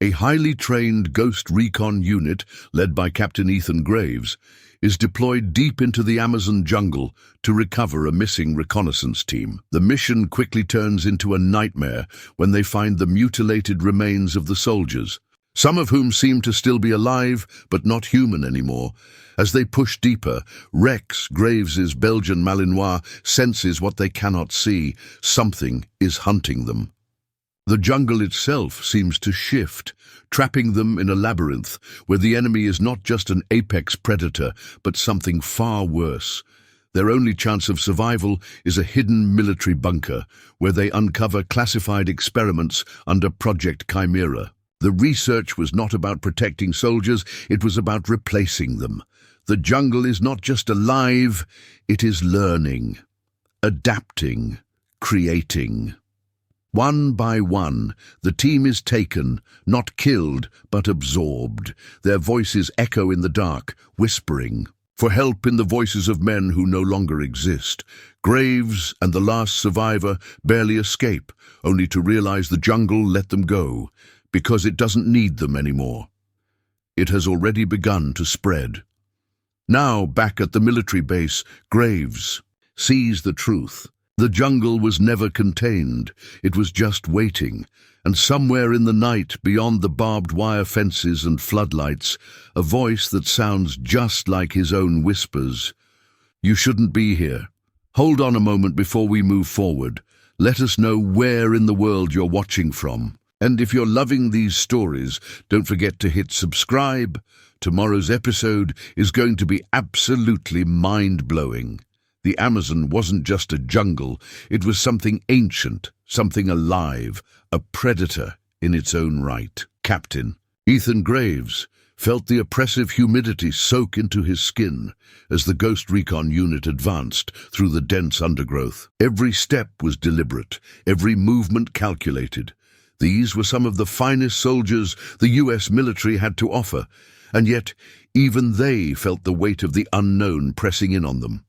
A highly trained ghost recon unit, led by Captain Ethan Graves, is deployed deep into the Amazon jungle to recover a missing reconnaissance team. The mission quickly turns into a nightmare when they find the mutilated remains of the soldiers, some of whom seem to still be alive but not human anymore. As they push deeper, Rex, Graves's Belgian Malinois, senses what they cannot see. Something is hunting them. The jungle itself seems to shift, trapping them in a labyrinth where the enemy is not just an apex predator, but something far worse. Their only chance of survival is a hidden military bunker where they uncover classified experiments under Project Chimera. The research was not about protecting soldiers, it was about replacing them. The jungle is not just alive, it is learning, adapting, creating. One by one, the team is taken, not killed, but absorbed. Their voices echo in the dark, whispering for help in the voices of men who no longer exist. Graves and the last survivor barely escape, only to realize the jungle let them go, because it doesn't need them anymore. It has already begun to spread. Now, back at the military base, Graves sees the truth. The jungle was never contained, it was just waiting, and somewhere in the night, beyond the barbed wire fences and floodlights, a voice that sounds just like his own whispers. "You shouldn't be here. Hold on a moment before we move forward. Let us know where in the world you're watching from. And if you're loving these stories, don't forget to hit subscribe. Tomorrow's episode is going to be absolutely mind-blowing. The Amazon wasn't just a jungle, it was something ancient, something alive, a predator in its own right." Captain Ethan Graves felt the oppressive humidity soak into his skin as the Ghost Recon unit advanced through the dense undergrowth. Every step was deliberate, every movement calculated. These were some of the finest soldiers the US military had to offer, and yet even they felt the weight of the unknown pressing in on them.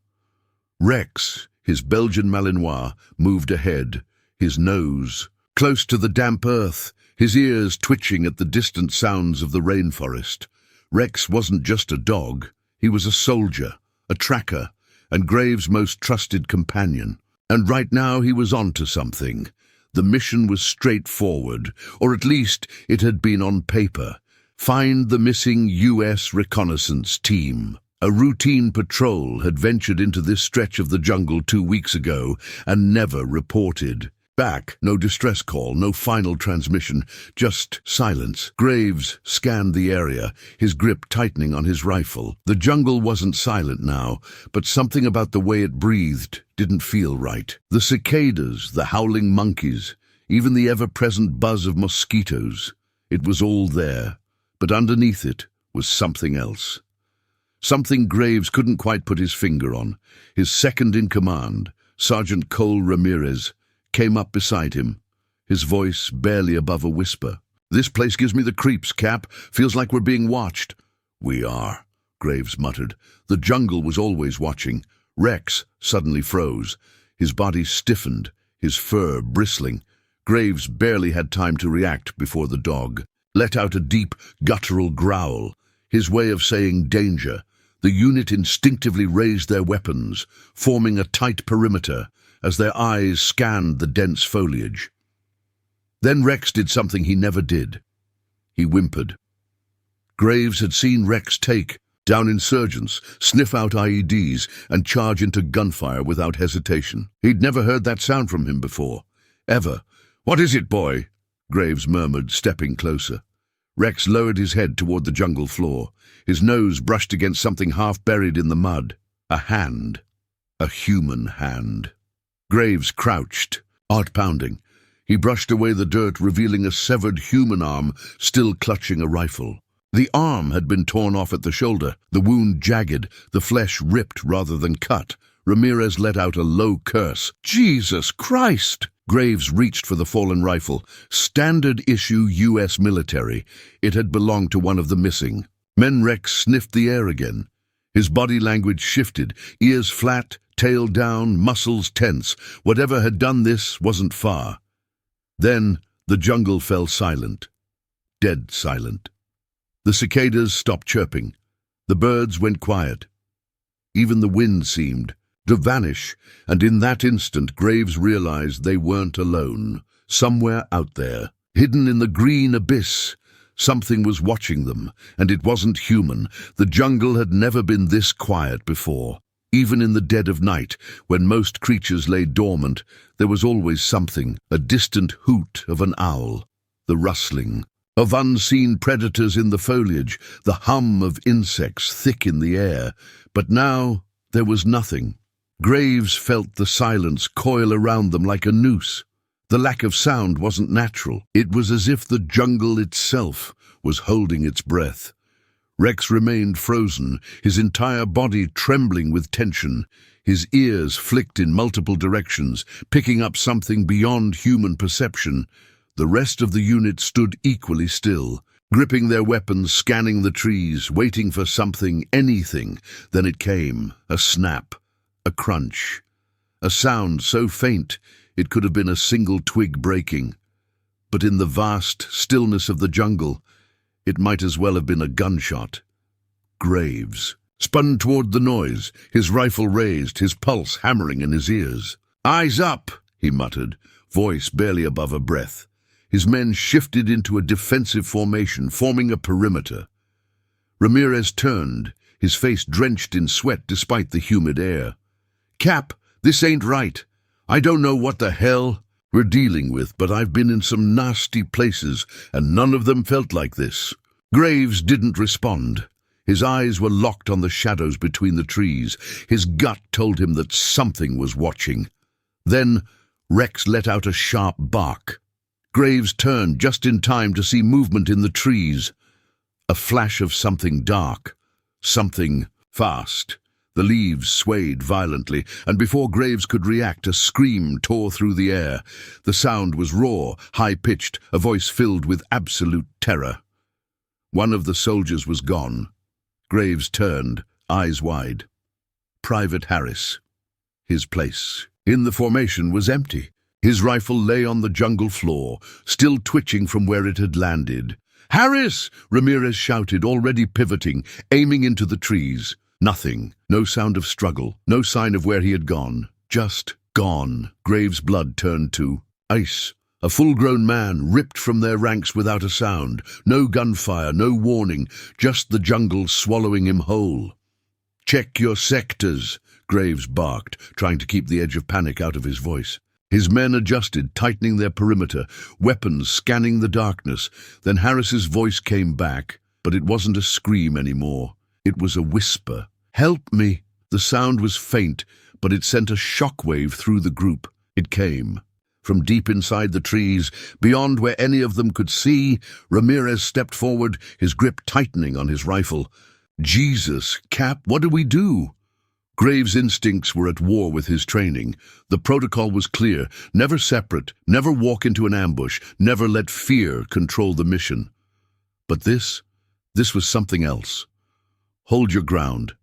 Rex, his Belgian Malinois, moved ahead, his nose close to the damp earth, his ears twitching at the distant sounds of the rainforest. Rex wasn't just a dog, he was a soldier, a tracker, and Graves' most trusted companion. And right now he was onto something. The mission was straightforward, or at least it had been on paper. Find the missing US reconnaissance team. A routine patrol had ventured into this stretch of the jungle 2 weeks ago and never reported back. No distress call, no final transmission, just silence. Graves scanned the area, his grip tightening on his rifle. The jungle wasn't silent now, but something about the way it breathed didn't feel right. The cicadas, the howling monkeys, even the ever-present buzz of mosquitoes. It was all there, but underneath it was something else. Something Graves couldn't quite put his finger on. His second-in-command, Sergeant Cole Ramirez, came up beside him, his voice barely above a whisper. "This place gives me the creeps, Cap. Feels like we're being watched." "We are," Graves muttered. The jungle was always watching. Rex suddenly froze. His body stiffened, his fur bristling. Graves barely had time to react before the dog let out a deep, guttural growl, his way of saying danger. The unit instinctively raised their weapons, forming a tight perimeter as their eyes scanned the dense foliage. Then Rex did something he never did. He whimpered. Graves had seen Rex take down insurgents, sniff out IEDs, and charge into gunfire without hesitation. He'd never heard that sound from him before, ever. "What is it, boy?" Graves murmured, stepping closer. Rex lowered his head toward the jungle floor. His nose brushed against something half buried in the mud. A hand. A human hand. Graves crouched, heart pounding. He brushed away the dirt, revealing a severed human arm still clutching a rifle. The arm had been torn off at the shoulder, the wound jagged, the flesh ripped rather than cut. Ramirez let out a low curse. "Jesus Christ!" Graves reached for the fallen rifle, standard issue US military. It had belonged to one of the missing. Rex sniffed the air again. His body language shifted, ears flat, tail down, muscles tense. Whatever had done this wasn't far. Then the jungle fell silent. dead silent. The cicadas stopped chirping. The birds went quiet. Even the wind seemed to vanish, and in that instant Graves realized they weren't alone. Somewhere out there, hidden in the green abyss, something was watching them, and it wasn't human. The jungle had never been this quiet before. Even in the dead of night, when most creatures lay dormant, there was always something, a distant hoot of an owl, the rustling of unseen predators in the foliage, the hum of insects thick in the air. But now there was nothing. Graves felt the silence coil around them like a noose. The lack of sound wasn't natural. It was as if the jungle itself was holding its breath. Rex remained frozen, his entire body trembling with tension. His ears flicked in multiple directions, picking up something beyond human perception. The rest of the unit stood equally still, gripping their weapons, scanning the trees, waiting for something, anything. Then it came, a snap, a crunch, a sound so faint it could have been a single twig breaking. But in the vast stillness of the jungle, it might as well have been a gunshot. Graves spun toward the noise, his rifle raised, his pulse hammering in his ears. "Eyes up," he muttered, voice barely above a breath. His men shifted into a defensive formation, forming a perimeter. Ramirez turned, his face drenched in sweat despite the humid air. "Cap, this ain't right. I don't know what the hell we're dealing with, but I've been in some nasty places, and none of them felt like this." Graves didn't respond. His eyes were locked on the shadows between the trees. His gut told him that something was watching. Then Rex let out a sharp bark. Graves turned just in time to see movement in the trees. A flash of something dark, something fast. The leaves swayed violently, and before Graves could react, a scream tore through the air. The sound was raw, high-pitched, a voice filled with absolute terror. One of the soldiers was gone. Graves turned, eyes wide. Private Harris. His place in the formation was empty. His rifle lay on the jungle floor, still twitching from where it had landed. "Harris!" Ramirez shouted, already pivoting, aiming into the trees. Nothing. No sound of struggle. No sign of where he had gone. Just gone. Graves' blood turned to ice. A full-grown man ripped from their ranks without a sound. No gunfire, no warning, just the jungle swallowing him whole. "Check your sectors," Graves barked, trying to keep the edge of panic out of his voice. His men adjusted, tightening their perimeter, weapons scanning the darkness. Then Harris's voice came back, but it wasn't a scream anymore. It was a whisper. "Help me!" The sound was faint, but it sent a shockwave through the group. It came from deep inside the trees, beyond where any of them could see. Ramirez stepped forward, his grip tightening on his rifle. "Jesus, Cap, what do we do?" Graves' instincts were at war with his training. The protocol was clear: never separate, never walk into an ambush, never let fear control the mission. But this was something else. "Hold your ground,"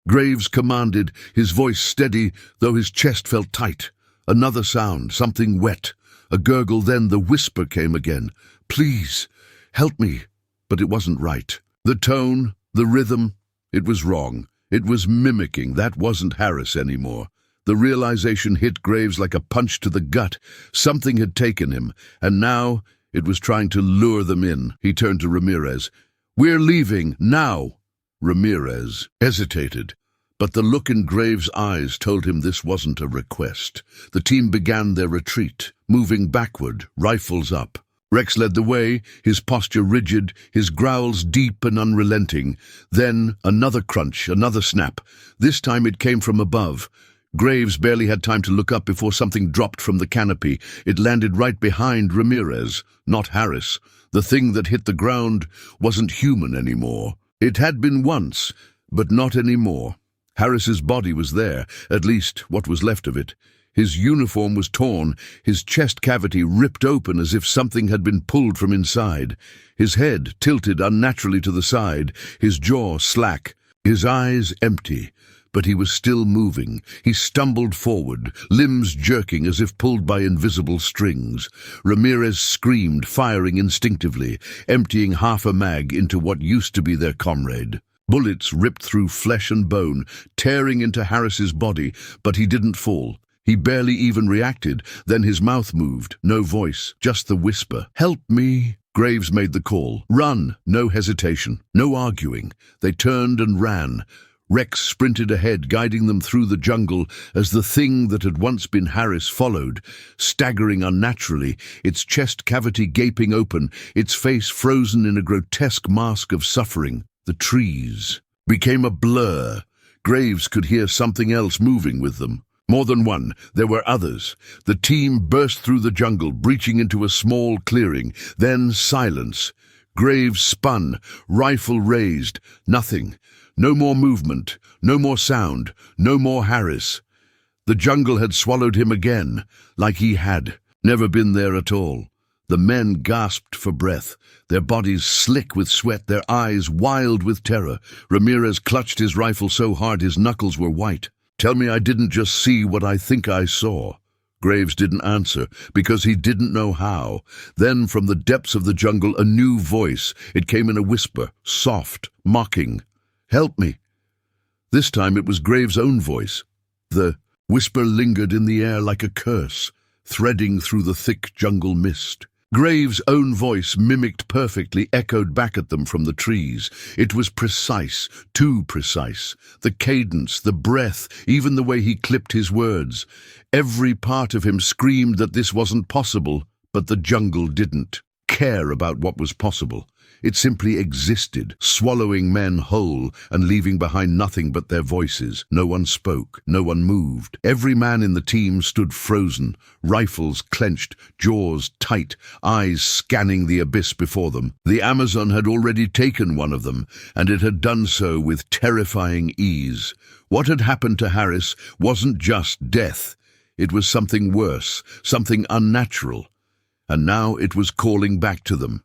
Graves commanded, his voice steady, though his chest felt tight. Another sound, something wet, a gurgle, then the whisper came again. "Please, help me." But it wasn't right. The tone, the rhythm, it was wrong. It was mimicking. That wasn't Harris anymore. The realization hit Graves like a punch to the gut. Something had taken him, and now it was trying to lure them in. He turned to Ramirez. "We're leaving, now." Ramirez hesitated, but the look in Graves' eyes told him this wasn't a request. The team began their retreat, moving backward, rifles up. Rex led the way, his posture rigid, his growls deep and unrelenting. Then another crunch, another snap. This time it came from above. Graves barely had time to look up before something dropped from the canopy. It landed right behind Ramirez, not Harris. The thing that hit the ground wasn't human anymore. It had been once, but not anymore. Harris's body was there, at least what was left of it. His uniform was torn, his chest cavity ripped open as if something had been pulled from inside. His head tilted unnaturally to the side, his jaw slack, his eyes empty. but he was still moving. He stumbled forward, limbs jerking as if pulled by invisible strings. Ramirez screamed, firing instinctively, emptying half a mag into what used to be their comrade. Bullets ripped through flesh and bone, tearing into Harris's body, but he didn't fall. He barely even reacted. Then his mouth moved. No voice, just the whisper. "Help me!" Graves made the call. "Run!" No hesitation, no arguing. They turned and ran. Rex sprinted ahead, guiding them through the jungle as the thing that had once been Harris followed, staggering unnaturally, its chest cavity gaping open, its face frozen in a grotesque mask of suffering. The trees became a blur. Graves could hear something else moving with them. More than one. There were others. The team burst through the jungle, breaching into a small clearing. Then silence. Graves spun, rifle raised. Nothing. No more movement. No more sound. No more Harris. The jungle had swallowed him again, like he had never been there at all. The men gasped for breath, their bodies slick with sweat, their eyes wild with terror. Ramirez clutched his rifle so hard his knuckles were white. "Tell me I didn't just see what I think I saw." Graves didn't answer, because he didn't know how. Then from the depths of the jungle, a new voice. It came in a whisper, soft, mocking. "Help me." This time it was Graves' own voice. The whisper lingered in the air like a curse, threading through the thick jungle mist. Graves' own voice, mimicked perfectly, echoed back at them from the trees. It was precise, too precise. The cadence, the breath, even the way he clipped his words. Every part of him screamed that this wasn't possible, but the jungle didn't care about what was possible. It simply existed, swallowing men whole and leaving behind nothing but their voices. No one spoke, no one moved. Every man in the team stood frozen, rifles clenched, jaws tight, eyes scanning the abyss before them. The Amazon had already taken one of them, and it had done so with terrifying ease. What had happened to Harris wasn't just death. It was something worse, something unnatural. And now it was calling back to them.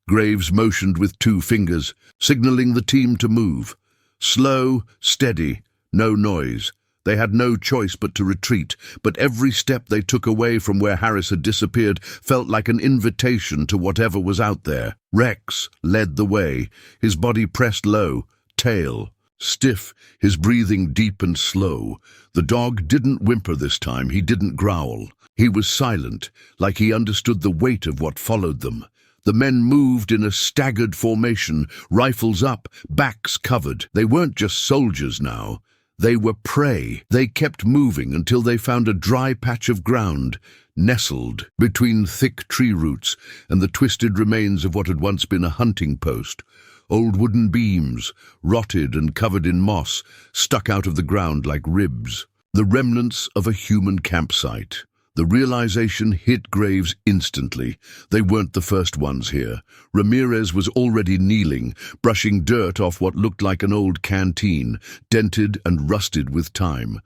Graves motioned with 2 fingers, signaling the team to move. Slow, steady, no noise. They had no choice but to retreat, but every step they took away from where Harris had disappeared felt like an invitation to whatever was out there. Rex led the way, his body pressed low, tail stiff, his breathing deep and slow. The dog didn't whimper this time, he didn't growl. He was silent, like he understood the weight of what followed them. The men moved in a staggered formation, rifles up, backs covered. They weren't just soldiers now. They were prey. They kept moving until they found a dry patch of ground, nestled between thick tree roots and the twisted remains of what had once been a hunting post. Old wooden beams, rotted and covered in moss, stuck out of the ground like ribs. The remnants of a human campsite. The realization hit Graves instantly. They weren't the first ones here. Ramirez was already kneeling, brushing dirt off what looked like an old canteen, dented and rusted with time.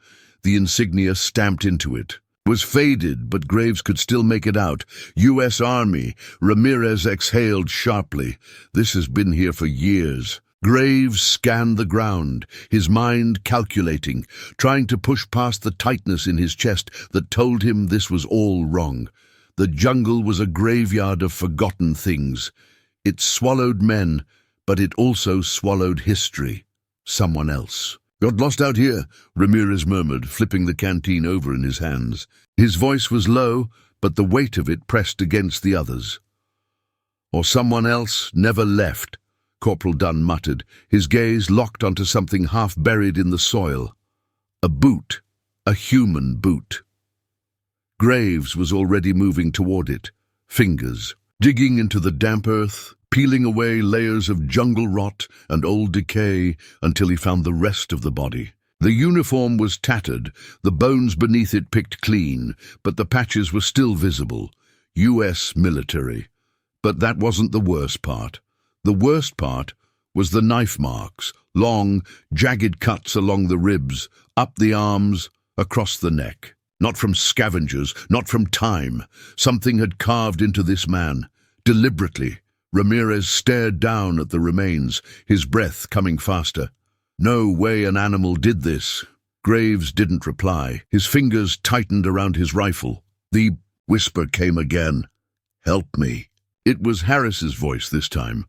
The insignia stamped into it was faded, but Graves could still make it out. U.S. Army. Ramirez exhaled sharply. This has been here for years. Graves scanned the ground, his mind calculating, trying to push past the tightness in his chest that told him this was all wrong. The jungle was a graveyard of forgotten things. It swallowed men, but it also swallowed history. Someone else. "Got lost out here," Ramirez murmured, flipping the canteen over in his hands. His voice was low, but the weight of it pressed against the others. "Or someone else never left," Corporal Dunn muttered, his gaze locked onto something half buried in the soil. A boot. A human boot. Graves was already moving toward it, fingers digging into the damp earth, peeling away layers of jungle rot and old decay until he found the rest of the body. The uniform was tattered, the bones beneath it picked clean, but the patches were still visible. U.S. military. But that wasn't the worst part. The worst part was the knife marks, long, jagged cuts along the ribs, up the arms, across the neck. Not from scavengers, not from time. Something had carved into this man, deliberately. Ramirez stared down at the remains, his breath coming faster. No way an animal did this. Graves didn't reply. His fingers tightened around his rifle. The whisper came again. "Help me." It was Harris's voice this time.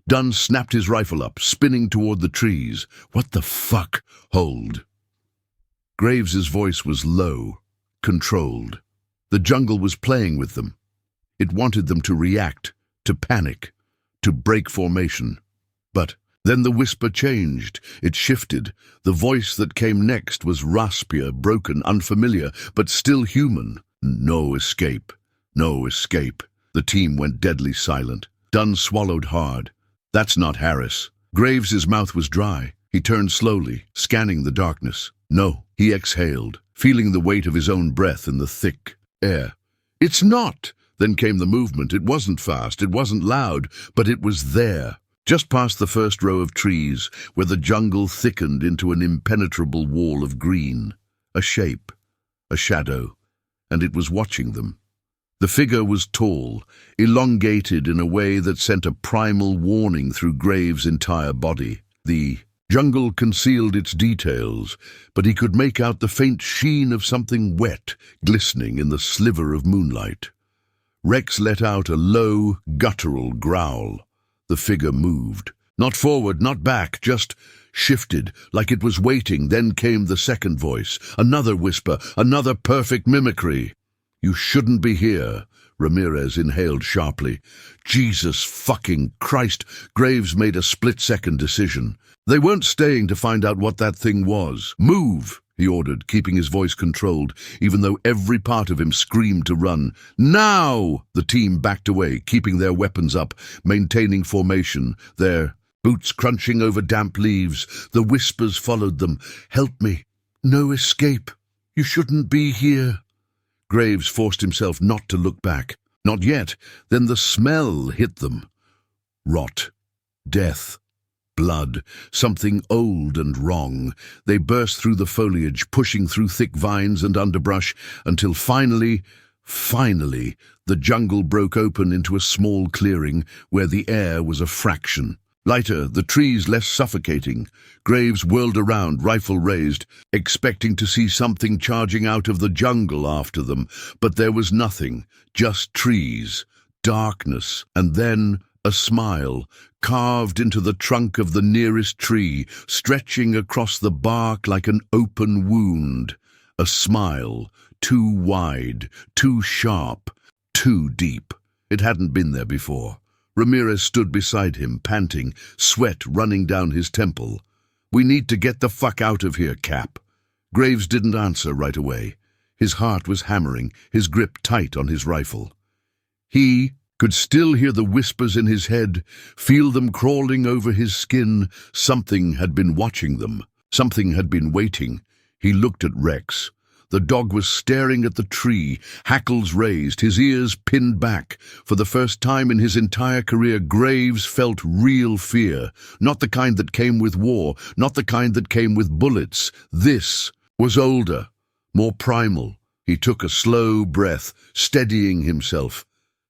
Dunn snapped his rifle up, spinning toward the trees. "What the fuck?" "Hold." Graves's voice was low, controlled. The jungle was playing with them. It wanted them to react, to panic, to break formation. But then the whisper changed. It shifted. The voice that came next was raspier, broken, unfamiliar, but still human. "No escape. No escape." The team went deadly silent. Dunn swallowed hard. "That's not Harris." Graves's mouth was dry. He turned slowly, scanning the darkness. "No." He exhaled, feeling the weight of his own breath in the thick air. "It's not." Then came the movement. It wasn't fast, it wasn't loud, but it was there. Just past the first row of trees, where the jungle thickened into an impenetrable wall of green. A shape, a shadow, and it was watching them. The figure was tall, elongated in a way that sent a primal warning through Graves' entire body. The jungle concealed its details, but he could make out the faint sheen of something wet, glistening in the sliver of moonlight. Rex let out a low, guttural growl. The figure moved. Not forward, not back, just shifted, like it was waiting. Then came the second voice, another whisper, another perfect mimicry. "You shouldn't be here," Ramirez inhaled sharply. Jesus fucking Christ! Graves made a split-second decision. They weren't staying to find out what that thing was. "Move!" he ordered, keeping his voice controlled, even though every part of him screamed to run. "Now!" The team backed away, keeping their weapons up, maintaining formation, their boots crunching over damp leaves. The whispers followed them. "Help me. No escape. You shouldn't be here." Graves forced himself not to look back. Not yet. Then the smell hit them. Rot. Death. Blood. Something old and wrong. They burst through the foliage, pushing through thick vines and underbrush, until finally, the jungle broke open into a small clearing where the air was a fraction. Lighter, the trees less suffocating. Graves whirled around, rifle raised, expecting to see something charging out of the jungle after them, but there was nothing, just trees, darkness, and then a smile, carved into the trunk of the nearest tree, stretching across the bark like an open wound. A smile, too wide, too sharp, too deep. It hadn't been there before. Ramirez stood beside him, panting, sweat running down his temple. "We need to get the fuck out of here, Cap." Graves didn't answer right away. His heart was hammering, his grip tight on his rifle. He could still hear the whispers in his head, feel them crawling over his skin. Something had been watching them. Something had been waiting. He looked at Rex. The dog was staring at the tree, hackles raised, his ears pinned back. For the first time in his entire career, Graves felt real fear. Not the kind that came with war, not the kind that came with bullets. This was older, more primal. He took a slow breath, steadying himself.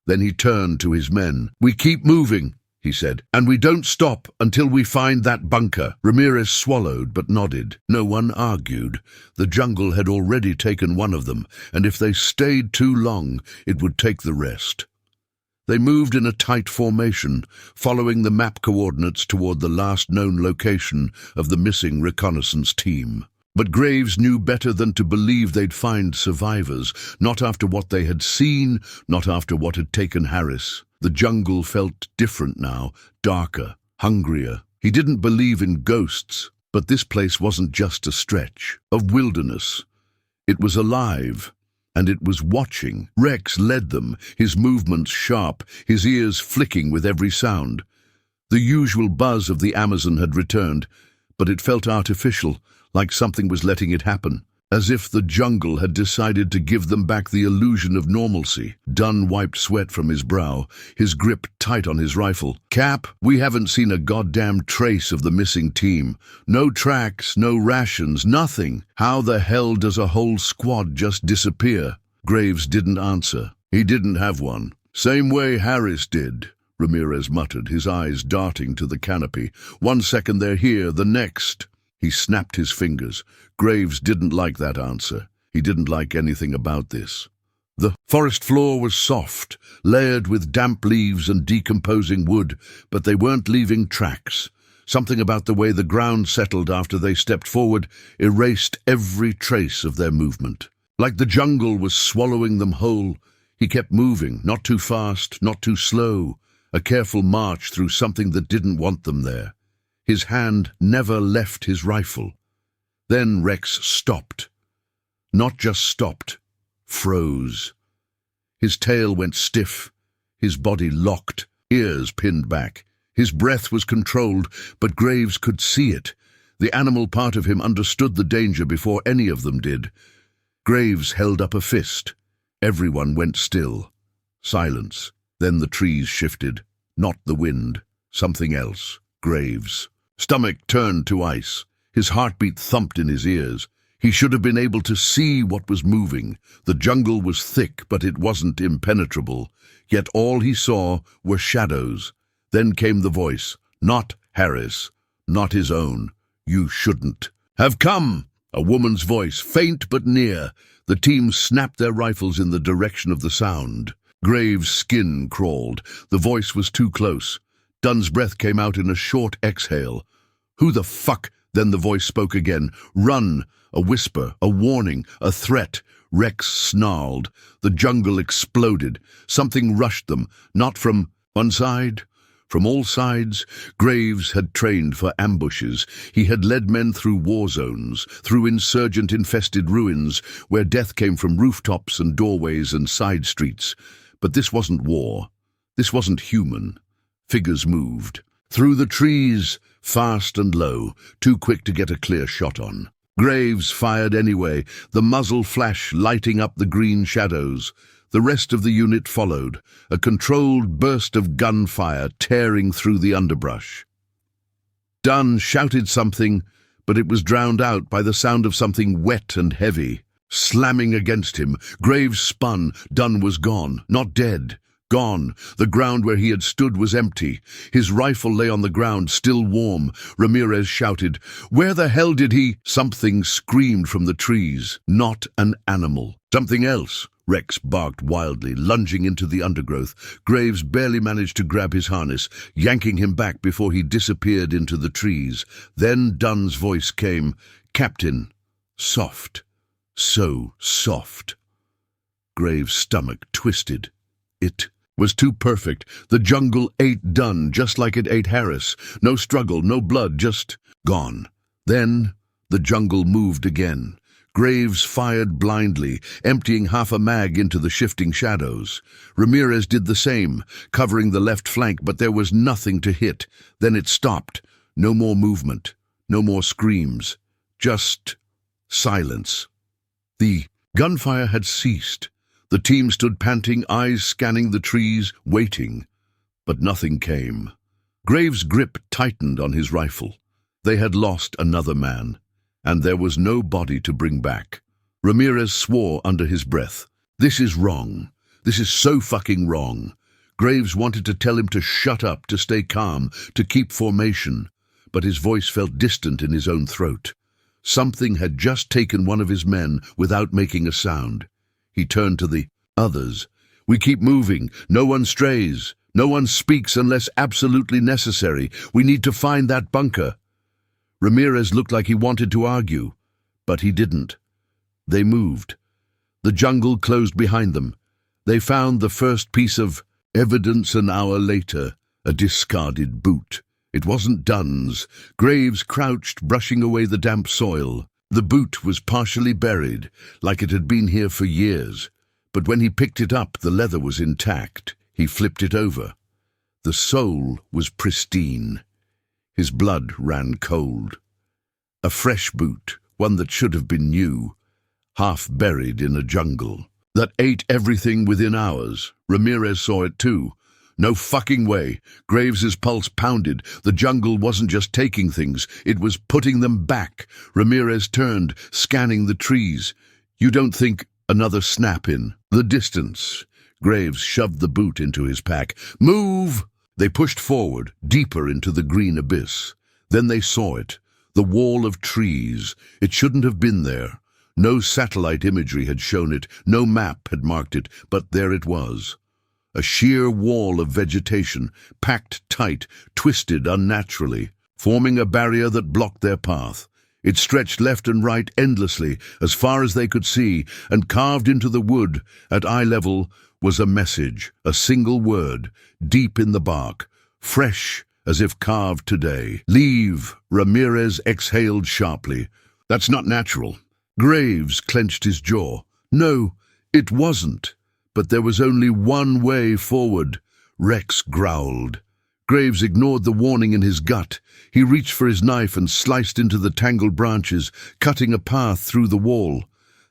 Then he turned to his men. "We keep moving," he said, "and we don't stop until we find that bunker." Ramirez swallowed but nodded. No one argued. The jungle had already taken one of them, and if they stayed too long, it would take the rest. They moved in a tight formation, following the map coordinates toward the last known location of the missing reconnaissance team. But Graves knew better than to believe they'd find survivors, not after what they had seen, not after what had taken Harris. The jungle felt different now, darker, hungrier. He didn't believe in ghosts, but this place wasn't just a stretch of wilderness. It was alive, and it was watching. Rex led them, his movements sharp, his ears flicking with every sound. The usual buzz of the Amazon had returned, but it felt artificial, like something was letting it happen, as if the jungle had decided to give them back the illusion of normalcy. Dunn wiped sweat from his brow, his grip tight on his rifle. "Cap, we haven't seen a goddamn trace of the missing team. No tracks, no rations, nothing. How the hell does a whole squad just disappear?" Graves didn't answer. He didn't have one. "Same way Harris did," Ramirez muttered, his eyes darting to the canopy. "One second they're here, the next He snapped his fingers. Graves didn't like that answer. He didn't like anything about this. The forest floor was soft, layered with damp leaves and decomposing wood, but they weren't leaving tracks. Something about the way the ground settled after they stepped forward erased every trace of their movement. Like the jungle was swallowing them whole, he kept moving, not too fast, not too slow, a careful march through something that didn't want them there. His hand never left his rifle. Then Rex stopped. Not just stopped, froze. His tail went stiff, his body locked, ears pinned back. His breath was controlled, but Graves could see it. The animal part of him understood the danger before any of them did. Graves held up a fist. Everyone went still. Silence. Then the trees shifted. Not the wind. Something else. Graves' stomach turned to ice. His heartbeat thumped in his ears. He should have been able to see what was moving. The jungle was thick, but it wasn't impenetrable. Yet all he saw were shadows. Then came the voice. Not Harris. Not his own. You shouldn't have come. A woman's voice, faint but near. The team snapped their rifles in the direction of the sound. Graves' skin crawled. The voice was too close. Dunn's breath came out in a short exhale. Who the fuck? Then the voice spoke again. Run! A whisper, a warning, a threat. Rex snarled. The jungle exploded. Something rushed them, not from one side, from all sides. Graves had trained for ambushes. He had led men through war zones, through insurgent-infested ruins, where death came from rooftops and doorways and side streets. But this wasn't war. This wasn't human. Figures moved. Through the trees, fast and low, too quick to get a clear shot on. Graves fired anyway, the muzzle flash lighting up the green shadows. The rest of the unit followed, a controlled burst of gunfire tearing through the underbrush. Dunn shouted something, but it was drowned out by the sound of something wet and heavy. Slamming against him, Graves spun. Dunn was gone, not dead. Gone. The ground where he had stood was empty. His rifle lay on the ground, still warm. Ramirez shouted, "Where the hell did he—" Something screamed from the trees. Not an animal. Something else. Rex barked wildly, lunging into the undergrowth. Graves barely managed to grab his harness, yanking him back before he disappeared into the trees. Then Dunn's voice came. "Captain." Soft. So soft. Graves' stomach twisted. It was too perfect. The jungle ate Dunn just like it ate Harris. No struggle, no blood, just gone. Then the jungle moved again. Graves fired blindly, emptying half a mag into the shifting shadows. Ramirez did the same, covering the left flank, but there was nothing to hit. Then it stopped. No more movement. No more screams. Just silence. The gunfire had ceased. The team stood panting, eyes scanning the trees, waiting. But nothing came. Graves' grip tightened on his rifle. They had lost another man, and there was no body to bring back. Ramirez swore under his breath. This is wrong. This is so fucking wrong. Graves wanted to tell him to shut up, to stay calm, to keep formation, but his voice felt distant in his own throat. Something had just taken one of his men without making a sound. He turned to the others. "We keep moving. No one strays. No one speaks unless absolutely necessary. We need to find that bunker." Ramirez looked like he wanted to argue, but he didn't. They moved. The jungle closed behind them. They found the first piece of evidence an hour later, a discarded boot. It wasn't Dunn's. Graves crouched, brushing away the damp soil. The boot was partially buried, like it had been here for years, but when he picked it up, the leather was intact. He flipped it over. The sole was pristine. His blood ran cold. A fresh boot, one that should have been new, half buried in a jungle, that ate everything within hours. Ramirez saw it too. No fucking way. Graves's pulse pounded. The jungle wasn't just taking things, it was putting them back. Ramirez turned, scanning the trees. "You don't think—" Another snap in the distance. Graves shoved the boot into his pack. "Move!" They pushed forward, deeper into the green abyss. Then they saw it. The wall of trees. It shouldn't have been there. No satellite imagery had shown it, no map had marked it, but there it was. A sheer wall of vegetation, packed tight, twisted unnaturally, forming a barrier that blocked their path. It stretched left and right endlessly, as far as they could see, and carved into the wood, at eye level, was a message, a single word, deep in the bark, fresh as if carved today. "Leave," Ramirez exhaled sharply. "That's not natural." Graves clenched his jaw. No, it wasn't. But there was only one way forward. Rex growled. Graves ignored the warning in his gut. He reached for his knife and sliced into the tangled branches, cutting a path through the wall.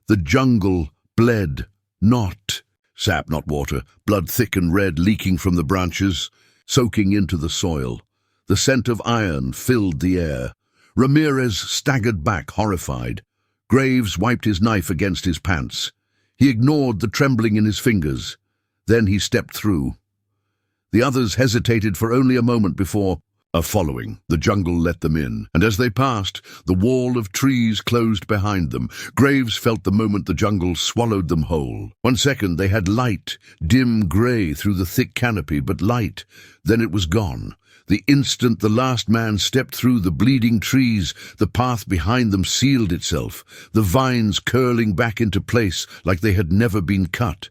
The jungle bled, not sap, not water, blood thick and red leaking from the branches, soaking into the soil. The scent of iron filled the air. Ramirez staggered back, horrified. Graves wiped his knife against his pants. He ignored the trembling in his fingers. Then he stepped through. The others hesitated for only a moment before following. The jungle let them in, and as they passed, the wall of trees closed behind them. Graves felt the moment the jungle swallowed them whole. 1 second they had light, dim grey through the thick canopy, but light. Then it was gone. The instant the last man stepped through the bleeding trees, the path behind them sealed itself, the vines curling back into place like they had never been cut.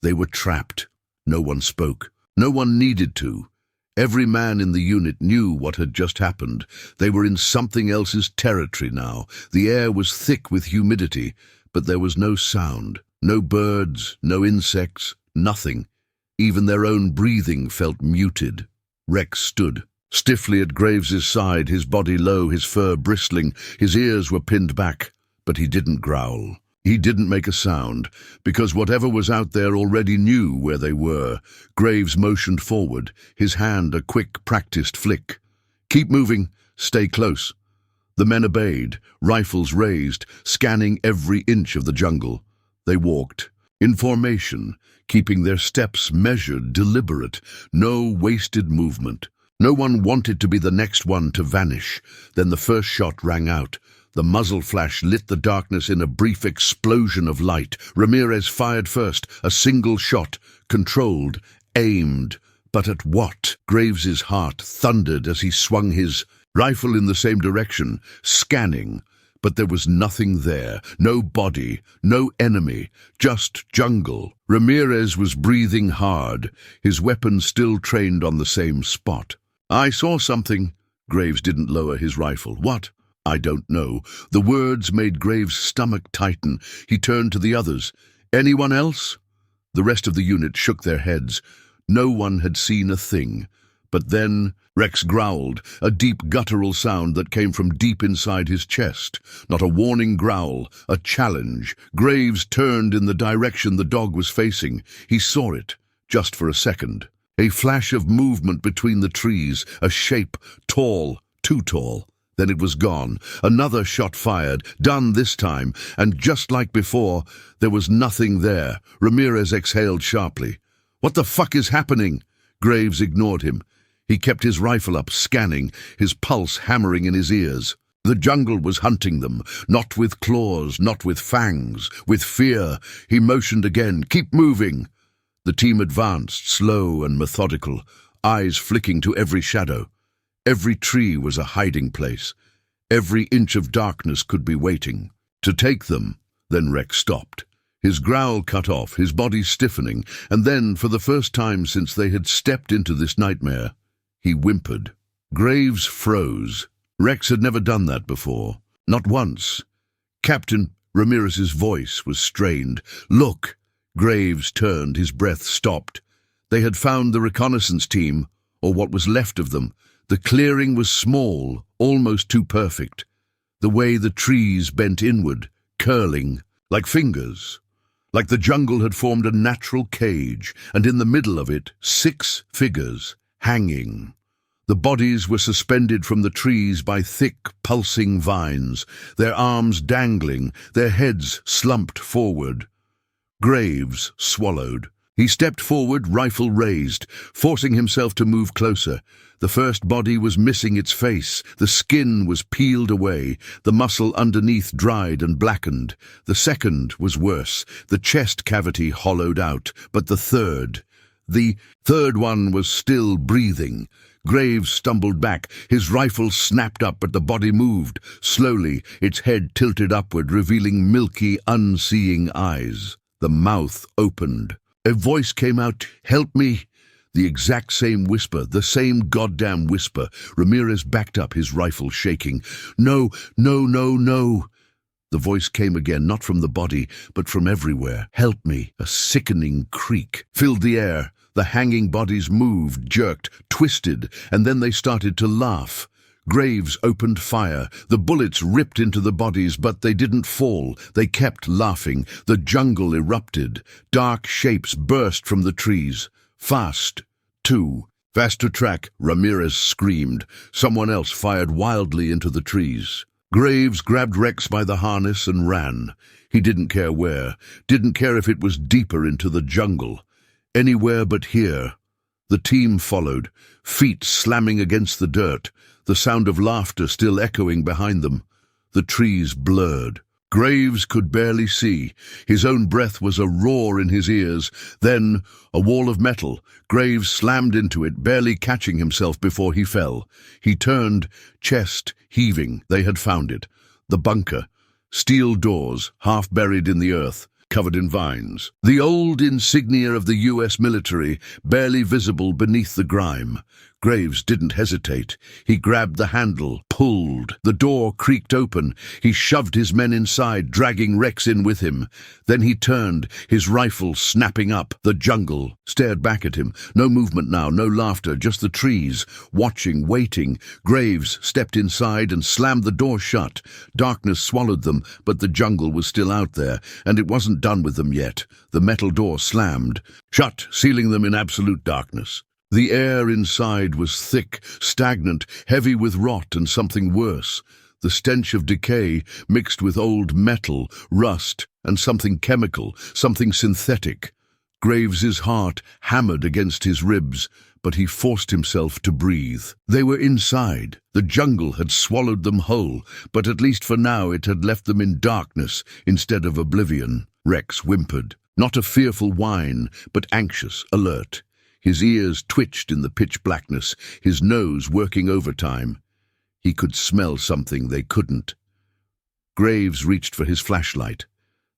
They were trapped. No one spoke. No one needed to. Every man in the unit knew what had just happened. They were in something else's territory now. The air was thick with humidity, but there was no sound. No birds, no insects, nothing. Even their own breathing felt muted. Rex stood, stiffly at Graves's side, his body low, his fur bristling, his ears were pinned back, but he didn't growl. He didn't make a sound, because whatever was out there already knew where they were. Graves motioned forward, his hand a quick, practiced flick. "Keep moving, stay close." The men obeyed, rifles raised, scanning every inch of the jungle. They walked, in formation, keeping their steps measured, deliberate, no wasted movement. No one wanted to be the next one to vanish. Then the first shot rang out. The muzzle flash lit the darkness in a brief explosion of light. Ramirez fired first, a single shot, controlled, aimed. But at what? Graves's heart thundered as he swung his rifle in the same direction, scanning. But there was nothing there, no body, no enemy, just jungle. Ramirez was breathing hard, his weapon still trained on the same spot. "I saw something." Graves didn't lower his rifle. "What?" "I don't know." The words made Graves' stomach tighten. He turned to the others. "Anyone else?" The rest of the unit shook their heads. No one had seen a thing. But then Rex growled, a deep guttural sound that came from deep inside his chest. Not a warning growl, a challenge. Graves turned in the direction the dog was facing. He saw it, just for a second. A flash of movement between the trees, a shape, tall, too tall. Then it was gone. Another shot fired, done this time, and just like before, there was nothing there. Ramirez exhaled sharply. "What the fuck is happening?" Graves ignored him. He kept his rifle up, scanning, his pulse hammering in his ears. The jungle was hunting them, not with claws, not with fangs, with fear. He motioned again, "Keep moving." The team advanced, slow and methodical, eyes flicking to every shadow. Every tree was a hiding place. Every inch of darkness could be waiting to take them. Then Rex stopped. His growl cut off, his body stiffening, and then, for the first time since they had stepped into this nightmare, he whimpered. Graves froze. Rex had never done that before. Not once. Captain Ramirez's voice was strained. "Look!" Graves turned, his breath stopped. They had found the reconnaissance team, or what was left of them. The clearing was small, almost too perfect. The way the trees bent inward, curling, like fingers. Like the jungle had formed a natural cage, and in the middle of it, 6 figures, hanging. The bodies were suspended from the trees by thick, pulsing vines, their arms dangling, their heads slumped forward. Graves swallowed. He stepped forward, rifle raised, forcing himself to move closer. The first body was missing its face. The skin was peeled away. The muscle underneath dried and blackened. The second was worse. The chest cavity hollowed out. But the third one was still breathing. Graves stumbled back. His rifle snapped up, but the body moved. Slowly, its head tilted upward, revealing milky, unseeing eyes. The mouth opened. A voice came out, "Help me!" The exact same whisper, the same goddamn whisper. Ramirez backed up, his rifle shaking. "No, no, no, no!" The voice came again, not from the body, but from everywhere. "Help me!" A sickening creak filled the air. The hanging bodies moved, jerked, twisted, and then they started to laugh. Graves opened fire. The bullets ripped into the bodies, but they didn't fall. They kept laughing. The jungle erupted. Dark shapes burst from the trees. Fast, too. Faster track, Ramirez screamed. Someone else fired wildly into the trees. Graves grabbed Rex by the harness and ran. He didn't care where. Didn't care if it was deeper into the jungle. Anywhere but here. The team followed, feet slamming against the dirt, the sound of laughter still echoing behind them. The trees blurred. Graves could barely see. His own breath was a roar in his ears. Then, a wall of metal. Graves slammed into it, barely catching himself before he fell. He turned, chest heaving. They had found it. The bunker. Steel doors, half buried in the earth, covered in vines. The old insignia of the U.S. military, barely visible beneath the grime. Graves didn't hesitate. He grabbed the handle, pulled. The door creaked open. He shoved his men inside, dragging Rex in with him. Then he turned, his rifle snapping up. The jungle stared back at him. No movement now, no laughter, just the trees, watching, waiting. Graves stepped inside and slammed the door shut. Darkness swallowed them, but the jungle was still out there, and it wasn't done with them yet. The metal door slammed, shut, sealing them in absolute darkness. The air inside was thick, stagnant, heavy with rot and something worse. The stench of decay mixed with old metal, rust, and something chemical, something synthetic. Graves's heart hammered against his ribs, but he forced himself to breathe. They were inside. The jungle had swallowed them whole, but at least for now it had left them in darkness instead of oblivion. Rex whimpered. Not a fearful whine, but anxious, alert. His ears twitched in the pitch blackness, his nose working overtime. He could smell something they couldn't. Graves reached for his flashlight.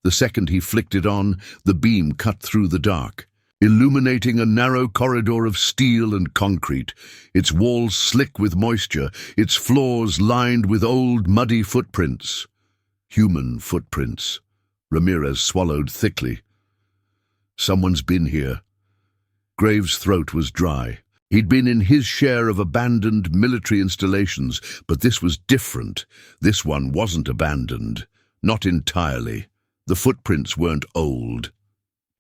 The second he flicked it on, the beam cut through the dark, illuminating a narrow corridor of steel and concrete, its walls slick with moisture, its floors lined with old, muddy footprints. Human footprints. Ramirez swallowed thickly. Someone's been here. Graves' throat was dry. He'd been in his share of abandoned military installations, but this was different. This one wasn't abandoned. Not entirely. The footprints weren't old.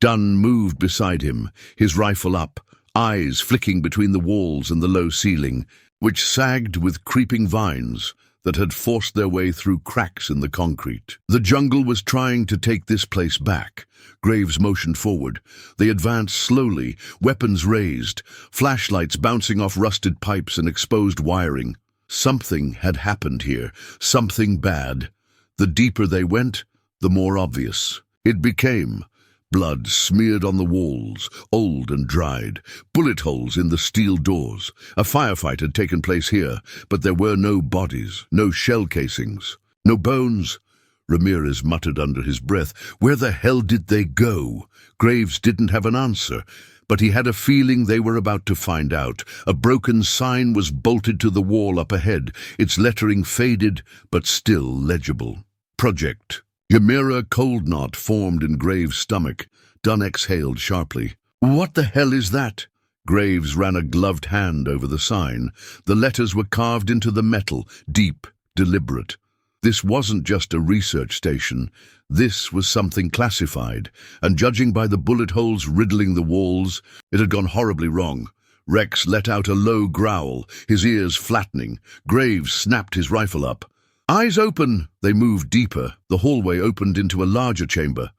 Dunn moved beside him, his rifle up, eyes flicking between the walls and the low ceiling, which sagged with creeping vines that had forced their way through cracks in the concrete. The jungle was trying to take this place back. Graves motioned forward. They advanced slowly, weapons raised, flashlights bouncing off rusted pipes and exposed wiring. Something had happened here, something bad. The deeper they went, the more obvious. It became blood smeared on the walls, old and dried, bullet holes in the steel doors. A firefight had taken place here, but there were no bodies, no shell casings, no bones. Ramirez muttered under his breath, "Where the hell did they go?" Graves didn't have an answer, but he had a feeling they were about to find out. A broken sign was bolted to the wall up ahead, its lettering faded but still legible. Project Chimera. Cold knot formed in Graves' stomach. Dunn exhaled sharply. "What the hell is that?" Graves ran a gloved hand over the sign. The letters were carved into the metal, deep, deliberate. This wasn't just a research station. This was something classified, and judging by the bullet holes riddling the walls, it had gone horribly wrong. Rex let out a low growl, his ears flattening. Graves snapped his rifle up. Eyes open! They moved deeper. The hallway opened into a larger chamber,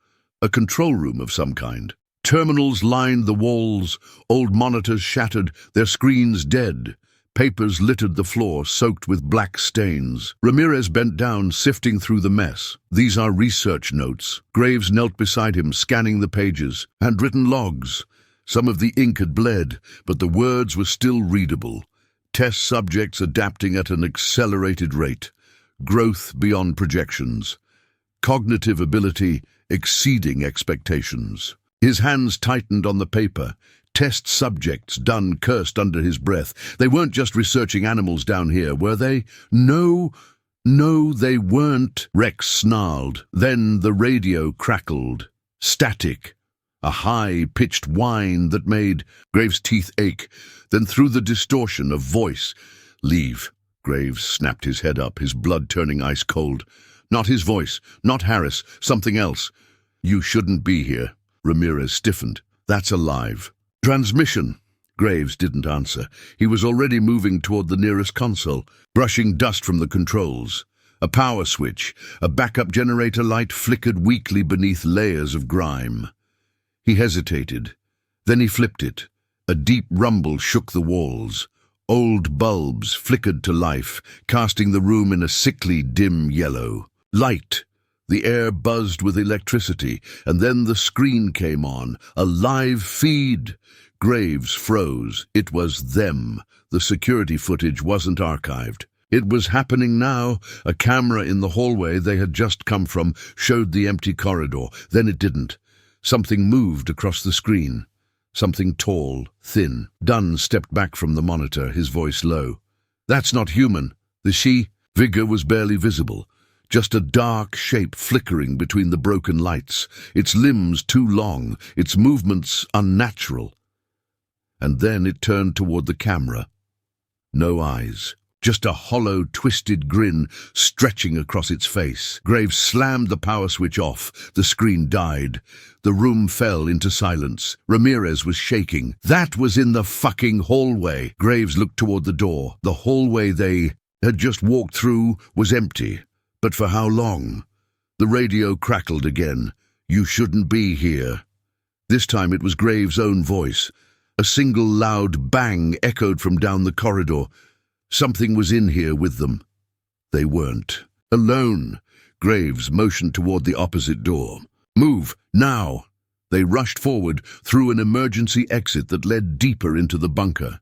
a control room of some kind. Terminals lined the walls, old monitors shattered, their screens dead. Papers littered the floor, soaked with black stains. Ramirez bent down, sifting through the mess. "These are research notes." Graves knelt beside him, scanning the pages. Handwritten logs. Some of the ink had bled, but the words were still readable. Test subjects adapting at an accelerated rate. Growth beyond projections. Cognitive ability exceeding expectations. His hands tightened on the paper. Test subjects done cursed under his breath. They weren't just researching animals down here, were they? No, they weren't, Rex snarled. Then the radio crackled. Static. A high-pitched whine that made Graves' teeth ache. Then through the distortion, a voice. "Leave." Graves snapped his head up, his blood turning ice cold. Not his voice, not Harris, something else. "You shouldn't be here." Ramirez stiffened. "That's alive." "Transmission." Graves didn't answer. He was already moving toward the nearest console, brushing dust from the controls. A power switch, a backup generator light flickered weakly beneath layers of grime. He hesitated. Then he flipped it. A deep rumble shook the walls. Old bulbs flickered to life, casting the room in a sickly, dim yellow. Light. The air buzzed with electricity, and then the screen came on. A live feed. Graves froze. It was them. The security footage wasn't archived. It was happening now. A camera in the hallway they had just come from showed the empty corridor. Then it didn't. Something moved across the screen. Something tall, thin. Dunn stepped back from the monitor, his voice low. "That's not human." The she figure was barely visible. Just a dark shape flickering between the broken lights, its limbs too long, its movements unnatural. And then it turned toward the camera. No eyes. Just a hollow, twisted grin stretching across its face. Graves slammed the power switch off. The screen died. The room fell into silence. Ramirez was shaking. That was in the fucking hallway. Graves looked toward the door. The hallway they had just walked through was empty. But for how long? The radio crackled again. "You shouldn't be here." This time it was Graves' own voice. A single loud bang echoed from down the corridor. Something was in here with them. They weren't. Alone. Graves motioned toward the opposite door. "Move, now!" They rushed forward through an emergency exit that led deeper into the bunker.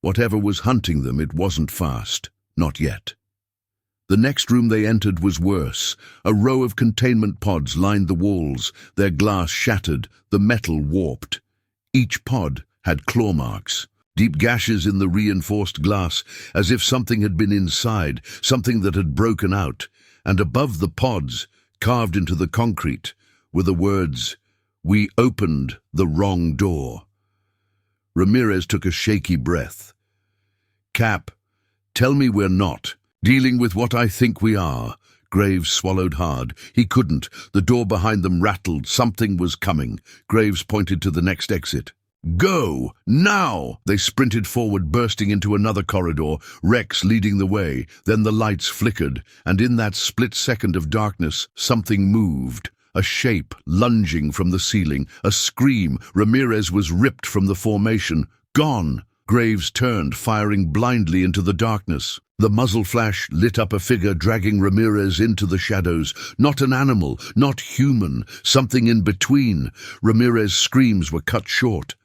Whatever was hunting them, it wasn't fast. Not yet. The next room they entered was worse. A row of containment pods lined the walls, their glass shattered, the metal warped. Each pod had claw marks. Deep gashes in the reinforced glass, as if something had been inside, something that had broken out. And above the pods, carved into the concrete, were the words, "We opened the wrong door." Ramirez took a shaky breath. "Cap, tell me we're not dealing with what I think we are." Graves swallowed hard. He couldn't. The door behind them rattled. Something was coming. Graves pointed to the next exit. "Go! Now!" They sprinted forward, bursting into another corridor, Rex leading the way. Then the lights flickered, and in that split second of darkness, something moved. A shape lunging from the ceiling. A scream. Ramirez was ripped from the formation. Gone! Graves turned, firing blindly into the darkness. The muzzle flash lit up a figure dragging Ramirez into the shadows. Not an animal, not human, something in between. Ramirez's screams were cut short.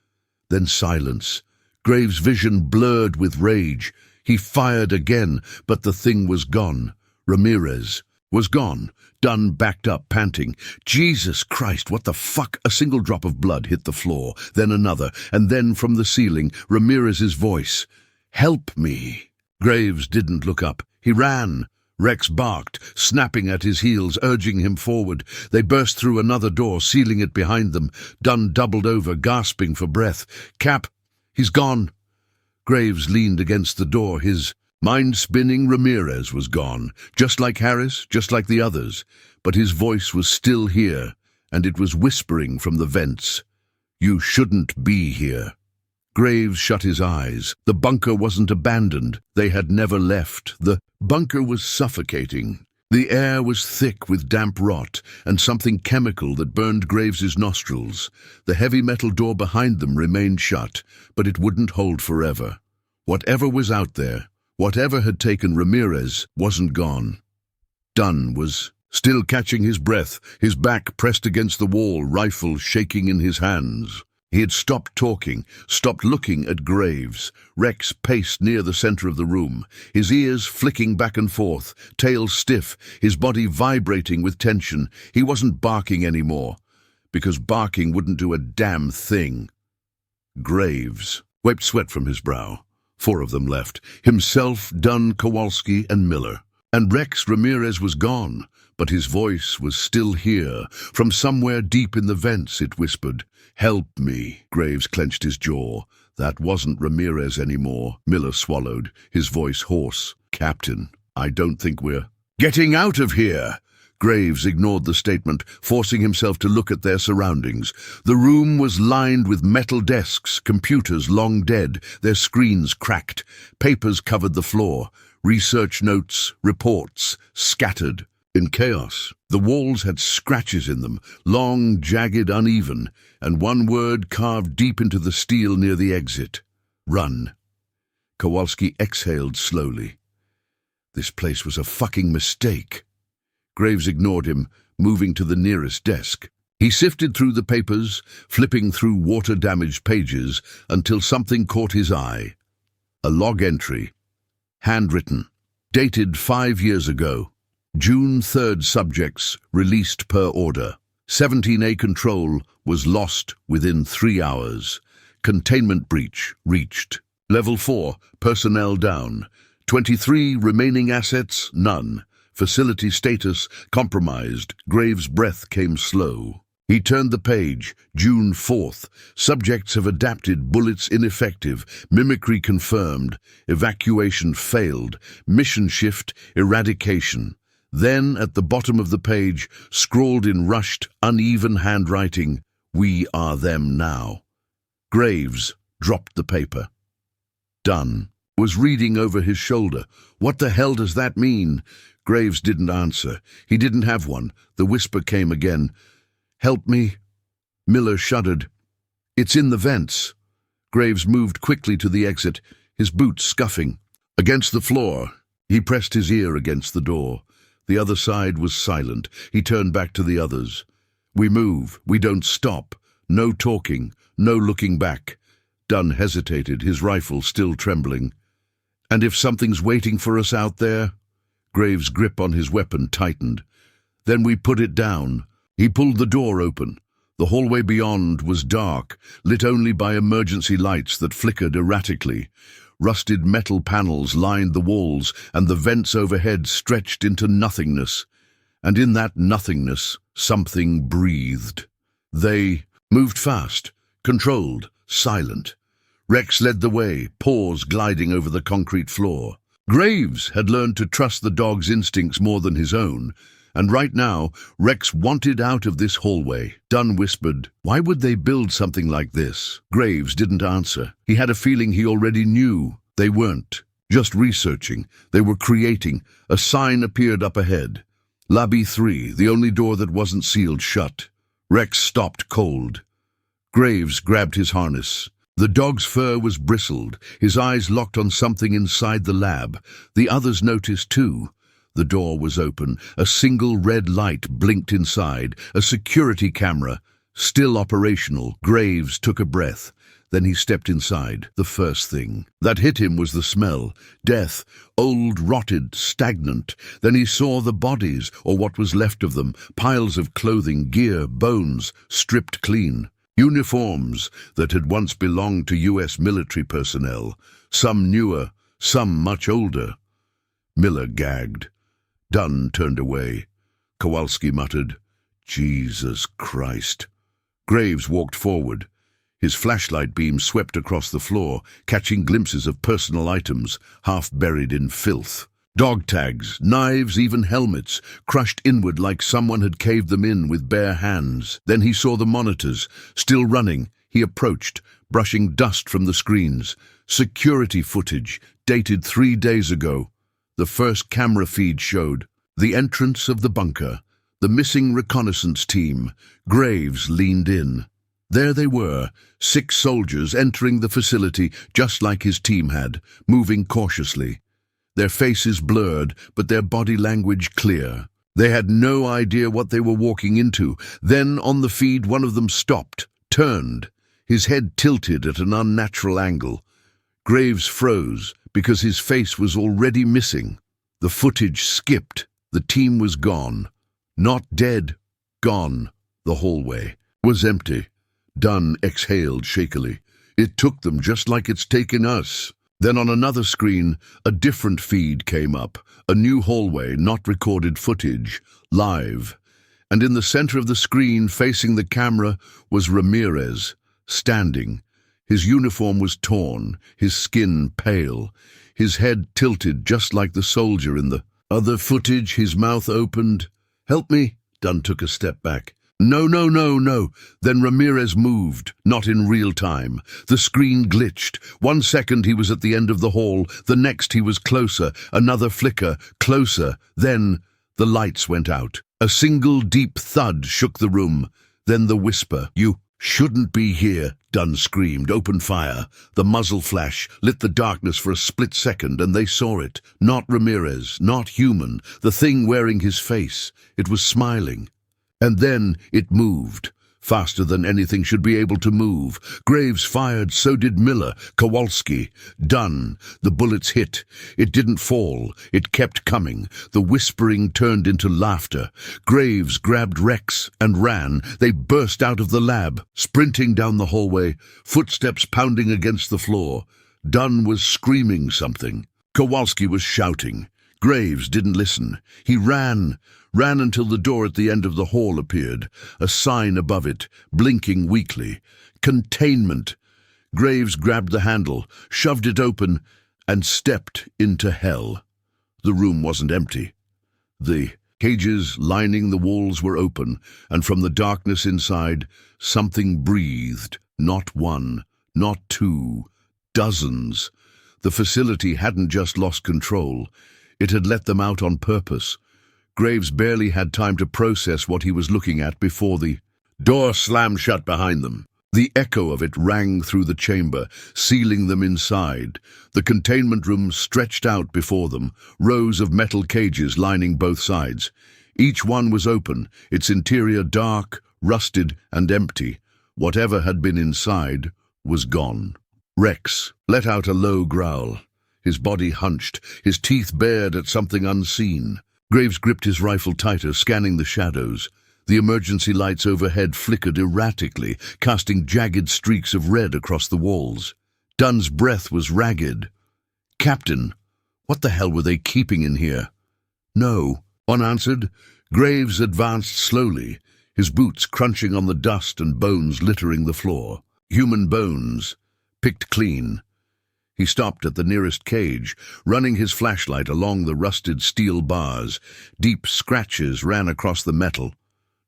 Then silence. Graves' vision blurred with rage. He fired again, but the thing was gone. Ramirez was gone. Dunn backed up, panting. "Jesus Christ, what the fuck?" A single drop of blood hit the floor, then another, and then from the ceiling, Ramirez's voice. "Help me." Graves didn't look up. He ran. Rex barked, snapping at his heels, urging him forward. They burst through another door, sealing it behind them. Dunn doubled over, gasping for breath. "Cap, he's gone." Graves leaned against the door, his mind spinning. Ramirez was gone, just like Harris, just like the others. But his voice was still here, and it was whispering from the vents. "You shouldn't be here." Graves shut his eyes. The bunker wasn't abandoned. They had never left. The bunker was suffocating. The air was thick with damp rot and something chemical that burned Graves's nostrils. The heavy metal door behind them remained shut, but it wouldn't hold forever. Whatever was out there, whatever had taken Ramirez, wasn't gone. Dunn was still catching his breath, his back pressed against the wall, rifle shaking in his hands. He had stopped talking, stopped looking at Graves. Rex paced near the center of the room, his ears flicking back and forth, tail stiff, his body vibrating with tension. He wasn't barking anymore, because barking wouldn't do a damn thing. Graves wiped sweat from his brow. 4 of them left, himself, Dunn, Kowalski, and Miller. And Rex Ramirez was gone, but his voice was still here. From somewhere deep in the vents, it whispered, "Help me." Graves clenched his jaw. That wasn't Ramirez anymore. Miller swallowed, his voice hoarse. "Captain, I don't think we're getting out of here." Graves ignored the statement, forcing himself to look at their surroundings. The room was lined with metal desks, computers long dead, their screens cracked. Papers covered the floor, research notes, reports, scattered. In chaos, the walls had scratches in them, long, jagged, uneven, and one word carved deep into the steel near the exit. "Run." Kowalski exhaled slowly. This place was a fucking mistake. Graves ignored him, moving to the nearest desk. He sifted through the papers, flipping through water-damaged pages, until something caught his eye. A log entry, handwritten, dated 5 years ago. June 3rd, subjects released per order. 17A control was lost within 3 hours. Containment breach reached. Level 4, personnel down. 23 remaining assets, none. Facility status compromised. Graves' breath came slow. He turned the page. June 4th. Subjects have adapted. Bullets ineffective. Mimicry confirmed. Evacuation failed. Mission shift. Eradication. Then, at the bottom of the page, scrawled in rushed, uneven handwriting, "We are them now." Graves dropped the paper. Dunn was reading over his shoulder. "What the hell does that mean?" Graves didn't answer. He didn't have one. The whisper came again. "Help me." Miller shuddered. "It's in the vents." Graves moved quickly to the exit, his boots scuffing. Against the floor, he pressed his ear against the door. The other side was silent. He turned back to the others. "We move. We don't stop. No talking. No looking back." Dunn hesitated, his rifle still trembling. "And if something's waiting for us out there?" Graves' grip on his weapon tightened. "Then we put it down." He pulled the door open. The hallway beyond was dark, lit only by emergency lights that flickered erratically. Rusted metal panels lined the walls, and the vents overhead stretched into nothingness. And in that nothingness, something breathed. They moved fast, controlled, silent. Rex led the way, paws gliding over the concrete floor. Graves had learned to trust the dog's instincts more than his own, and right now, Rex wanted out of this hallway. Dunn whispered, "Why would they build something like this?" Graves didn't answer. He had a feeling he already knew. They weren't just researching. They were creating. A sign appeared up ahead. Lobby 3, the only door that wasn't sealed shut. Rex stopped cold. Graves grabbed his harness. The dog's fur was bristled, his eyes locked on something inside the lab. The others noticed too. The door was open. A single red light blinked inside. A security camera, still operational. Graves took a breath. Then he stepped inside. The first thing that hit him was the smell. Death, old, rotted, stagnant. Then he saw the bodies, or what was left of them. Piles of clothing, gear, bones, stripped clean. Uniforms that had once belonged to U.S. military personnel. Some newer, some much older. Miller gagged. Dunn turned away. Kowalski muttered, "Jesus Christ." Graves walked forward. His flashlight beam swept across the floor, catching glimpses of personal items, half buried in filth. Dog tags, knives, even helmets, crushed inward like someone had caved them in with bare hands. Then he saw the monitors, still running. He approached, brushing dust from the screens. Security footage, dated 3 days ago. The first camera feed showed the entrance of the bunker, the missing reconnaissance team. Graves leaned in. There they were, 6 soldiers entering the facility just like his team had, moving cautiously. Their faces blurred, but their body language clear. They had no idea what they were walking into. Then, on the feed, one of them stopped, turned, his head tilted at an unnatural angle. Graves froze, because his face was already missing. The footage skipped. The team was gone. Not dead, gone. The hallway was empty. Dunn exhaled shakily. It took them just like it's taken us. Then on another screen, a different feed came up. A new hallway, not recorded footage, live. And in the center of the screen, facing the camera, was Ramirez, standing. His uniform was torn, his skin pale, his head tilted just like the soldier in the other footage, his mouth opened. "Help me." Dunn took a step back. No, no, no, no. Then Ramirez moved, not in real time. The screen glitched. 1 second he was at the end of the hall, the next he was closer, another flicker, closer. Then the lights went out. A single deep thud shook the room. Then the whisper, "You shouldn't be here," Dunn screamed. "Open fire." The muzzle flash lit the darkness for a split second, and they saw it. Not Ramirez, not human, the thing wearing his face. It was smiling. And then it moved, faster than anything should be able to move. Graves fired, so did Miller, Kowalski, Dunn. The bullets hit. It didn't fall. It kept coming. The whispering turned into laughter. Graves grabbed Rex and ran. They burst out of the lab, sprinting down the hallway, footsteps pounding against the floor. Dunn was screaming something. Kowalski was shouting. Graves didn't listen. He ran until the door at the end of the hall appeared, a sign above it, blinking weakly. Containment. Graves grabbed the handle, shoved it open, and stepped into hell. The room wasn't empty. The cages lining the walls were open, and from the darkness inside, something breathed. Not one, not two, dozens. The facility hadn't just lost control. It had let them out on purpose. Graves barely had time to process what he was looking at before the door slammed shut behind them. The echo of it rang through the chamber, sealing them inside. The containment room stretched out before them, rows of metal cages lining both sides. Each one was open, its interior dark, rusted, and empty. Whatever had been inside was gone. Rex let out a low growl. His body hunched, his teeth bared at something unseen. Graves gripped his rifle tighter, scanning the shadows. The emergency lights overhead flickered erratically, casting jagged streaks of red across the walls. Dunn's breath was ragged. "Captain, what the hell were they keeping in here?" "No," one answered. Graves advanced slowly, his boots crunching on the dust and bones littering the floor. Human bones, picked clean. He stopped at the nearest cage, running his flashlight along the rusted steel bars. Deep scratches ran across the metal.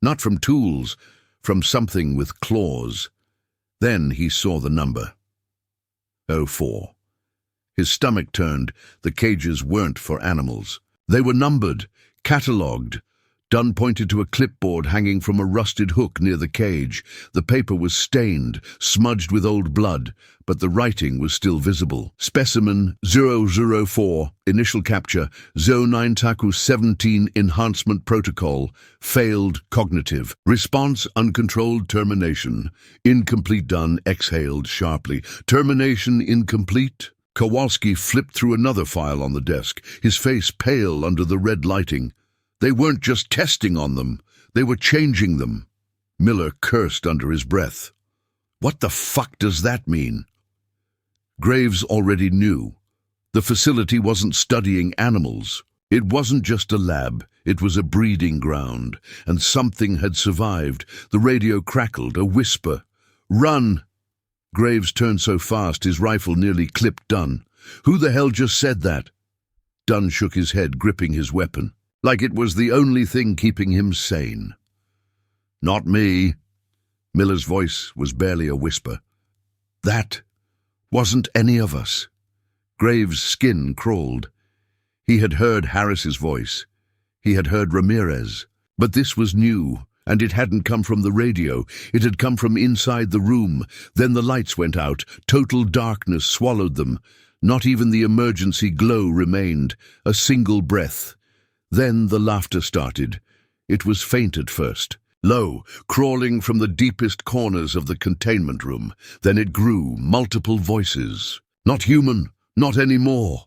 Not from tools, from something with claws. Then he saw the number. 04. His stomach turned. The cages weren't for animals. They were numbered, catalogued. Dunn pointed to a clipboard hanging from a rusted hook near the cage. The paper was stained, smudged with old blood, but the writing was still visible. Specimen 004, initial capture, Zo9 Taku 17 enhancement protocol, failed cognitive. Response uncontrolled termination. Incomplete. Dunn exhaled sharply. Termination incomplete? Kowalski flipped through another file on the desk, his face pale under the red lighting. They weren't just testing on them, they were changing them. Miller cursed under his breath. What the fuck does that mean? Graves already knew. The facility wasn't studying animals. It wasn't just a lab, it was a breeding ground, and something had survived. The radio crackled, a whisper. "Run!" Graves turned so fast his rifle nearly clipped Dunn. "Who the hell just said that?" Dunn shook his head, gripping his weapon, like it was the only thing keeping him sane. "Not me." Miller's voice was barely a whisper. "That wasn't any of us." Graves' skin crawled. He had heard Harris's voice. He had heard Ramirez. But this was new. And it hadn't come from the radio. It had come from inside the room. Then the lights went out. Total darkness swallowed them. Not even the emergency glow remained. A single breath. Then the laughter started. It was faint at first. Low, crawling from the deepest corners of the containment room. Then it grew, multiple voices. Not human, not anymore.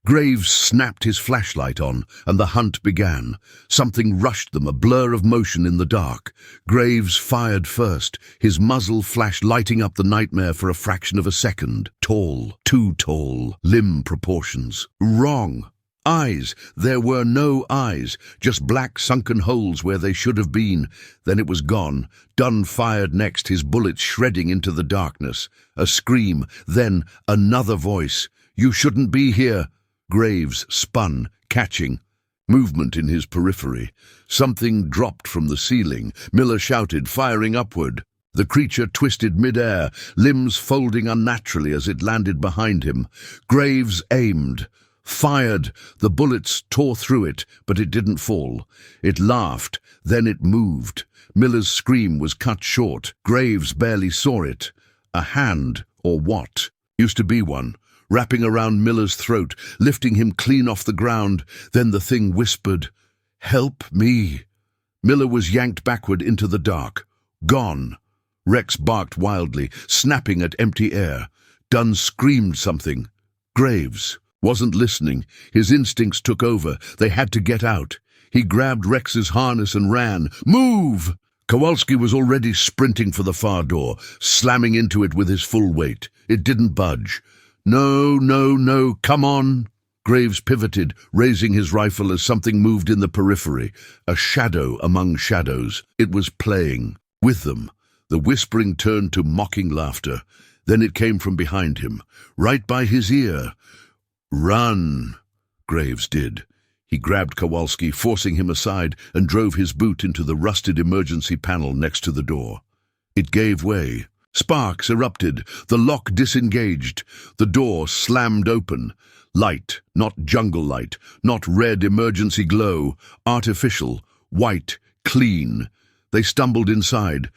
Graves snapped his flashlight on, and the hunt began. Something rushed them, a blur of motion in the dark. Graves fired first, his muzzle flash lighting up the nightmare for a fraction of a second. Tall, too tall, limb proportions. Wrong. Eyes. There were no eyes, just black sunken holes where they should have been. Then it was gone. Dunn fired next, his bullets shredding into the darkness. A scream, then another voice. "You shouldn't be here." Graves spun, catching. Movement in his periphery. Something dropped from the ceiling. Miller shouted, firing upward. The creature twisted mid-air, limbs folding unnaturally as it landed behind him. Graves aimed. Fired. The bullets tore through it, but it didn't fall. It laughed, then it moved. Miller's scream was cut short. Graves barely saw it. A hand, or what? Used to be one, wrapping around Miller's throat, lifting him clean off the ground. Then the thing whispered, "Help me." Miller was yanked backward into the dark. Gone. Rex barked wildly, snapping at empty air. Dunn screamed something. Graves wasn't listening. His instincts took over. They had to get out. He grabbed Rex's harness and ran. "Move!" Kowalski was already sprinting for the far door, slamming into it with his full weight. It didn't budge. "No, no, no, come on!" Graves pivoted, raising his rifle as something moved in the periphery. A shadow among shadows. It was playing with them. The whispering turned to mocking laughter. Then it came from behind him, right by his ear. "Run!" Graves did. He grabbed Kowalski, forcing him aside, and drove his boot into the rusted emergency panel next to the door. It gave way. Sparks erupted. The lock disengaged. The door slammed open. Light, not jungle light, not red emergency glow. Artificial, white, clean. They stumbled inside.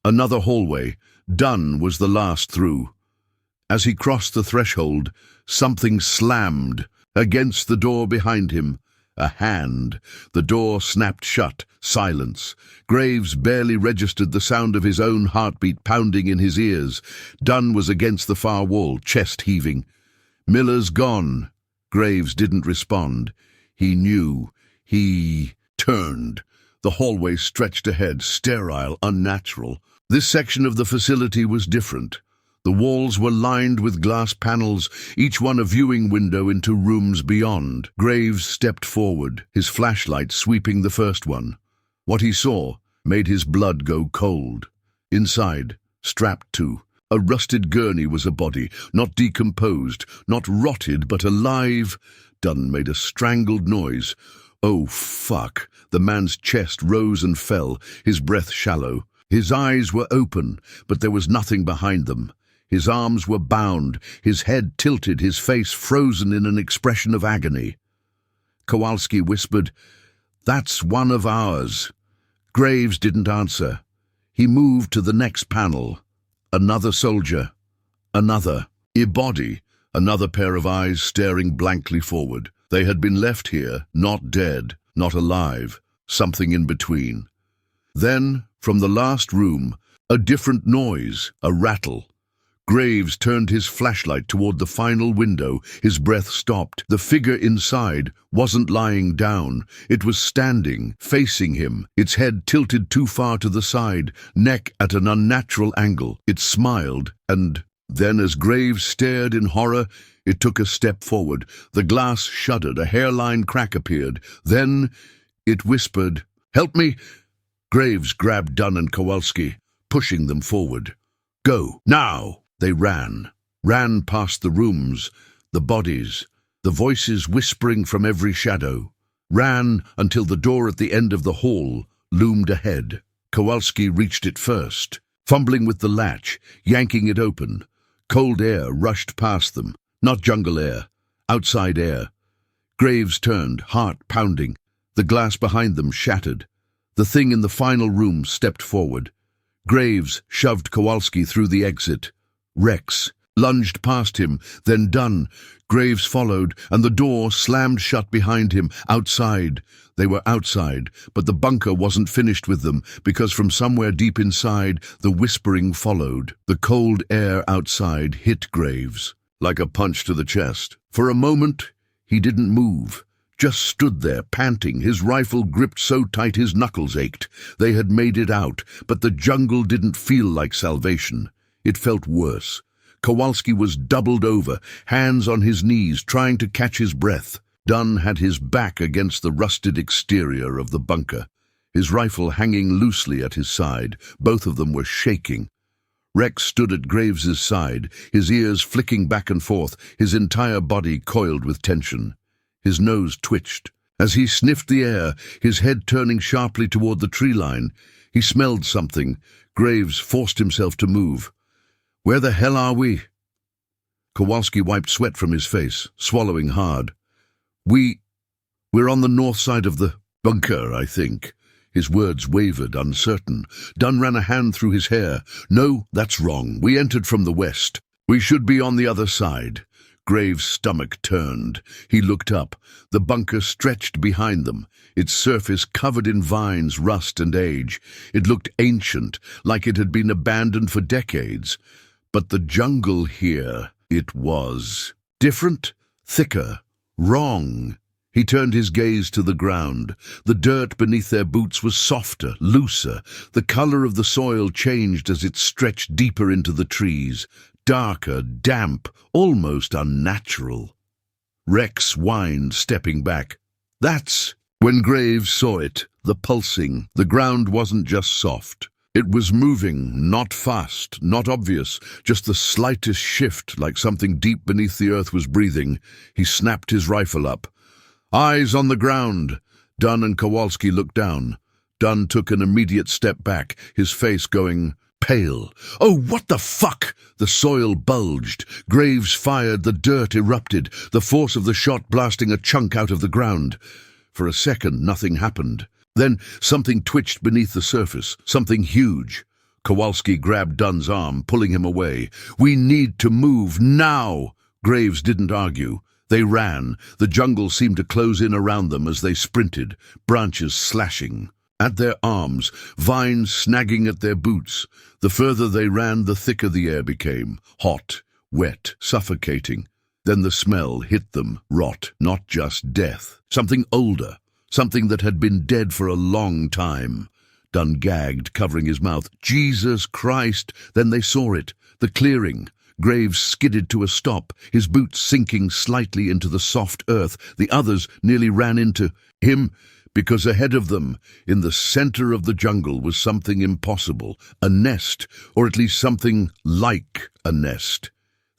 Another hallway. Dunn was the last through. As he crossed the threshold, something slammed against the door behind him. A hand. The door snapped shut. Silence. Graves barely registered the sound of his own heartbeat pounding in his ears. Dunn was against the far wall, chest heaving. "Miller's gone." Graves didn't respond. He knew. He turned. The hallway stretched ahead, sterile, unnatural. This section of the facility was different. The walls were lined with glass panels, each one a viewing window into rooms beyond. Graves stepped forward, his flashlight sweeping the first one. What he saw made his blood go cold. Inside, strapped to, a rusted gurney was a body, not decomposed, not rotted, but alive. Dunn made a strangled noise. Oh, fuck. The man's chest rose and fell, his breath shallow. His eyes were open, but there was nothing behind them. His arms were bound, his head tilted, his face frozen in an expression of agony. Kowalski whispered, "That's one of ours." Graves didn't answer. He moved to the next panel. Another soldier. Another. A body. Another pair of eyes staring blankly forward. They had been left here, not dead, not alive, something in between. Then, from the last room, a different noise, a rattle. Graves turned his flashlight toward the final window. His breath stopped. The figure inside wasn't lying down. It was standing, facing him, its head tilted too far to the side, neck at an unnatural angle. It smiled, and then as Graves stared in horror, it took a step forward. The glass shuddered, a hairline crack appeared. Then it whispered, "Help me!" Graves grabbed Dunn and Kowalski, pushing them forward. "Go, now!" They ran past the rooms, the bodies, the voices whispering from every shadow. Ran until the door at the end of the hall loomed ahead. Kowalski reached it first, fumbling with the latch, yanking it open. Cold air rushed past them, not jungle air, outside air. Graves turned, heart pounding. The glass behind them shattered. The thing in the final room stepped forward. Graves shoved Kowalski through the exit. Rex lunged past him, then Dunn. Graves followed, and the door slammed shut behind him. Outside. They were outside, but the bunker wasn't finished with them, because from somewhere deep inside, the whispering followed. The cold air outside hit Graves like a punch to the chest. For a moment, he didn't move. Just stood there, panting, his rifle gripped so tight his knuckles ached. They had made it out, but the jungle didn't feel like salvation. It felt worse. Kowalski was doubled over, hands on his knees, trying to catch his breath. Dunn had his back against the rusted exterior of the bunker, his rifle hanging loosely at his side. Both of them were shaking. Rex stood at Graves's side, his ears flicking back and forth, his entire body coiled with tension. His nose twitched. As he sniffed the air, his head turning sharply toward the tree line, he smelled something. Graves forced himself to move. "Where the hell are we?" Kowalski wiped sweat from his face, swallowing hard. We're on the north side of the bunker, I think." His words wavered, uncertain. Dunn ran a hand through his hair. "No, that's wrong. We entered from the west. We should be on the other side." Graves' stomach turned. He looked up. The bunker stretched behind them, its surface covered in vines, rust, and age. It looked ancient, like it had been abandoned for decades. But the jungle here, it was different, thicker, wrong. He turned his gaze to the ground. The dirt beneath their boots was softer, looser. The color of the soil changed as it stretched deeper into the trees. Darker, damp, almost unnatural. Rex whined, stepping back. "That's..." When Graves saw it, the pulsing, the ground wasn't just soft. It was moving, not fast, not obvious, just the slightest shift, like something deep beneath the earth was breathing. He snapped his rifle up. "Eyes on the ground." Dunn and Kowalski looked down. Dunn took an immediate step back, his face going pale. "Oh, what the fuck?" The soil bulged. Graves fired, the dirt erupted, the force of the shot blasting a chunk out of the ground. For a second, nothing happened. Then something twitched beneath the surface, something huge. Kowalski grabbed Dunn's arm, pulling him away. "We need to move, now!" Graves didn't argue. They ran. The jungle seemed to close in around them as they sprinted, branches slashing at their arms, vines snagging at their boots. The further they ran, the thicker the air became, hot, wet, suffocating. Then the smell hit them, rot, not just death. Something older, something that had been dead for a long time. Dunn gagged, covering his mouth. Jesus Christ! Then they saw it, the clearing. Graves skidded to a stop, his boots sinking slightly into the soft earth. The others nearly ran into him, because ahead of them, in the center of the jungle, was something impossible. A nest, or at least something like a nest.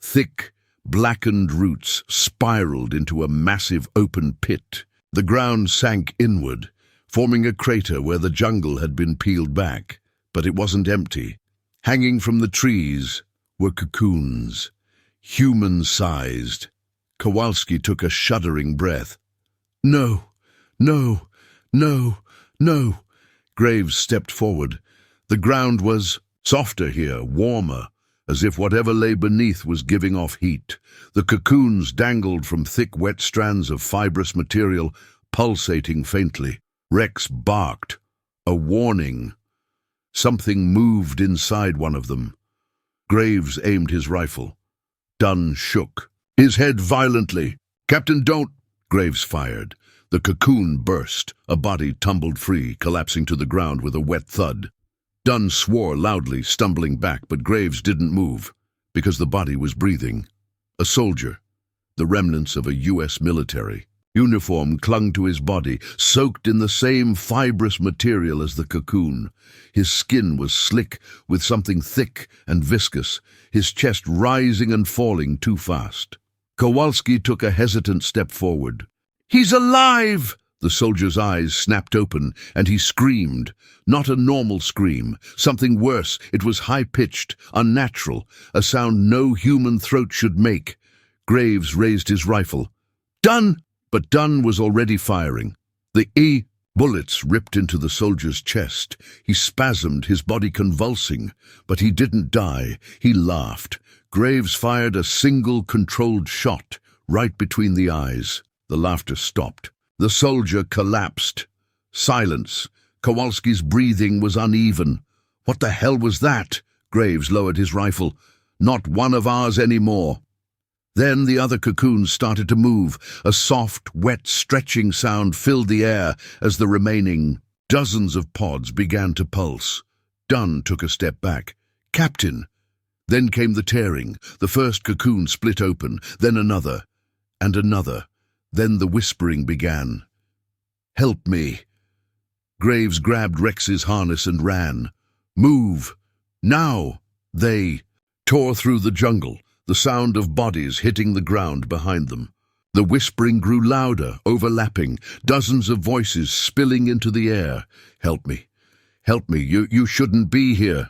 Thick, blackened roots spiraled into a massive open pit. The ground sank inward, forming a crater where the jungle had been peeled back. But it wasn't empty. Hanging from the trees were cocoons, human-sized. Kowalski took a shuddering breath. "No, no, no, no." Graves stepped forward. The ground was softer here, warmer, as if whatever lay beneath was giving off heat. The cocoons dangled from thick, wet strands of fibrous material, pulsating faintly. Rex barked. A warning. Something moved inside one of them. Graves aimed his rifle. Dunn shook, his head violently. "Captain, don't..." Graves fired. The cocoon burst. A body tumbled free, collapsing to the ground with a wet thud. Dunn swore loudly, stumbling back, but Graves didn't move, because the body was breathing. A soldier, the remnants of a U.S. military. Uniform clung to his body, soaked in the same fibrous material as the cocoon. His skin was slick with something thick and viscous, his chest rising and falling too fast. Kowalski took a hesitant step forward. "He's alive!" The soldier's eyes snapped open, and he screamed. Not a normal scream, something worse. It was high-pitched, unnatural, a sound no human throat should make. Graves raised his rifle. "Dunn!" But Dunn was already firing. The Bullets ripped into the soldier's chest. He spasmed, his body convulsing. But he didn't die. He laughed. Graves fired a single controlled shot right between the eyes. The laughter stopped. The soldier collapsed. Silence. Kowalski's breathing was uneven. What the hell was that? Graves lowered his rifle. Not one of ours anymore. Then the other cocoons started to move. A soft, wet, stretching sound filled the air as the remaining dozens of pods began to pulse. Dunn took a step back. "Captain!" Then came the tearing. The first cocoon split open, then another, and another. Then the whispering began. "Help me!" Graves grabbed Rex's harness and ran. "Move! Now!" They tore through the jungle, the sound of bodies hitting the ground behind them. The whispering grew louder, overlapping, dozens of voices spilling into the air. "Help me! Help me! You shouldn't be here!"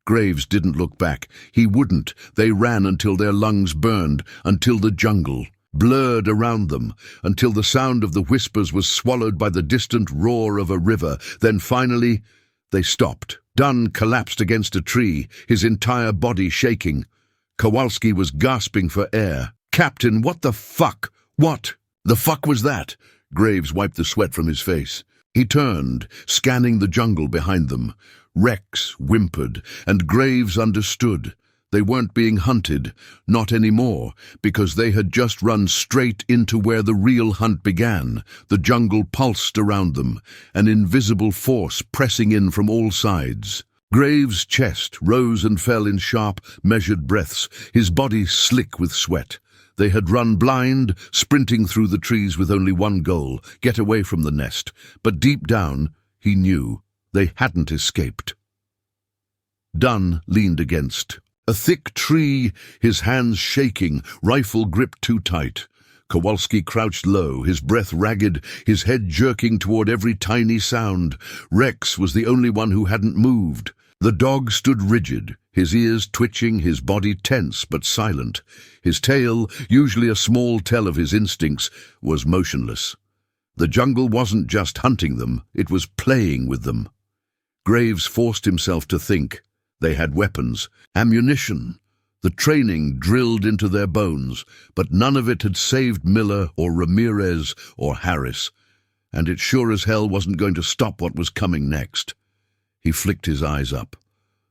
Graves didn't look back. He wouldn't. They ran until their lungs burned, until the jungle blurred around them, until the sound of the whispers was swallowed by the distant roar of a river. Then finally, they stopped. Dunn collapsed against a tree, his entire body shaking. Kowalski was gasping for air. "Captain, what the fuck? What the fuck was that?" Graves wiped the sweat from his face. He turned, scanning the jungle behind them. Rex whimpered, and Graves understood. They weren't being hunted, not anymore, because they had just run straight into where the real hunt began. The jungle pulsed around them, an invisible force pressing in from all sides. Graves' chest rose and fell in sharp, measured breaths, his body slick with sweat. They had run blind, sprinting through the trees with only one goal, get away from the nest. But deep down, he knew they hadn't escaped. Dunn leaned against a thick tree, his hands shaking, rifle gripped too tight. Kowalski crouched low, his breath ragged, his head jerking toward every tiny sound. Rex was the only one who hadn't moved. The dog stood rigid, his ears twitching, his body tense but silent. His tail, usually a small tell of his instincts, was motionless. The jungle wasn't just hunting them, it was playing with them. Graves forced himself to think. They had weapons, ammunition. The training drilled into their bones, but none of it had saved Miller or Ramirez or Harris, and it sure as hell wasn't going to stop what was coming next. He flicked his eyes up.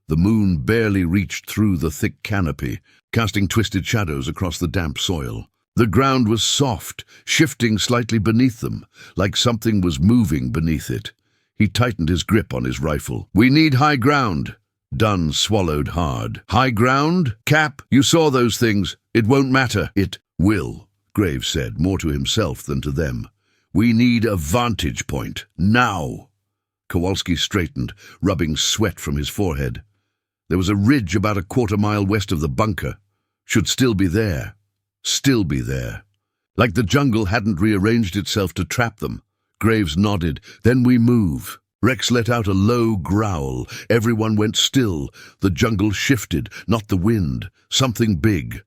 The moon barely reached through the thick canopy, casting twisted shadows across the damp soil. The ground was soft, shifting slightly beneath them, like something was moving beneath it. He tightened his grip on his rifle. "We need high ground." Dunn swallowed hard. "High ground? Cap, you saw those things. It won't matter." "It will," Graves said, more to himself than to them. "We need a vantage point. Now." Kowalski straightened, rubbing sweat from his forehead. There was a ridge about a quarter-mile west of the bunker. Should still be there. Still be there. Like the jungle hadn't rearranged itself to trap them. Graves nodded. "Then we move." Rex let out a low growl. Everyone went still. The jungle shifted, not the wind. Something big.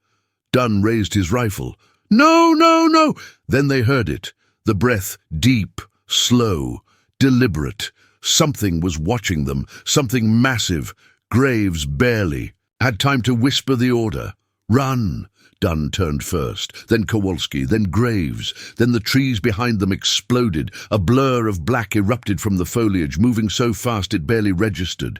Dunn raised his rifle. "No, no, no!" Then they heard it. The breath deep, slow, deliberate. Something was watching them, something massive. Graves barely had time to whisper the order. "Run!" Dunn turned first, then Kowalski, then Graves. Then the trees behind them exploded. A blur of black erupted from the foliage, moving so fast it barely registered.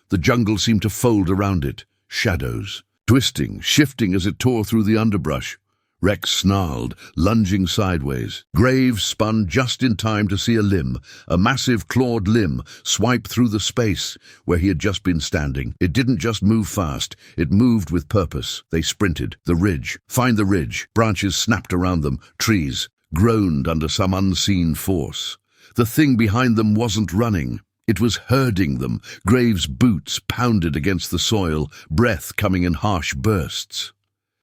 The jungle seemed to fold around it. Shadows, twisting, shifting as it tore through the underbrush. Rex snarled, lunging sideways. Graves spun just in time to see a limb, a massive clawed limb, swipe through the space where he had just been standing. It didn't just move fast, it moved with purpose. They sprinted. The ridge. Find the ridge. Branches snapped around them. Trees groaned under some unseen force. The thing behind them wasn't running. It was herding them. Graves' boots pounded against the soil, breath coming in harsh bursts.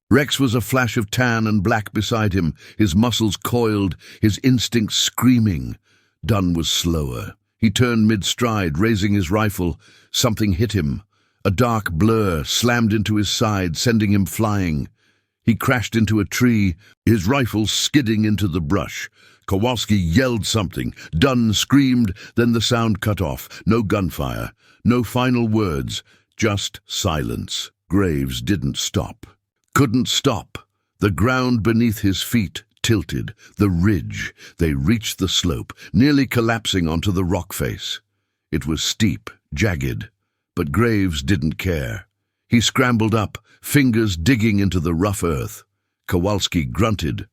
Rex was a flash of tan and black beside him, his muscles coiled, his instincts screaming. Dunn was slower. He turned mid-stride, raising his rifle. Something hit him. A dark blur slammed into his side, sending him flying. He crashed into a tree, his rifle skidding into the brush. Kowalski yelled something. Dunn screamed, then the sound cut off. No gunfire, no final words, just silence. Graves didn't stop. Couldn't stop. The ground beneath his feet tilted. The ridge. They reached the slope, nearly collapsing onto the rock face. It was steep, jagged, but Graves didn't care. He scrambled up, fingers digging into the rough earth. Kowalski grunted,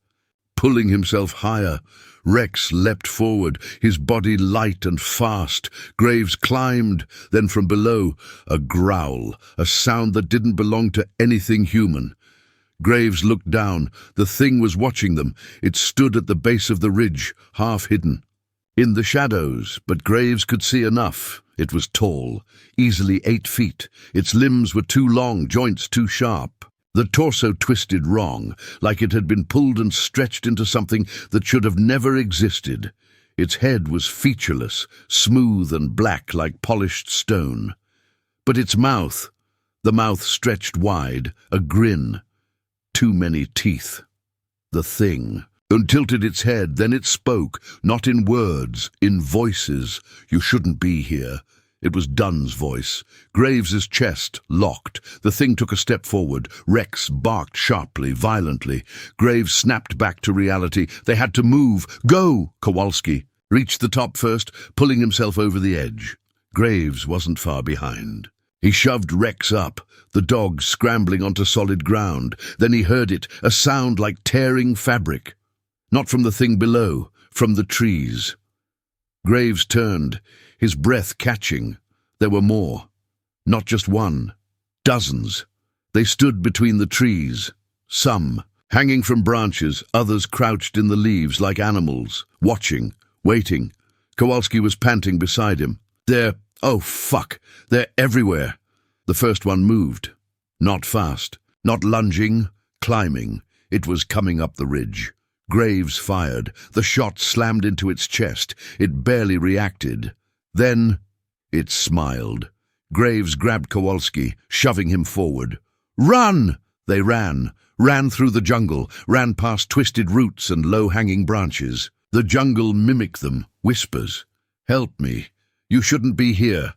pulling himself higher. Rex leapt forward, his body light and fast. Graves climbed, then from below, a growl, a sound that didn't belong to anything human. Graves looked down. The thing was watching them. It stood at the base of the ridge, half hidden. In the shadows, but Graves could see enough. It was tall, easily 8 feet. Its limbs were too long, joints too sharp. The torso twisted wrong, like it had been pulled and stretched into something that should have never existed. Its head was featureless, smooth and black like polished stone. But its mouth, the mouth stretched wide, a grin. Too many teeth. The thing tilted its head, then it spoke, not in words, in voices. "You shouldn't be here." It was Dunn's voice. Graves's chest locked. The thing took a step forward. Rex barked sharply, violently. Graves snapped back to reality. They had to move. "Go!" Kowalski reached the top first, pulling himself over the edge. Graves wasn't far behind. He shoved Rex up, the dog scrambling onto solid ground. Then he heard it, a sound like tearing fabric. Not from the thing below, from the trees. Graves turned, his breath catching. There were more. Not just one. Dozens. They stood between the trees. Some hanging from branches, others crouched in the leaves like animals, watching, waiting. Kowalski was panting beside him. Oh fuck, they're everywhere. The first one moved. Not fast, not lunging, climbing. It was coming up the ridge. Graves fired. The shot slammed into its chest. It barely reacted. Then it smiled. Graves grabbed Kowalski, shoving him forward. "Run!" They ran through the jungle, ran past twisted roots and low-hanging branches. The jungle mimicked them, whispers. "Help me. You shouldn't be here."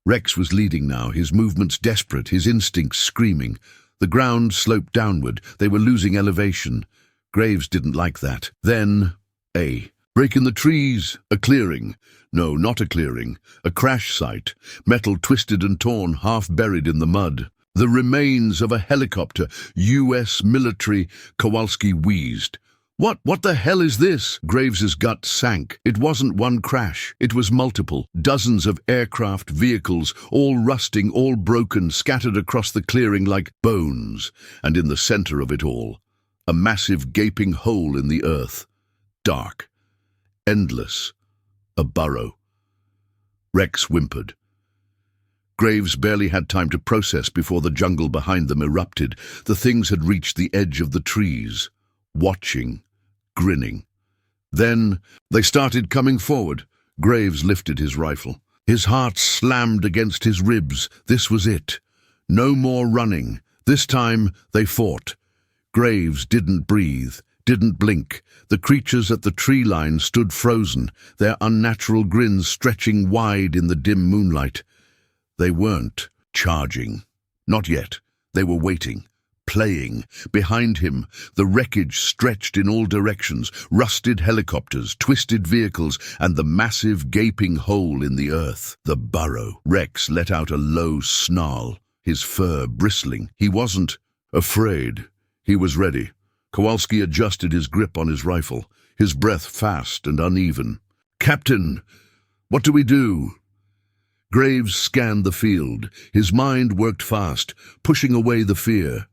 Rex was leading now, his movements desperate, his instincts screaming. The ground sloped downward. They were losing elevation. Graves didn't like that. Then, a break in the trees, a clearing. No, not a clearing. A crash site. Metal twisted and torn, half buried in the mud. The remains of a helicopter. U.S. military. Kowalski wheezed. What the hell is this?" Graves's gut sank. It wasn't one crash. It was multiple. Dozens of aircraft, vehicles, all rusting, all broken, scattered across the clearing like bones. And in the center of it all, a massive gaping hole in the earth. Dark. Endless. A burrow. Rex whimpered. Graves barely had time to process before the jungle behind them erupted. The things had reached the edge of the trees. Watching, grinning. Then they started coming forward. Graves lifted his rifle. His heart slammed against his ribs. This was it. No more running. This time they fought. Graves didn't breathe, didn't blink. The creatures at the tree line stood frozen, their unnatural grins stretching wide in the dim moonlight. They weren't charging. Not yet. They were waiting. Playing. Behind him, the wreckage stretched in all directions, rusted helicopters, twisted vehicles, and the massive gaping hole in the earth. The burrow. Rex let out a low snarl, his fur bristling. He wasn't afraid. He was ready. Kowalski adjusted his grip on his rifle, his breath fast and uneven. "Captain, what do we do?" Graves scanned the field. His mind worked fast, pushing away the fear.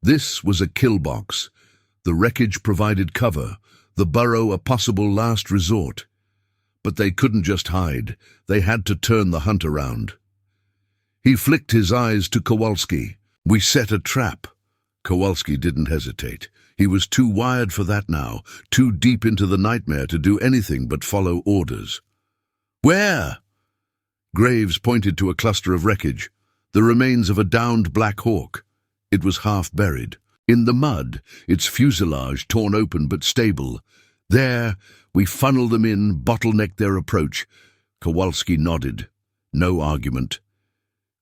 This was a kill box. The wreckage provided cover, the burrow a possible last resort. But they couldn't just hide. They had to turn the hunt around. He flicked his eyes to Kowalski. "We set a trap." Kowalski didn't hesitate. He was too wired for that now, too deep into the nightmare to do anything but follow orders. "Where?" Graves pointed to a cluster of wreckage, the remains of a downed Black Hawk. It was half buried. In the mud, its fuselage torn open but stable. There, we funnel them in, bottleneck their approach. Kowalski nodded. No argument.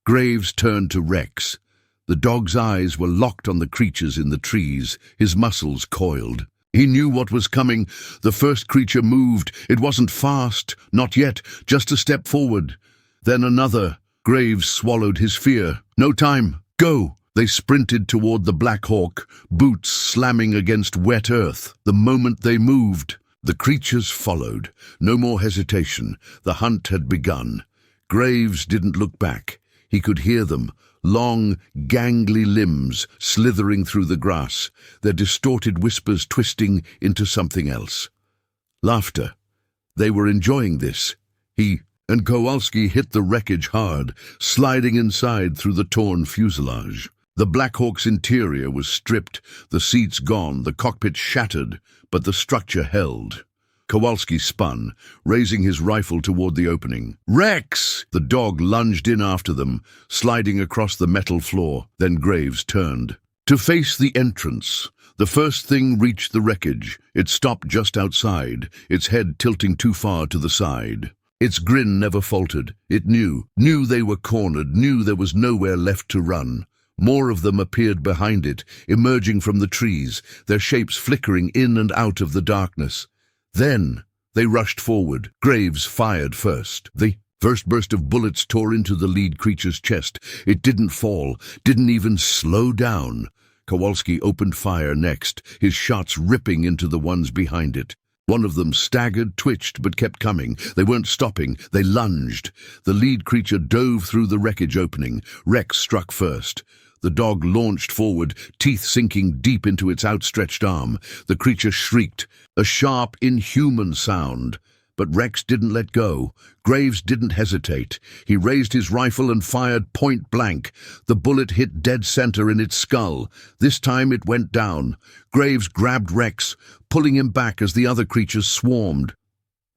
Graves turned to Rex. The dog's eyes were locked on the creatures in the trees, his muscles coiled. He knew what was coming. The first creature moved. It wasn't fast, not yet, just a step forward. Then another. Graves swallowed his fear. No time. Go! They sprinted toward the Black Hawk, boots slamming against wet earth. The moment they moved, the creatures followed. No more hesitation. The hunt had begun. Graves didn't look back. He could hear them, long, gangly limbs slithering through the grass, their distorted whispers twisting into something else. Laughter. They were enjoying this. He and Kowalski hit the wreckage hard, sliding inside through the torn fuselage. The Black Hawk's interior was stripped, the seats gone, the cockpit shattered, but the structure held. Kowalski spun, raising his rifle toward the opening. "Rex!" The dog lunged in after them, sliding across the metal floor. Then Graves turned to face the entrance. The first thing reached the wreckage. It stopped just outside, its head tilting too far to the side. Its grin never faltered. It knew they were cornered, knew there was nowhere left to run. More of them appeared behind it, emerging from the trees, their shapes flickering in and out of the darkness. Then they rushed forward. Graves fired first. The first burst of bullets tore into the lead creature's chest. It didn't fall, didn't even slow down. Kowalski opened fire next, his shots ripping into the ones behind it. One of them staggered, twitched, but kept coming. They weren't stopping. They lunged. The lead creature dove through the wreckage opening. Rex struck first. The dog launched forward, teeth sinking deep into its outstretched arm. The creature shrieked, a sharp, inhuman sound. But Rex didn't let go. Graves didn't hesitate. He raised his rifle and fired point blank. The bullet hit dead center in its skull. This time it went down. Graves grabbed Rex, pulling him back as the other creatures swarmed.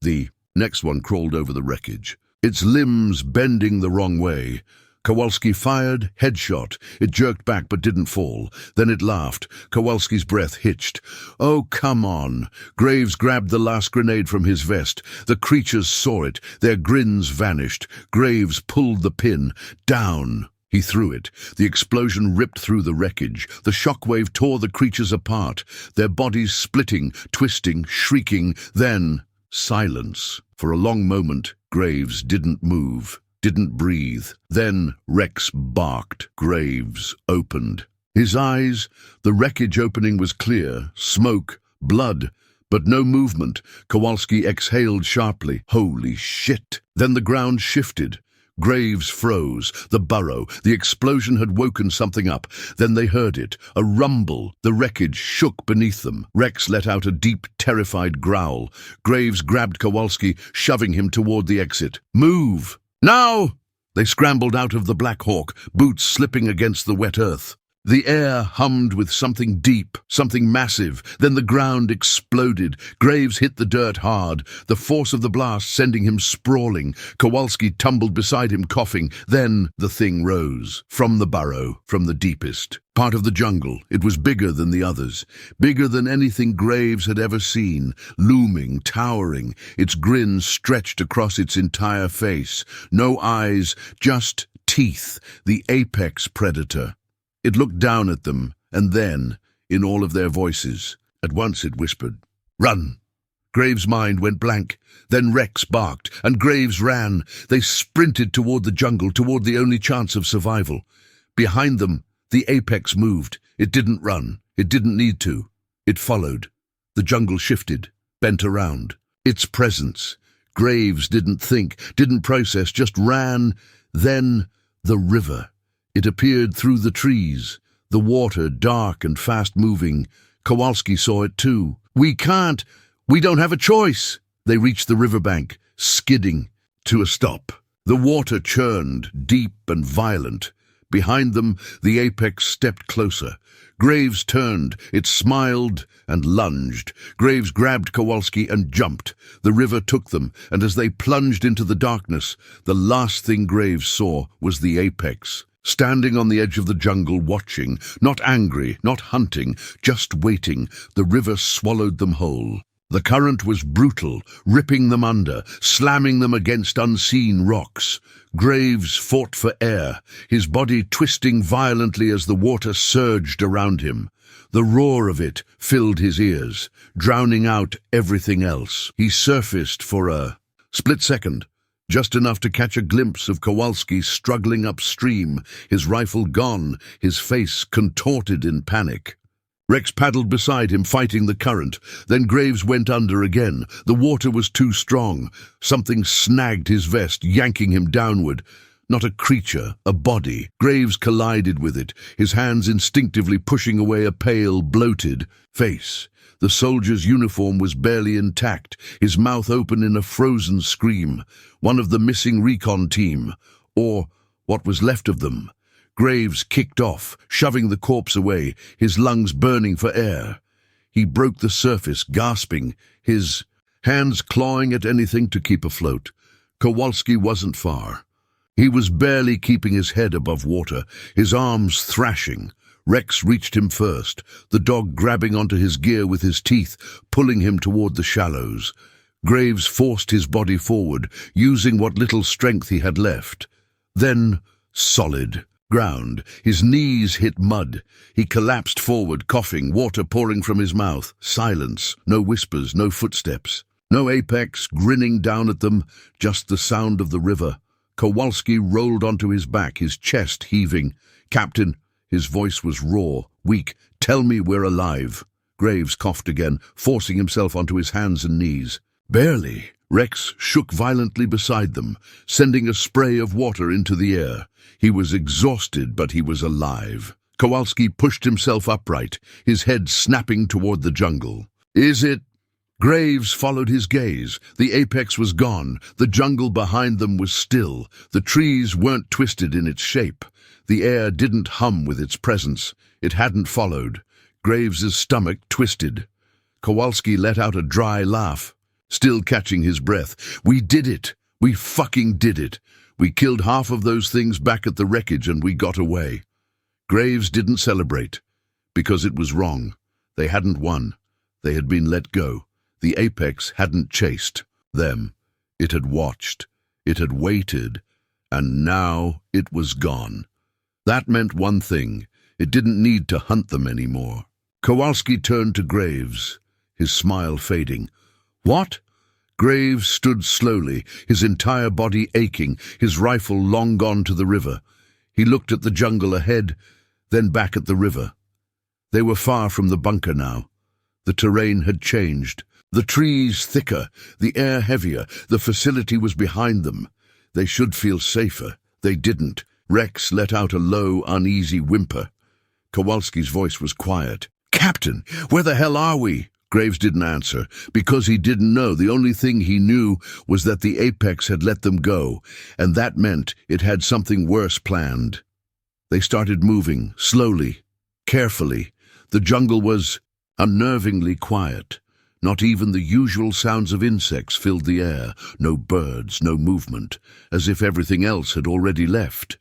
The next one crawled over the wreckage, its limbs bending the wrong way. Kowalski fired, headshot. It jerked back but didn't fall. Then it laughed. Kowalski's breath hitched. "Oh, come on." Graves grabbed the last grenade from his vest. The creatures saw it. Their grins vanished. Graves pulled the pin. Down. He threw it. The explosion ripped through the wreckage. The shockwave tore the creatures apart, their bodies splitting, twisting, shrieking. Then silence. For a long moment, Graves didn't move. Didn't breathe. Then Rex barked. Graves opened. His eyes, the wreckage opening was clear. Smoke, blood, but no movement. Kowalski exhaled sharply. Holy shit! Then the ground shifted. Graves froze. The burrow, the explosion had woken something up. Then they heard it. A rumble. The wreckage shook beneath them. Rex let out a deep, terrified growl. Graves grabbed Kowalski, shoving him toward the exit. "Move! Now!" They scrambled out of the Black Hawk, boots slipping against the wet earth. The air hummed with something deep, something massive. Then the ground exploded. Graves hit the dirt hard, the force of the blast sending him sprawling. Kowalski tumbled beside him, coughing. Then the thing rose. From the burrow, from the deepest part of the jungle. It was bigger than the others, bigger than anything Graves had ever seen, looming, towering, its grin stretched across its entire face. No eyes, just teeth, the apex predator. It looked down at them, and then, in all of their voices, at once it whispered, "Run!" Graves' mind went blank. Then Rex barked, and Graves ran. They sprinted toward the jungle, toward the only chance of survival. Behind them, the apex moved. It didn't run. It didn't need to. It followed. The jungle shifted, bent around. Its presence. Graves didn't think, didn't process, just ran. Then the river. It appeared through the trees, the water dark and fast-moving. Kowalski saw it too. We don't have a choice." They reached the riverbank, skidding to a stop. The water churned, deep and violent. Behind them, the apex stepped closer. Graves turned, it smiled and lunged. Graves grabbed Kowalski and jumped. The river took them, and as they plunged into the darkness, the last thing Graves saw was the apex. Standing on the edge of the jungle, watching, not angry, not hunting, just waiting, the river swallowed them whole. The current was brutal, ripping them under, slamming them against unseen rocks. Graves fought for air, his body twisting violently as the water surged around him. The roar of it filled his ears, drowning out everything else. He surfaced for a split second, just enough to catch a glimpse of Kowalski struggling upstream, his rifle gone, his face contorted in panic. Rex paddled beside him, fighting the current. Then Graves went under again. The water was too strong. Something snagged his vest, yanking him downward. Not a creature, a body. Graves collided with it, his hands instinctively pushing away a pale, bloated face. The soldier's uniform was barely intact, his mouth open in a frozen scream. One of the missing recon team, or what was left of them. Graves kicked off, shoving the corpse away, his lungs burning for air. He broke the surface, gasping, his hands clawing at anything to keep afloat. Kowalski wasn't far. He was barely keeping his head above water, his arms thrashing. Rex reached him first, the dog grabbing onto his gear with his teeth, pulling him toward the shallows. Graves forced his body forward, using what little strength he had left. Then, solid ground. His knees hit mud. He collapsed forward, coughing, water pouring from his mouth. Silence, no whispers, no footsteps. No apex grinning down at them, just the sound of the river. Kowalski rolled onto his back, his chest heaving. "Captain," his voice was raw, weak, "tell me we're alive." Graves coughed again, forcing himself onto his hands and knees. "Barely." Rex shook violently beside them, sending a spray of water into the air. He was exhausted, but he was alive. Kowalski pushed himself upright, his head snapping toward the jungle. "Is it?" Graves followed his gaze. The apex was gone. The jungle behind them was still. The trees weren't twisted in its shape. The air didn't hum with its presence. It hadn't followed. Graves's stomach twisted. Kowalski let out a dry laugh, still catching his breath. "We did it. We fucking did it. We killed half of those things back at the wreckage and we got away." Graves didn't celebrate, because it was wrong. They hadn't won. They had been let go. The apex hadn't chased them. It had watched. It had waited. And now it was gone. That meant one thing. It didn't need to hunt them anymore. Kowalski turned to Graves, his smile fading. "What?" Graves stood slowly, his entire body aching, his rifle long gone to the river. He looked at the jungle ahead, then back at the river. They were far from the bunker now. The terrain had changed. The trees thicker, the air heavier, the facility was behind them. They should feel safer. They didn't. Rex let out a low, uneasy whimper. Kowalski's voice was quiet. "Captain, where the hell are we?" Graves didn't answer, because he didn't know. The only thing he knew was that the apex had let them go, and that meant it had something worse planned. They started moving, slowly, carefully. The jungle was unnervingly quiet. Not even the usual sounds of insects filled the air. No birds, no movement, as if everything else had already left.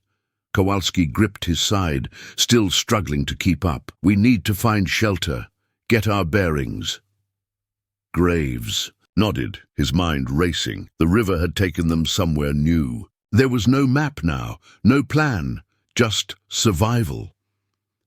Kowalski gripped his side, still struggling to keep up. "We need to find shelter. Get our bearings." Graves nodded, his mind racing. The river had taken them somewhere new. There was no map now, no plan, just survival.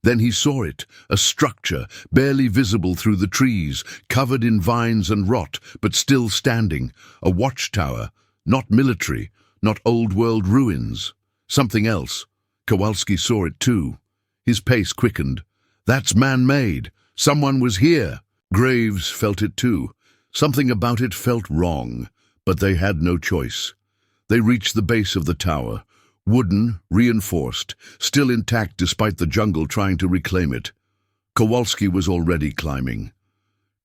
Then he saw it, a structure, barely visible through the trees, covered in vines and rot, but still standing. A watchtower, not military, not old-world ruins. Something else. Kowalski saw it too. His pace quickened. "That's man-made. Someone was here." Graves felt it too. Something about it felt wrong, but they had no choice. They reached the base of the tower, wooden, reinforced, still intact despite the jungle trying to reclaim it. Kowalski was already climbing.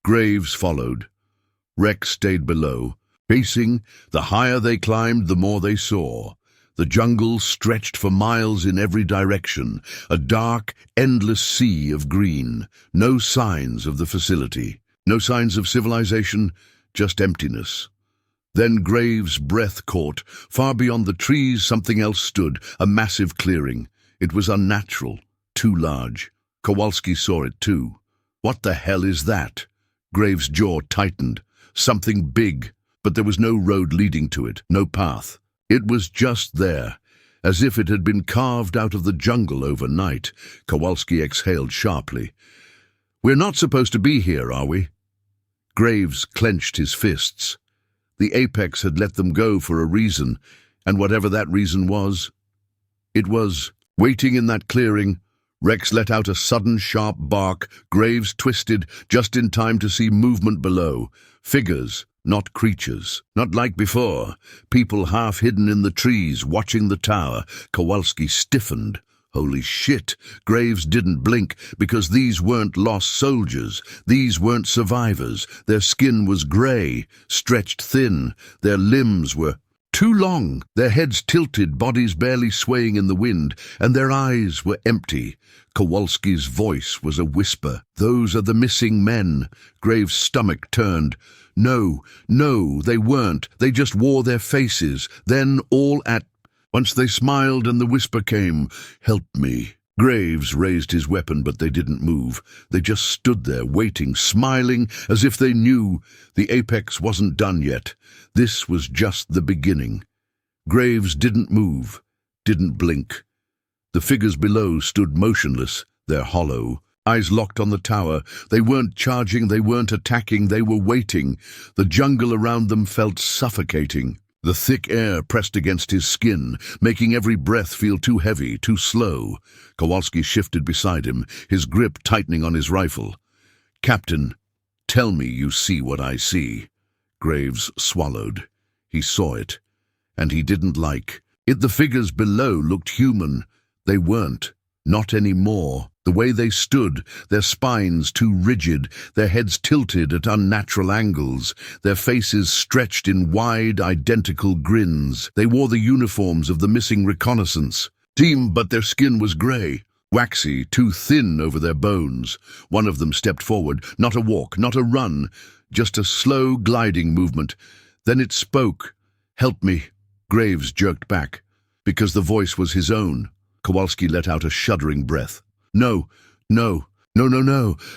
Graves followed. Rex stayed below. Pacing, the higher they climbed, the more they saw. The jungle stretched for miles in every direction, a dark, endless sea of green. No signs of the facility, no signs of civilization, just emptiness. Then Graves' breath caught. Far beyond the trees, something else stood, a massive clearing. It was unnatural, too large. Kowalski saw it too. "What the hell is that?" Graves' jaw tightened. Something big, but there was no road leading to it, no path. It was just there, as if it had been carved out of the jungle overnight. Kowalski exhaled sharply. "We're not supposed to be here, are we?" Graves clenched his fists. The apex had let them go for a reason, and whatever that reason was, it was. Waiting in that clearing, Rex let out a sudden sharp bark. Graves twisted just in time to see movement below. Figures, not creatures. Not like before. People half hidden in the trees, watching the tower. Kowalski stiffened. Holy shit! Graves didn't blink, because these weren't lost soldiers. These weren't survivors. Their skin was grey, stretched thin. Their limbs were too long, their heads tilted, bodies barely swaying in the wind, and their eyes were empty. Kowalski's voice was a whisper. "Those are the missing men." Graves' stomach turned. No, they weren't. They just wore their faces. Then all at once they smiled and the whisper came, "Help me." Graves raised his weapon, but they didn't move. They just stood there, waiting, smiling, as if they knew the apex wasn't done yet. This was just the beginning. Graves didn't move, didn't blink. The figures below stood motionless, their hollow, eyes locked on the tower. They weren't charging, they weren't attacking, they were waiting. The jungle around them felt suffocating. The thick air pressed against his skin, making every breath feel too heavy, too slow. Kowalski shifted beside him, his grip tightening on his rifle. "Captain, tell me you see what I see." Graves swallowed. He saw it, and he didn't like it. The figures below looked human. They weren't. Not anymore. The way they stood, their spines too rigid, their heads tilted at unnatural angles, their faces stretched in wide, identical grins. They wore the uniforms of the missing reconnaissance team, but their skin was grey, waxy, too thin over their bones. One of them stepped forward, not a walk, not a run, just a slow gliding movement. Then it spoke. "Help me." Graves jerked back, because the voice was his own. Kowalski let out a shuddering breath. No.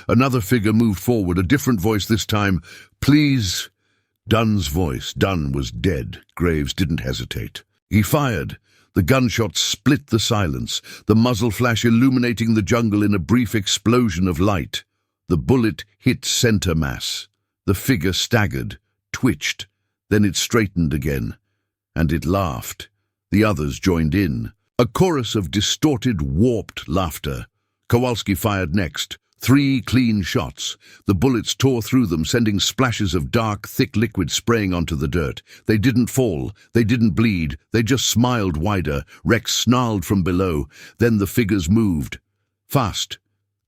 Another figure moved forward, a different voice this time. "Please." Dunn's voice. Dunn was dead. Graves didn't hesitate. He fired. The gunshot split the silence, the muzzle flash illuminating the jungle in a brief explosion of light. The bullet hit center mass. The figure staggered, twitched, then it straightened again. And it laughed. The others joined in. A chorus of distorted, warped laughter. Kowalski fired next. 3 clean shots. The bullets tore through them, sending splashes of dark, thick liquid spraying onto the dirt. They didn't fall. They didn't bleed. They just smiled wider. Rex snarled from below. Then the figures moved. Fast.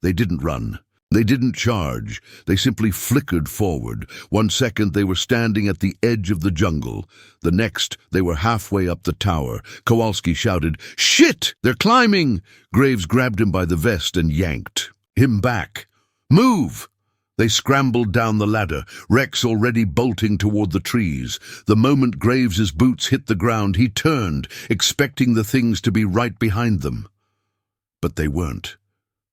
They didn't run. They didn't charge. They simply flickered forward. 1 second they were standing at the edge of the jungle. The next they were halfway up the tower. Kowalski shouted, "Shit! They're climbing!" Graves grabbed him by the vest and yanked him back. "Move!" They scrambled down the ladder, Rex already bolting toward the trees. The moment Graves's boots hit the ground, he turned, expecting the things to be right behind them. But they weren't.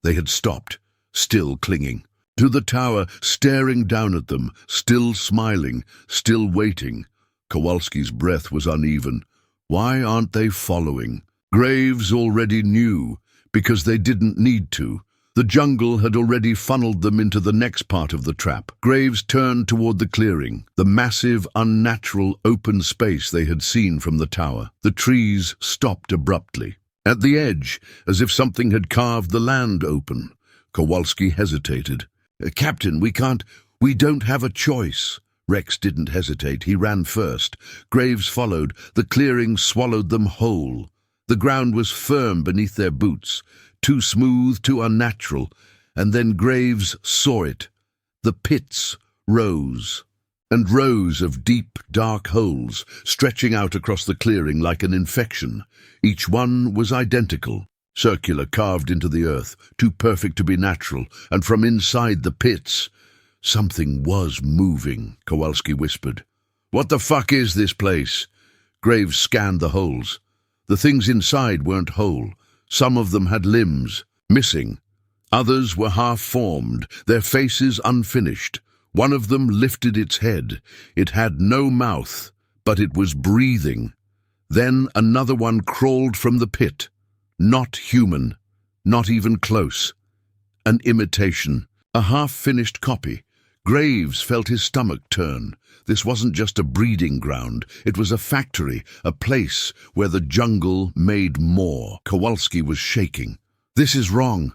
They had stopped. Still clinging to the tower, staring down at them, still smiling, still waiting. Kowalski's breath was uneven. Why aren't they following? Graves already knew, because they didn't need to. The jungle had already funneled them into the next part of the trap. Graves turned toward the clearing, the massive, unnatural, open space they had seen from the tower. The trees stopped abruptly. At the edge, as if something had carved the land open. Kowalski hesitated. "Captain, we don't have a choice." Rex didn't hesitate. He ran first. Graves followed. The clearing swallowed them whole. The ground was firm beneath their boots, too smooth, too unnatural. And then Graves saw it. The pits rose, and rows of deep, dark holes, stretching out across the clearing like an infection. Each one was identical. Circular, carved into the earth, too perfect to be natural, and from inside the pits, something was moving, Kowalski whispered. "What the fuck is this place?" Graves scanned the holes. The things inside weren't whole. Some of them had limbs, missing. Others were half-formed, their faces unfinished. One of them lifted its head. It had no mouth, but it was breathing. Then another one crawled from the pit. Not human, not even close. An imitation, a half-finished copy. Graves felt his stomach turn. This wasn't just a breeding ground. It was a factory, a place where the jungle made more. Kowalski was shaking. This is wrong.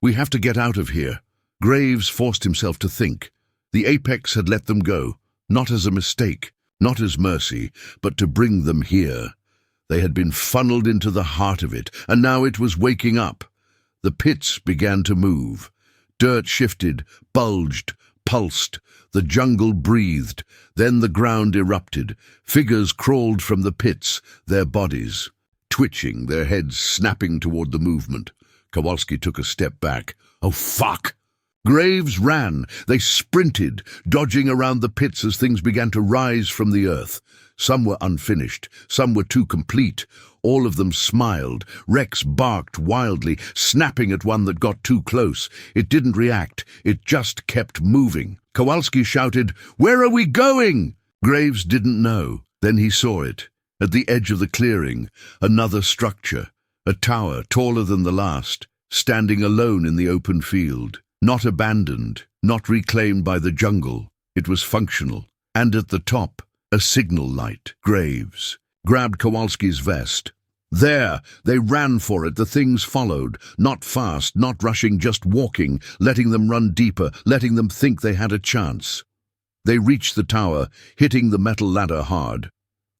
We have to get out of here. Graves forced himself to think. The apex had let them go, not as a mistake, not as mercy, but to bring them here. They had been funneled into the heart of it, and now it was waking up. The pits began to move. Dirt shifted, bulged, pulsed. The jungle breathed. Then the ground erupted. Figures crawled from the pits, their bodies twitching, their heads snapping toward the movement. Kowalski took a step back. Oh, fuck! Graves ran. They sprinted, dodging around the pits as things began to rise from the earth. Some were unfinished, some were too complete. All of them smiled. Rex barked wildly, snapping at one that got too close. It didn't react. It just kept moving. Kowalski shouted, "Where are we going?" Graves didn't know. Then he saw it. At the edge of the clearing, another structure, a tower taller than the last, standing alone in the open field. Not abandoned, not reclaimed by the jungle. It was functional. And at the top, a signal light. Graves grabbed Kowalski's vest. There! They ran for it. The things followed. Not fast, not rushing, just walking, letting them run deeper, letting them think they had a chance. They reached the tower, hitting the metal ladder hard.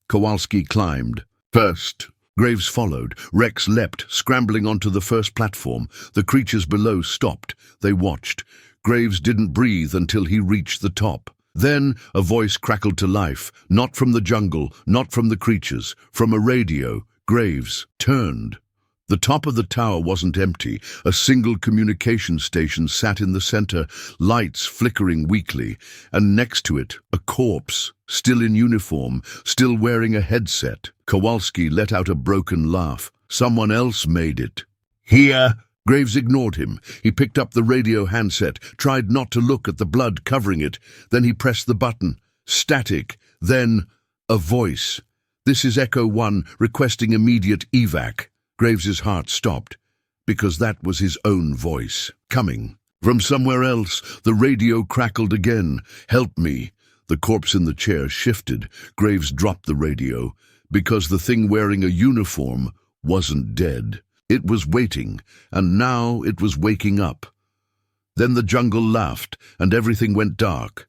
Kowalski climbed. First. Graves followed. Rex leapt, scrambling onto the first platform. The creatures below stopped. They watched. Graves didn't breathe until he reached the top. Then a voice crackled to life, not from the jungle, not from the creatures, from a radio. Graves turned. The top of the tower wasn't empty. A single communication station sat in the center, lights flickering weakly, and next to it, a corpse, still in uniform, still wearing a headset. Kowalski let out a broken laugh. Someone else made it. Here! Graves ignored him. He picked up the radio handset, tried not to look at the blood covering it. Then he pressed the button. Static. Then a voice. "This is Echo 1, requesting immediate evac." Graves's heart stopped, because that was his own voice, coming. From somewhere else, the radio crackled again. "Help me." The corpse in the chair shifted. Graves dropped the radio, because the thing wearing a uniform wasn't dead. It was waiting, and now it was waking up. Then the jungle laughed, and everything went dark.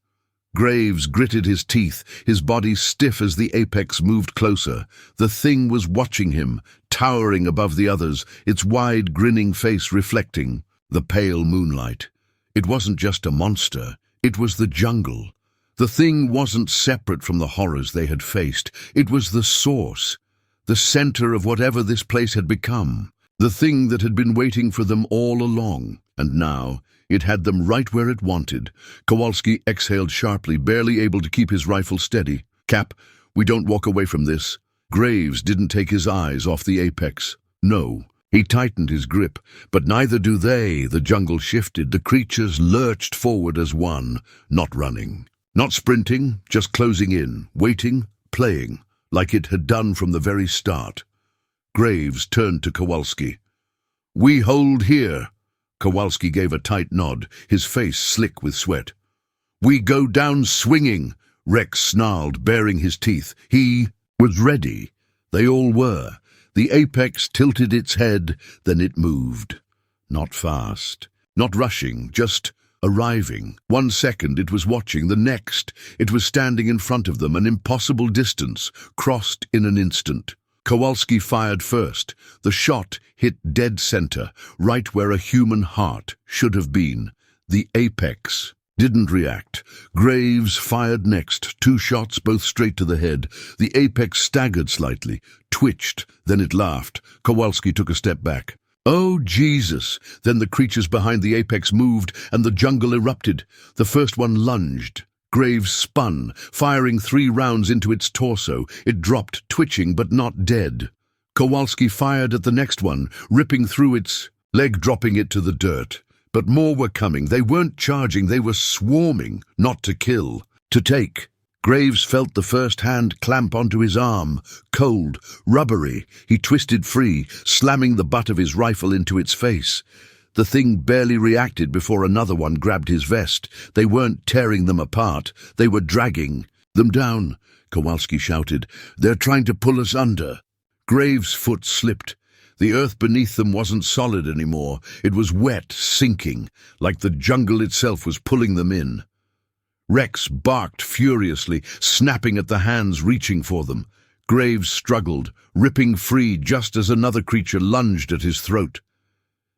Graves gritted his teeth, his body stiff as the apex moved closer. The thing was watching him, towering above the others, its wide, grinning face reflecting the pale moonlight. It wasn't just a monster, it was the jungle. The thing wasn't separate from the horrors they had faced. It was the source, the center of whatever this place had become. The thing that had been waiting for them all along, and now it had them right where it wanted. Kowalski exhaled sharply, barely able to keep his rifle steady. "Cap, we don't walk away from this." Graves didn't take his eyes off the apex. No. He tightened his grip, but neither do they. The jungle shifted. The creatures lurched forward as one, not running, not sprinting, just closing in, waiting, playing, like it had done from the very start. Graves turned to Kowalski. "We hold here." Kowalski gave a tight nod, his face slick with sweat. "We go down swinging," Rex snarled, baring his teeth. He was ready. They all were. The apex tilted its head, then it moved. Not fast, not rushing, just arriving. 1 second it was watching, the next it was standing in front of them, an impossible distance, crossed in an instant. Kowalski fired first. The shot hit dead center, right where a human heart should have been. The apex didn't react. Graves fired next, 2 shots, both straight to the head. The apex staggered slightly, twitched, then it laughed. Kowalski took a step back. Oh, Jesus! Then the creatures behind the apex moved, and the jungle erupted. The first one lunged. Graves spun, firing 3 rounds into its torso. It dropped, twitching but not dead. Kowalski fired at the next one, ripping through its leg, dropping it to the dirt. But more were coming. They weren't charging, they were swarming, not to kill, to take. Graves felt the first hand clamp onto his arm, cold, rubbery. He twisted free, slamming the butt of his rifle into its face. The thing barely reacted before another one grabbed his vest. They weren't tearing them apart, they were dragging them down. Kowalski shouted, "They're trying to pull us under." Graves' foot slipped. The earth beneath them wasn't solid anymore. It was wet, sinking, like the jungle itself was pulling them in. Rex barked furiously, snapping at the hands reaching for them. Graves struggled, ripping free just as another creature lunged at his throat.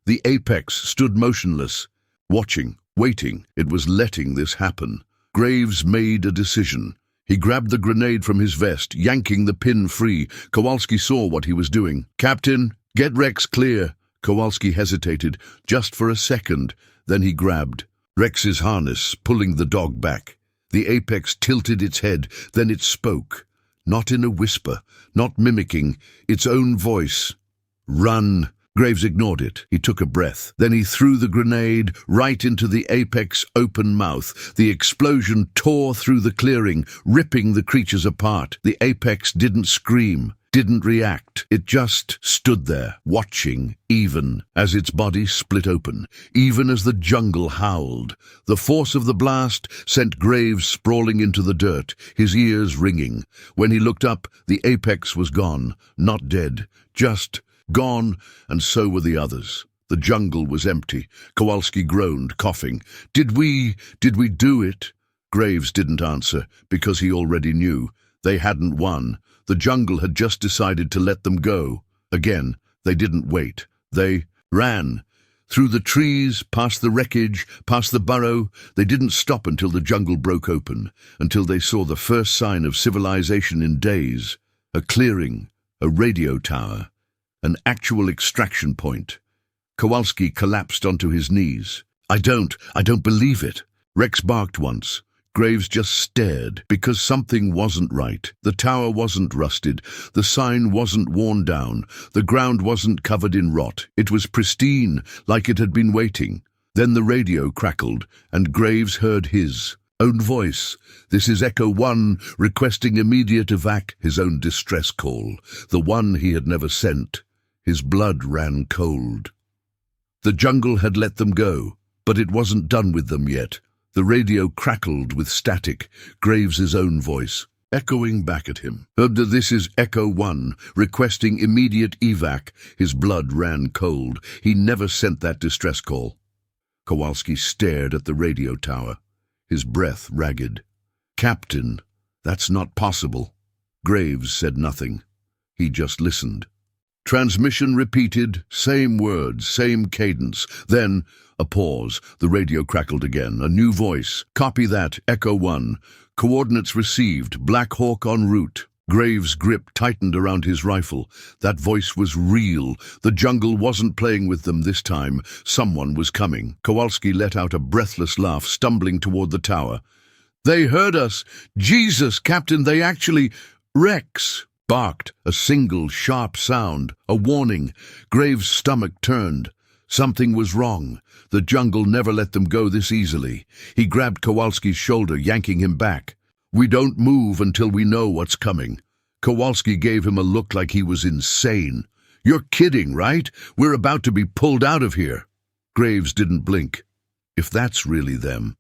The apex stood motionless, watching, waiting. It was letting this happen. Graves made a decision. He grabbed the grenade from his vest, yanking the pin free. Kowalski saw what he was doing. "Captain, get Rex clear." Kowalski hesitated, just for a second. Then he grabbed Rex's harness, pulling the dog back. The apex tilted its head, then it spoke. Not in a whisper, not mimicking, its own voice. "Run." Graves ignored it. He took a breath. Then he threw the grenade right into the apex open mouth. The explosion tore through the clearing, ripping the creatures apart. The apex didn't scream, didn't react. It just stood there, watching, even as its body split open, even as the jungle howled. The force of the blast sent Graves sprawling into the dirt, his ears ringing. When he looked up, the apex was gone, not dead, just gone, and so were the others. The jungle was empty. Kowalski groaned, coughing. Did we do it?" Graves didn't answer, because he already knew. They hadn't won. The jungle had just decided to let them go. Again, they didn't wait. They ran. Through the trees, past the wreckage, past the burrow. They didn't stop until the jungle broke open, until they saw the first sign of civilization in days. A clearing, a radio tower. An actual extraction point. Kowalski collapsed onto his knees. I don't believe it." Rex barked once. Graves just stared, because something wasn't right. The tower wasn't rusted. The sign wasn't worn down. The ground wasn't covered in rot. It was pristine, like it had been waiting. Then the radio crackled, and Graves heard his own voice. "This is Echo 1, requesting immediate evac," his own distress call, the one he had never sent. His blood ran cold. The jungle had let them go, but it wasn't done with them yet. The radio crackled with static, Graves' own voice, echoing back at him. "This is Echo 1, requesting immediate evac." His blood ran cold. He never sent that distress call. Kowalski stared at the radio tower, his breath ragged. "Captain, that's not possible." Graves said nothing. He just listened. Transmission repeated, same words, same cadence. Then, a pause. The radio crackled again. A new voice. "Copy that, Echo 1. Coordinates received. Black Hawk en route." Graves' grip tightened around his rifle. That voice was real. The jungle wasn't playing with them this time. Someone was coming. Kowalski let out a breathless laugh, stumbling toward the tower. "They heard us! Jesus, Captain, they actually—" Rex barked, a single sharp sound, a warning. Graves' stomach turned. Something was wrong. The jungle never let them go this easily. He grabbed Kowalski's shoulder, yanking him back. "We don't move until we know what's coming." Kowalski gave him a look like he was insane. "You're kidding, right? We're about to be pulled out of here." Graves didn't blink. If that's really them.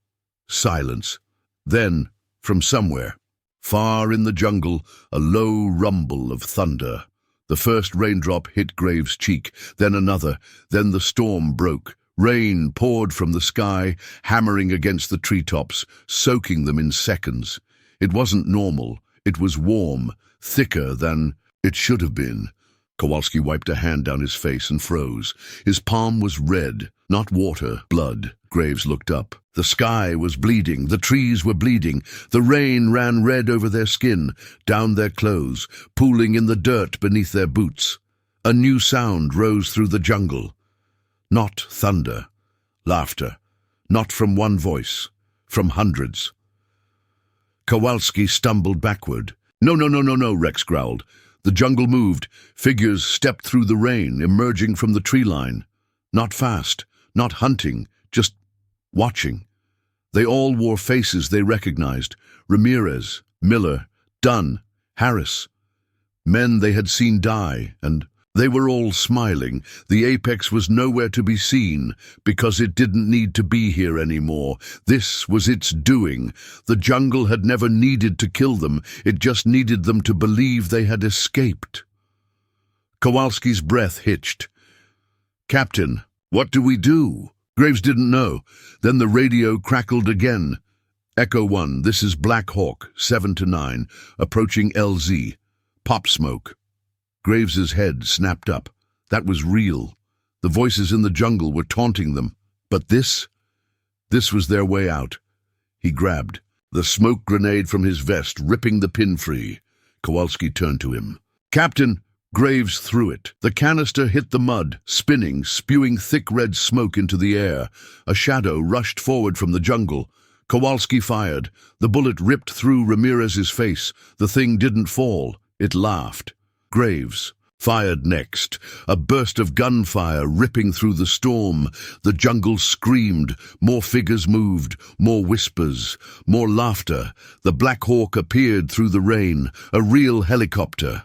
Silence. Then, from somewhere, far in the jungle, a low rumble of thunder. The first raindrop hit Graves' cheek, then another, then the storm broke. Rain poured from the sky, hammering against the treetops, soaking them in seconds. It wasn't normal. It was warm, thicker than it should have been. Kowalski wiped a hand down his face and froze. His palm was red, not water, blood. Graves looked up. The sky was bleeding, the trees were bleeding, the rain ran red over their skin, down their clothes, pooling in the dirt beneath their boots. A new sound rose through the jungle. Not thunder, laughter, not from one voice, from hundreds. Kowalski stumbled backward. No, Rex growled. The jungle moved. Figures stepped through the rain, emerging from the tree line. Not fast, not hunting, just watching. They all wore faces they recognized: Ramirez, Miller, Dunn, Harris. Men they had seen die, and they were all smiling. The apex was nowhere to be seen, because it didn't need to be here anymore. This was its doing. The jungle had never needed to kill them. It just needed them to believe they had escaped. Kowalski's breath hitched. "Captain, what do we do?" Graves didn't know. Then the radio crackled again. "Echo 1, this is Black Hawk, 7 to 9, approaching LZ. Pop smoke." Graves's head snapped up. That was real. The voices in the jungle were taunting them. But this was their way out. He grabbed the smoke grenade from his vest, ripping the pin free. Kowalski turned to him. "Captain!" Graves threw it. The canister hit the mud, spinning, spewing thick red smoke into the air. A shadow rushed forward from the jungle. Kowalski fired. The bullet ripped through Ramirez's face. The thing didn't fall. It laughed. Graves fired next. A burst of gunfire ripping through the storm. The jungle screamed. More figures moved. More whispers. More laughter. The Black Hawk appeared through the rain. A real helicopter.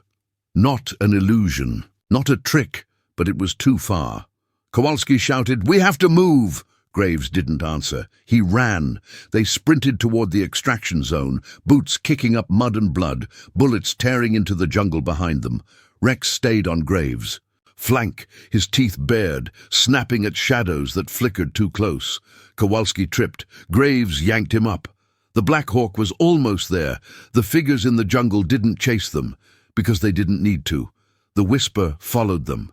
Not an illusion. Not a trick. But it was too far. Kowalski shouted, "We have to move!" Graves didn't answer. He ran. They sprinted toward the extraction zone, boots kicking up mud and blood, bullets tearing into the jungle behind them. Rex stayed on Graves' flank, his teeth bared, snapping at shadows that flickered too close. Kowalski tripped. Graves yanked him up. The Black Hawk was almost there. The figures in the jungle didn't chase them, because they didn't need to. The whisper followed them.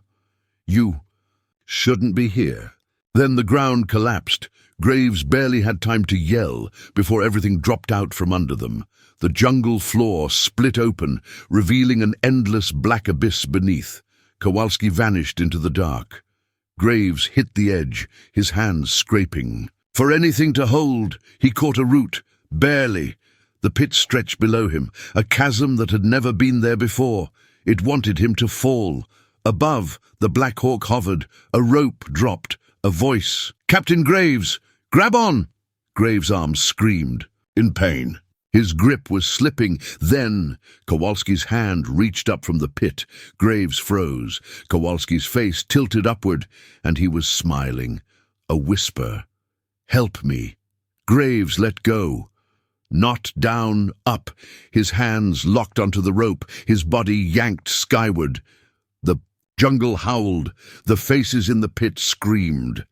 "You shouldn't be here." Then the ground collapsed. Graves barely had time to yell before everything dropped out from under them. The jungle floor split open, revealing an endless black abyss beneath. Kowalski vanished into the dark. Graves hit the edge, his hands scraping. For anything to hold, he caught a root, barely. The pit stretched below him, a chasm that had never been there before. It wanted him to fall. Above, the Black Hawk hovered. A rope dropped. A voice. "Captain Graves! Grab on!" Graves' arms screamed, in pain. His grip was slipping. Then Kowalski's hand reached up from the pit. Graves froze. Kowalski's face tilted upward, and he was smiling. A whisper. "Help me." Graves let go. Not down, up. His hands locked onto the rope, his body yanked skyward. The jungle howled. The faces in the pit screamed.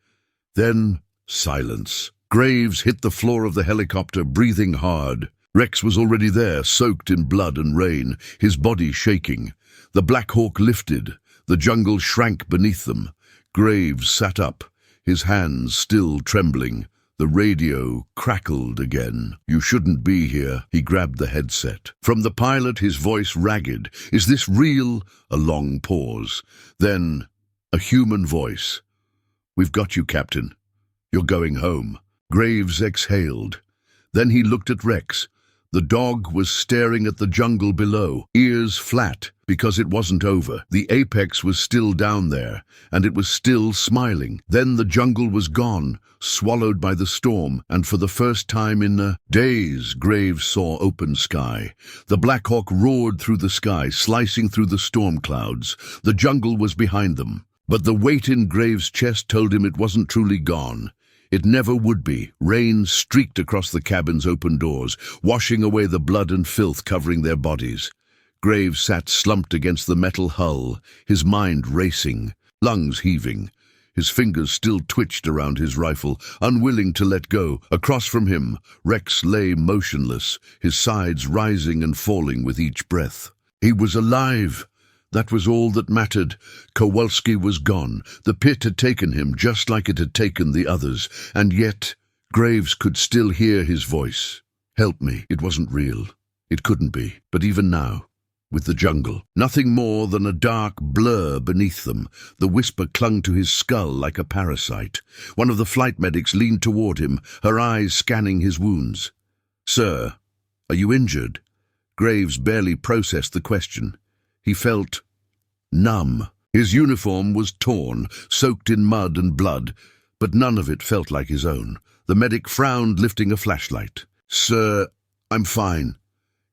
Then silence. Graves hit the floor of the helicopter, breathing hard. Rex was already there, soaked in blood and rain, his body shaking. The Black Hawk lifted. The jungle shrank beneath them. Graves sat up, his hands still trembling. The radio crackled again. "You shouldn't be here." He grabbed the headset. From the pilot, his voice ragged. "Is this real?" A long pause. Then a human voice. "We've got you, Captain. You're going home." Graves exhaled. Then he looked at Rex. The dog was staring at the jungle below, ears flat, because it wasn't over. The apex was still down there, and it was still smiling. Then the jungle was gone, swallowed by the storm, and for the first time in days, Graves saw open sky. The Black Hawk roared through the sky, slicing through the storm clouds. The jungle was behind them, but the weight in Graves' chest told him it wasn't truly gone. It never would be. Rain streaked across the cabin's open doors, washing away the blood and filth covering their bodies. Graves sat slumped against the metal hull, his mind racing, lungs heaving. His fingers still twitched around his rifle, unwilling to let go. Across from him, Rex lay motionless, his sides rising and falling with each breath. He was alive. That was all that mattered. Kowalski was gone. The pit had taken him just like it had taken the others. And yet, Graves could still hear his voice. "Help me." It wasn't real. It couldn't be. But even now, with the jungle, nothing more than a dark blur beneath them. The whisper clung to his skull like a parasite. One of the flight medics leaned toward him, her eyes scanning his wounds. "Sir, are you injured?" Graves barely processed the question. He felt numb. His uniform was torn, soaked in mud and blood, but none of it felt like his own. The medic frowned, lifting a flashlight. "Sir, I'm fine."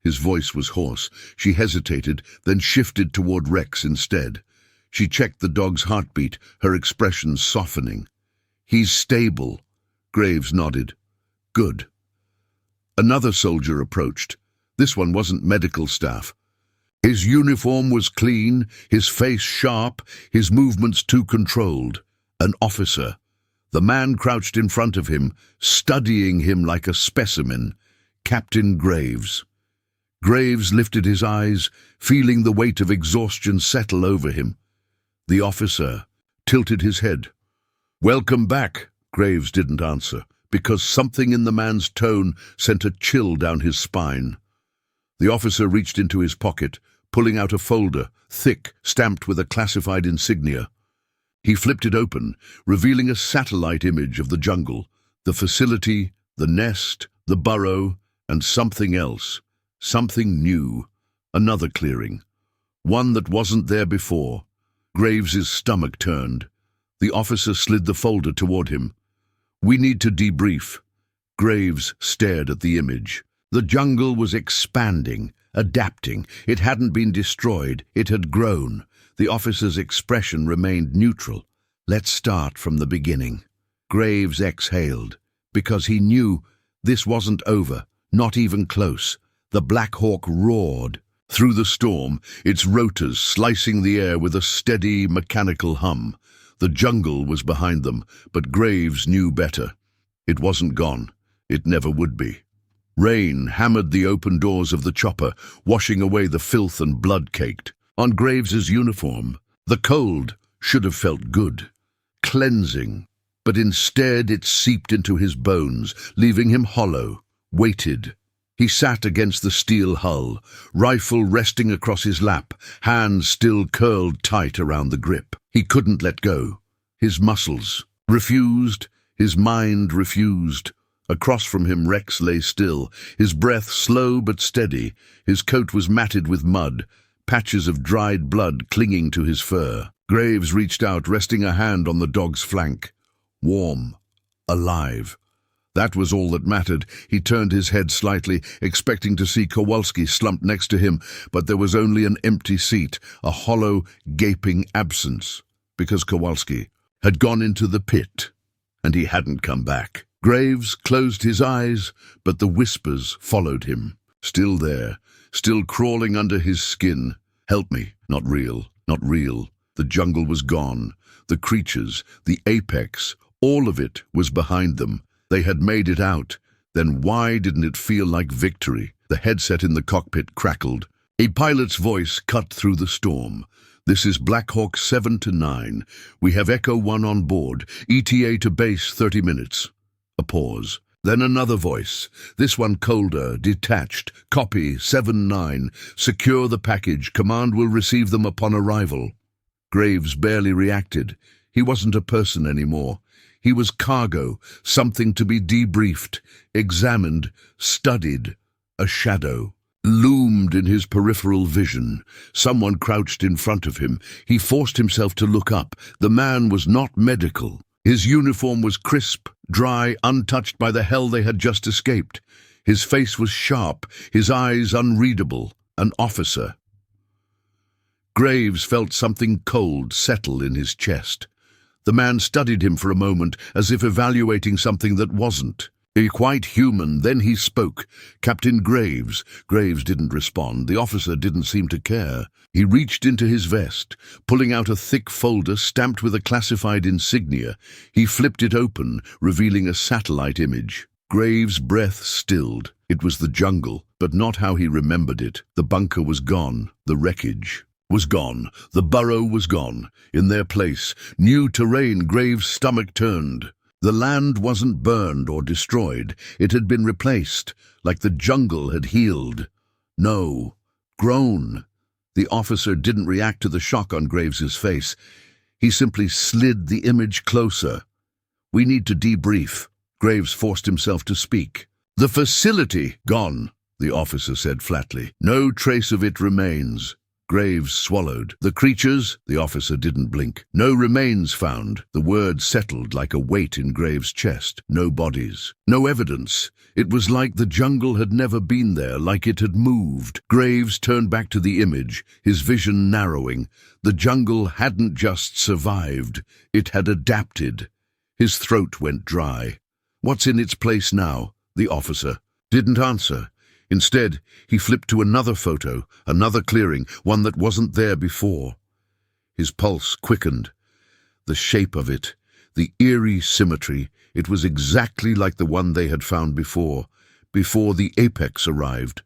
His voice was hoarse. She hesitated, then shifted toward Rex instead. She checked the dog's heartbeat, her expression softening. "He's stable." Graves nodded. "Good." Another soldier approached. This one wasn't medical staff. His uniform was clean, his face sharp, his movements too controlled. An officer. The man crouched in front of him, studying him like a specimen. Captain Graves. Graves lifted his eyes, feeling the weight of exhaustion settle over him. The officer tilted his head. "Welcome back." Graves didn't answer, because something in the man's tone sent a chill down his spine. The officer reached into his pocket, pulling out a folder, thick, stamped with a classified insignia. He flipped it open, revealing a satellite image of the jungle, the facility, the nest, the burrow, and something else, something new, another clearing, one that wasn't there before. Graves's stomach turned. The officer slid the folder toward him. "We need to debrief." Graves stared at the image. The jungle was expanding, adapting. It hadn't been destroyed, it had grown. The officer's expression remained neutral. "Let's start from the beginning." Graves exhaled, because he knew this wasn't over, not even close. The Black Hawk roared. Through the storm, its rotors slicing the air with a steady, mechanical hum. The jungle was behind them, but Graves knew better. It wasn't gone. It never would be. Rain hammered the open doors of the chopper, washing away the filth and blood-caked. On Graves's uniform, the cold should have felt good, cleansing, but instead it seeped into his bones, leaving him hollow, weighted. He sat against the steel hull, rifle resting across his lap, hands still curled tight around the grip. He couldn't let go. His muscles refused, his mind refused. Across from him Rex lay still, his breath slow but steady. His coat was matted with mud, patches of dried blood clinging to his fur. Graves reached out, resting a hand on the dog's flank. Warm, alive. That was all that mattered. He turned his head slightly, expecting to see Kowalski slumped next to him, but there was only an empty seat, a hollow, gaping absence, because Kowalski had gone into the pit, and he hadn't come back. Graves closed his eyes, but the whispers followed him. Still there, still crawling under his skin. "Help me." Not real, not real. The jungle was gone. The creatures, the apex, all of it was behind them. They had made it out. Then why didn't it feel like victory? The headset in the cockpit crackled. A pilot's voice cut through the storm. "This is Black Hawk 7 to 9. We have Echo 1 on board. ETA to base 30 minutes. A pause. Then another voice, this one colder, detached. "Copy, 7-9. Secure the package. Command will receive them upon arrival." Graves barely reacted. He wasn't a person anymore. He was cargo, something to be debriefed, examined, studied. A shadow loomed in his peripheral vision. Someone crouched in front of him. He forced himself to look up. The man was not medical. His uniform was crisp, dry, untouched by the hell they had just escaped. His face was sharp, his eyes unreadable. An officer. Graves felt something cold settle in his chest. The man studied him for a moment, as if evaluating something that wasn't. Quite human. Then he spoke. "Captain Graves." Graves didn't respond. The officer didn't seem to care. He reached into his vest, pulling out a thick folder stamped with a classified insignia. He flipped it open, revealing a satellite image. Graves' breath stilled. It was the jungle, but not how he remembered it. The bunker was gone. The wreckage was gone. The burrow was gone. In their place, new terrain. Graves' stomach turned. The land wasn't burned or destroyed. It had been replaced, like the jungle had healed. No, grown. The officer didn't react to the shock on Graves's face. He simply slid the image closer. "We need to debrief." Graves forced himself to speak. "The facility, gone," the officer said flatly. "No trace of it remains." Graves swallowed. The creatures? The officer didn't blink. No remains found. The word settled like a weight in Graves' chest. No bodies. No evidence. It was like the jungle had never been there, like it had moved. Graves turned back to the image, his vision narrowing. The jungle hadn't just survived. It had adapted. His throat went dry. What's in its place now? The officer didn't answer. Instead, he flipped to another photo, another clearing, one that wasn't there before. His pulse quickened. The shape of it, the eerie symmetry, it was exactly like the one they had found before the apex arrived,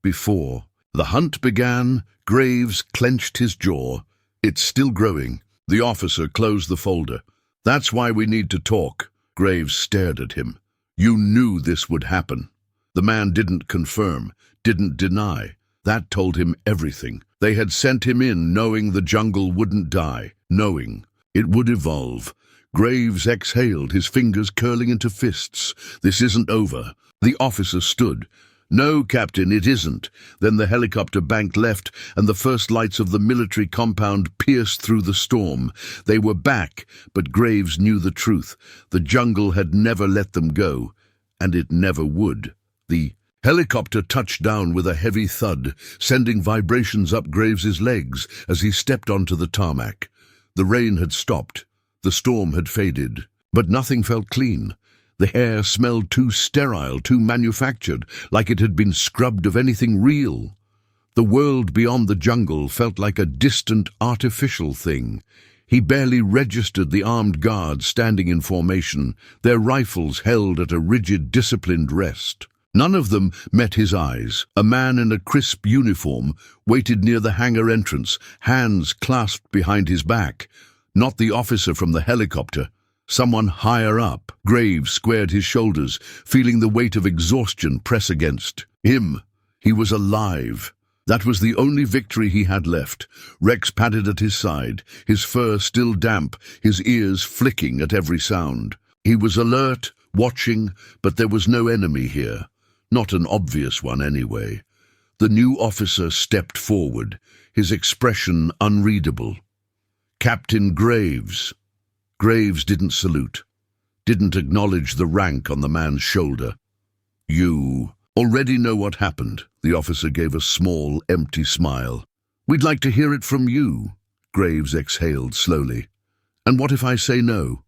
before. The hunt began. Graves clenched his jaw. It's still growing. The officer closed the folder. That's why we need to talk. Graves stared at him. You knew this would happen. The man didn't confirm, didn't deny. That told him everything. They had sent him in knowing the jungle wouldn't die, knowing it would evolve. Graves exhaled, his fingers curling into fists. This isn't over. The officer stood. No, Captain, it isn't. Then the helicopter banked left, and the first lights of the military compound pierced through the storm. They were back, but Graves knew the truth. The jungle had never let them go, and it never would. The helicopter touched down with a heavy thud, sending vibrations up Graves's legs as he stepped onto the tarmac. The rain had stopped. The storm had faded, but nothing felt clean. The air smelled too sterile, too manufactured, like it had been scrubbed of anything real. The world beyond the jungle felt like a distant, artificial thing. He barely registered the armed guards standing in formation, their rifles held at a rigid, disciplined rest. None of them met his eyes. A man in a crisp uniform waited near the hangar entrance, hands clasped behind his back. Not the officer from the helicopter. Someone higher up. Graves squared his shoulders, feeling the weight of exhaustion press against him. He was alive. That was the only victory he had left. Rex padded at his side, his fur still damp, his ears flicking at every sound. He was alert, watching, but there was no enemy here. Not an obvious one, anyway. The new officer stepped forward, his expression unreadable. Captain Graves. Graves didn't salute, didn't acknowledge the rank on the man's shoulder. You already know what happened. The officer gave a small, empty smile. We'd like to hear it from you. Graves exhaled slowly. And what if I say no?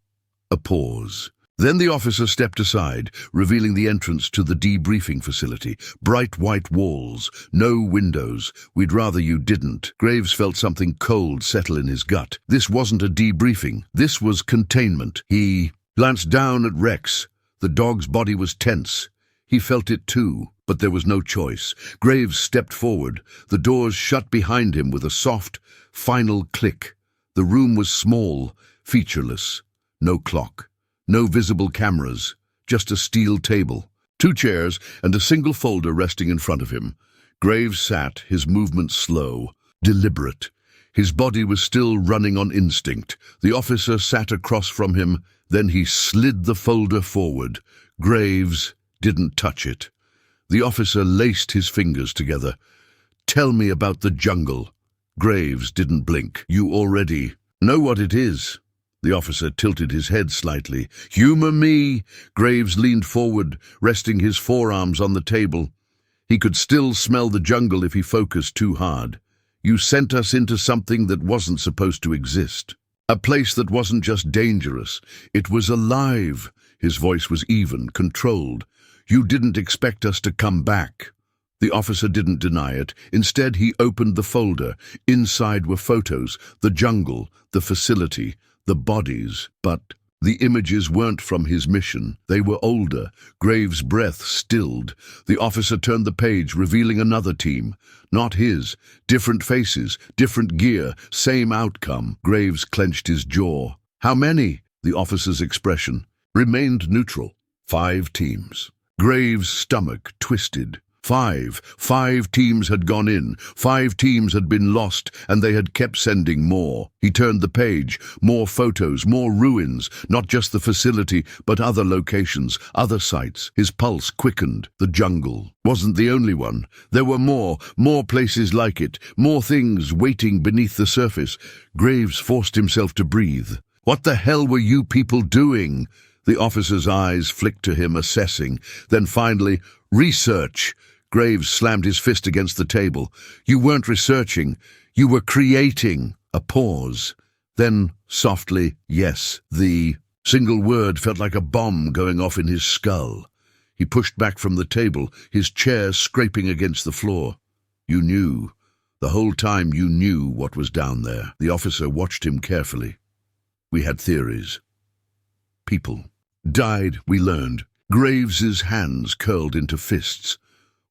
A pause. Then the officer stepped aside, revealing the entrance to the debriefing facility. Bright white walls, no windows. We'd rather you didn't. Graves felt something cold settle in his gut. This wasn't a debriefing. This was containment. He glanced down at Rex. The dog's body was tense. He felt it too, but there was no choice. Graves stepped forward. The doors shut behind him with a soft, final click. The room was small, featureless. No clock. No visible cameras, just a steel table, 2 chairs, and a single folder resting in front of him. Graves sat, his movements slow, deliberate. His body was still running on instinct. The officer sat across from him, then he slid the folder forward. Graves didn't touch it. The officer laced his fingers together. Tell me about the jungle. Graves didn't blink. You already know what it is. The officer tilted his head slightly. Humor me. Graves leaned forward, resting his forearms on the table. He could still smell the jungle if he focused too hard. You sent us into something that wasn't supposed to exist. A place that wasn't just dangerous. It was alive. His voice was even, controlled. You didn't expect us to come back. The officer didn't deny it. Instead, he opened the folder. Inside were photos, the jungle, the facility, the bodies, but the images weren't from his mission. They were older. Graves' breath stilled. The officer turned the page, revealing another team. Not his. Different faces, different gear, same outcome. Graves clenched his jaw. How many? The officer's expression remained neutral. 5 teams. Graves' stomach twisted. Five teams had gone in, 5 teams had been lost, and they had kept sending more. He turned the page, more photos, more ruins, not just the facility, but other locations, other sites. His pulse quickened. The jungle wasn't the only one. There were more places like it, more things waiting beneath the surface. Graves forced himself to breathe. What the hell were you people doing? The officer's eyes flicked to him, assessing. Then finally, research. Graves slammed his fist against the table. You weren't researching. You were creating. A pause. Then, softly, yes, the single word felt like a bomb going off in his skull. He pushed back from the table, his chair scraping against the floor. You knew. The whole time you knew what was down there. The officer watched him carefully. We had theories. People died, we learned. Graves's hands curled into fists.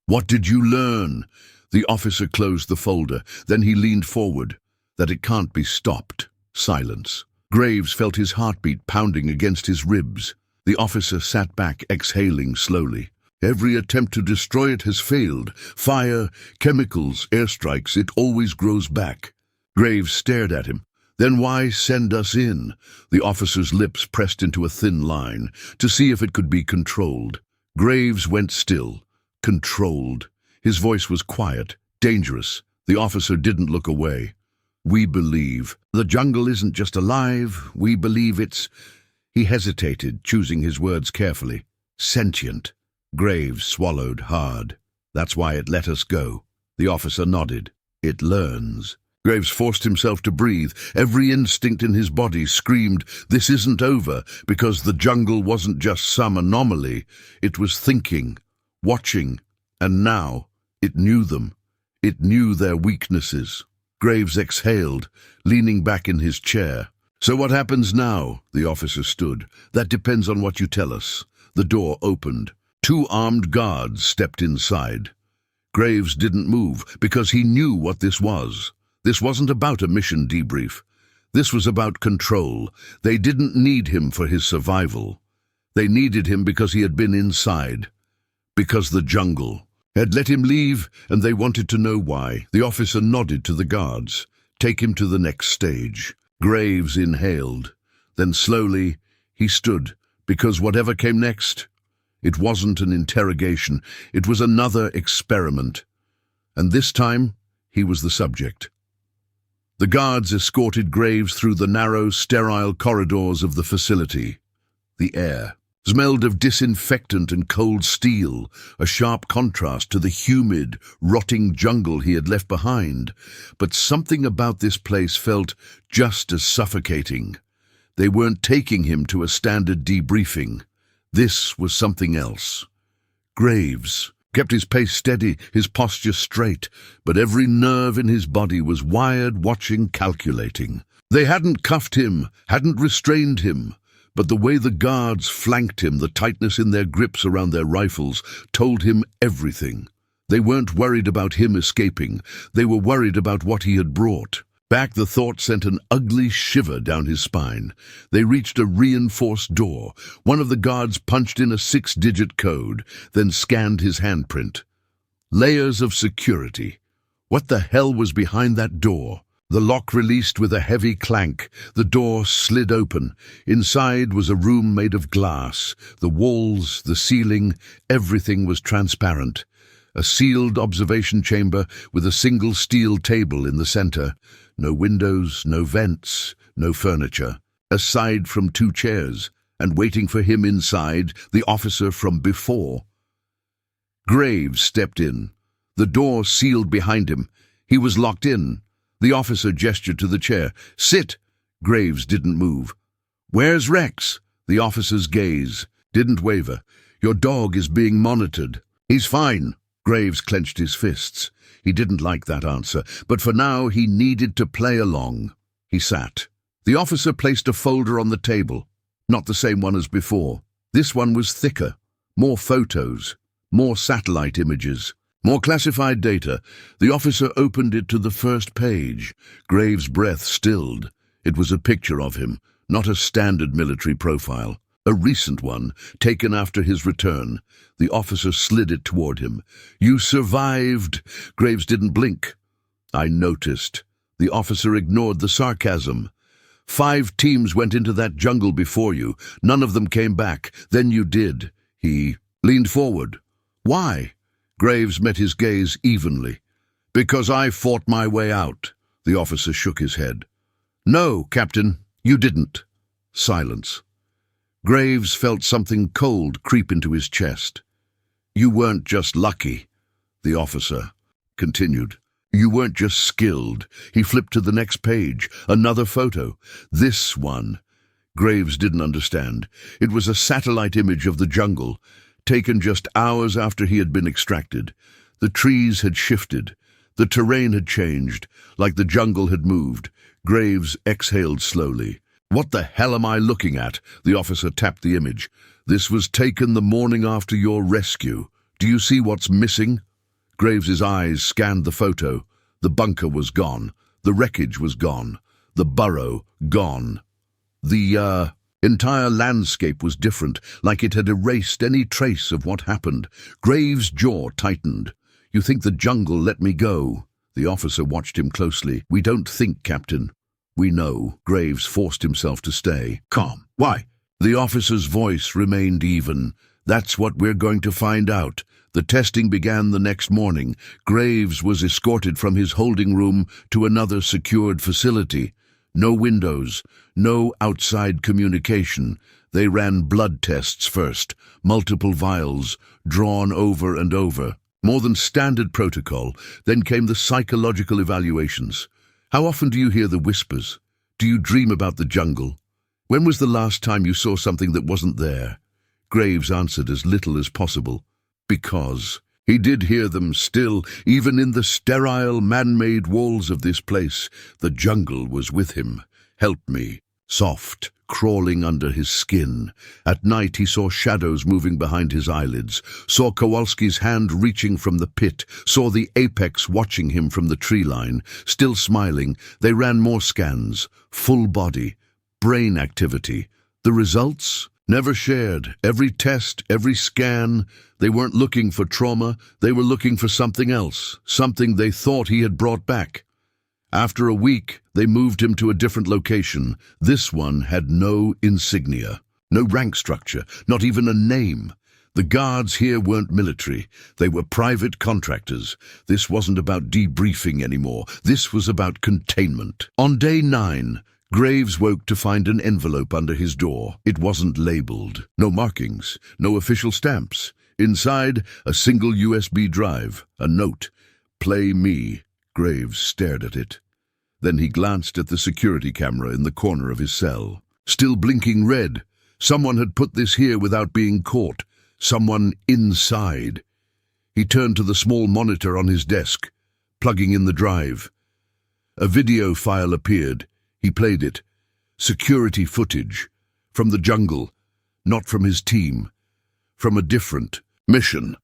What did you learn? The officer closed the folder. Then he leaned forward. That it can't be stopped. Silence. Graves felt his heartbeat pounding against his ribs. The officer sat back, exhaling slowly. Every attempt to destroy it has failed. Fire, chemicals, airstrikes, it always grows back. Graves stared at him. Then why send us in? The officer's lips pressed into a thin line, to see if it could be controlled. Graves went still. Controlled. His voice was quiet, dangerous. The officer didn't look away. We believe. The jungle isn't just alive. We believe it's... He hesitated, choosing his words carefully. Sentient. Graves swallowed hard. That's why it let us go. The officer nodded. It learns. Graves forced himself to breathe. Every instinct in his body screamed, this isn't over, because the jungle wasn't just some anomaly. It was thinking, watching, and now it knew them. It knew their weaknesses. Graves exhaled, leaning back in his chair. So what happens now? The officer stood. That depends on what you tell us. The door opened. 2 armed guards stepped inside. Graves didn't move because he knew what this was. This wasn't about a mission debrief. This was about control. They didn't need him for his survival. They needed him because he had been inside. Because the jungle had let him leave, and they wanted to know why. The officer nodded to the guards. Take him to the next stage. Graves inhaled. Then slowly he stood, because whatever came next, it wasn't an interrogation. It was another experiment. And this time, he was the subject. The guards escorted Graves through the narrow, sterile corridors of the facility. The air smelled of disinfectant and cold steel, a sharp contrast to the humid, rotting jungle he had left behind. But something about this place felt just as suffocating. They weren't taking him to a standard debriefing. This was something else. Graves kept his pace steady, his posture straight, but every nerve in his body was wired, watching, calculating. They hadn't cuffed him, hadn't restrained him, but the way the guards flanked him, the tightness in their grips around their rifles, told him everything. They weren't worried about him escaping. They were worried about what he had brought. Back, the thought sent an ugly shiver down his spine. They reached a reinforced door. One of the guards punched in a 6-digit code, then scanned his handprint. Layers of security. What the hell was behind that door? The lock released with a heavy clank. The door slid open. Inside was a room made of glass. The walls, the ceiling, everything was transparent. A sealed observation chamber with a single steel table in the center. No windows, no vents, no furniture. Aside from 2 chairs, and waiting for him inside, the officer from before. Graves stepped in. The door sealed behind him. He was locked in. The officer gestured to the chair. Sit! Graves didn't move. Where's Rex? The officer's gaze didn't waver. Your dog is being monitored. He's fine. Graves clenched his fists. He didn't like that answer, but for now he needed to play along. He sat. The officer placed a folder on the table. Not the same one as before. This one was thicker. More photos. More satellite images. More classified data. The officer opened it to the first page. Graves' breath stilled. It was a picture of him, not a standard military profile. A recent one, taken after his return. The officer slid it toward him. "You survived." Graves didn't blink. "I noticed." The officer ignored the sarcasm. "5 teams went into that jungle before you. None of them came back. Then you did." He leaned forward. "Why?" Graves met his gaze evenly. "Because I fought my way out." The officer shook his head. "No, Captain, you didn't." Silence. Graves felt something cold creep into his chest. "You weren't just lucky," the officer continued. "You weren't just skilled." He flipped to the next page. Another photo. This one. Graves didn't understand. It was a satellite image of the jungle, taken just hours after he had been extracted. The trees had shifted. The terrain had changed, like the jungle had moved. Graves exhaled slowly. "What the hell am I looking at?" The officer tapped the image. "This was taken the morning after your rescue. Do you see what's missing?" Graves's eyes scanned the photo. The bunker was gone. The wreckage was gone. The burrow gone. The entire landscape was different, like it had erased any trace of what happened. Graves' jaw tightened. "You think the jungle let me go?" The officer watched him closely. "We don't think, Captain. We know." Graves forced himself to stay calm. "Why?" The officer's voice remained even. "That's what we're going to find out." The testing began the next morning. Graves was escorted from his holding room to another secured facility. No windows, no outside communication. They ran blood tests first, multiple vials, drawn over and over. More than standard protocol. Then came the psychological evaluations. "How often do you hear the whispers? Do you dream about the jungle? When was the last time you saw something that wasn't there?" Graves answered as little as possible. "Because." He did hear them still, even in the sterile, man-made walls of this place. The jungle was with him. "Help me." Soft, crawling under his skin. At night he saw shadows moving behind his eyelids, saw Kowalski's hand reaching from the pit, saw the apex watching him from the tree line. Still smiling, they ran more scans. Full body, brain activity. The results? Never shared. Every test, every scan. They weren't looking for trauma. They were looking for something else, something they thought he had brought back. After a week, they moved him to a different location. This one had no insignia, no rank structure, not even a name. The guards here weren't military. They were private contractors. This wasn't about debriefing anymore. This was about containment. On day 9, Graves woke to find an envelope under his door. It wasn't labeled. No markings, no official stamps. Inside, a single USB drive, a note. "Play me." Graves stared at it. Then he glanced at the security camera in the corner of his cell. Still blinking red. Someone had put this here without being caught. Someone inside. He turned to the small monitor on his desk, plugging in the drive. A video file appeared. He played it. Security footage. From the jungle. Not from his team. From a different mission.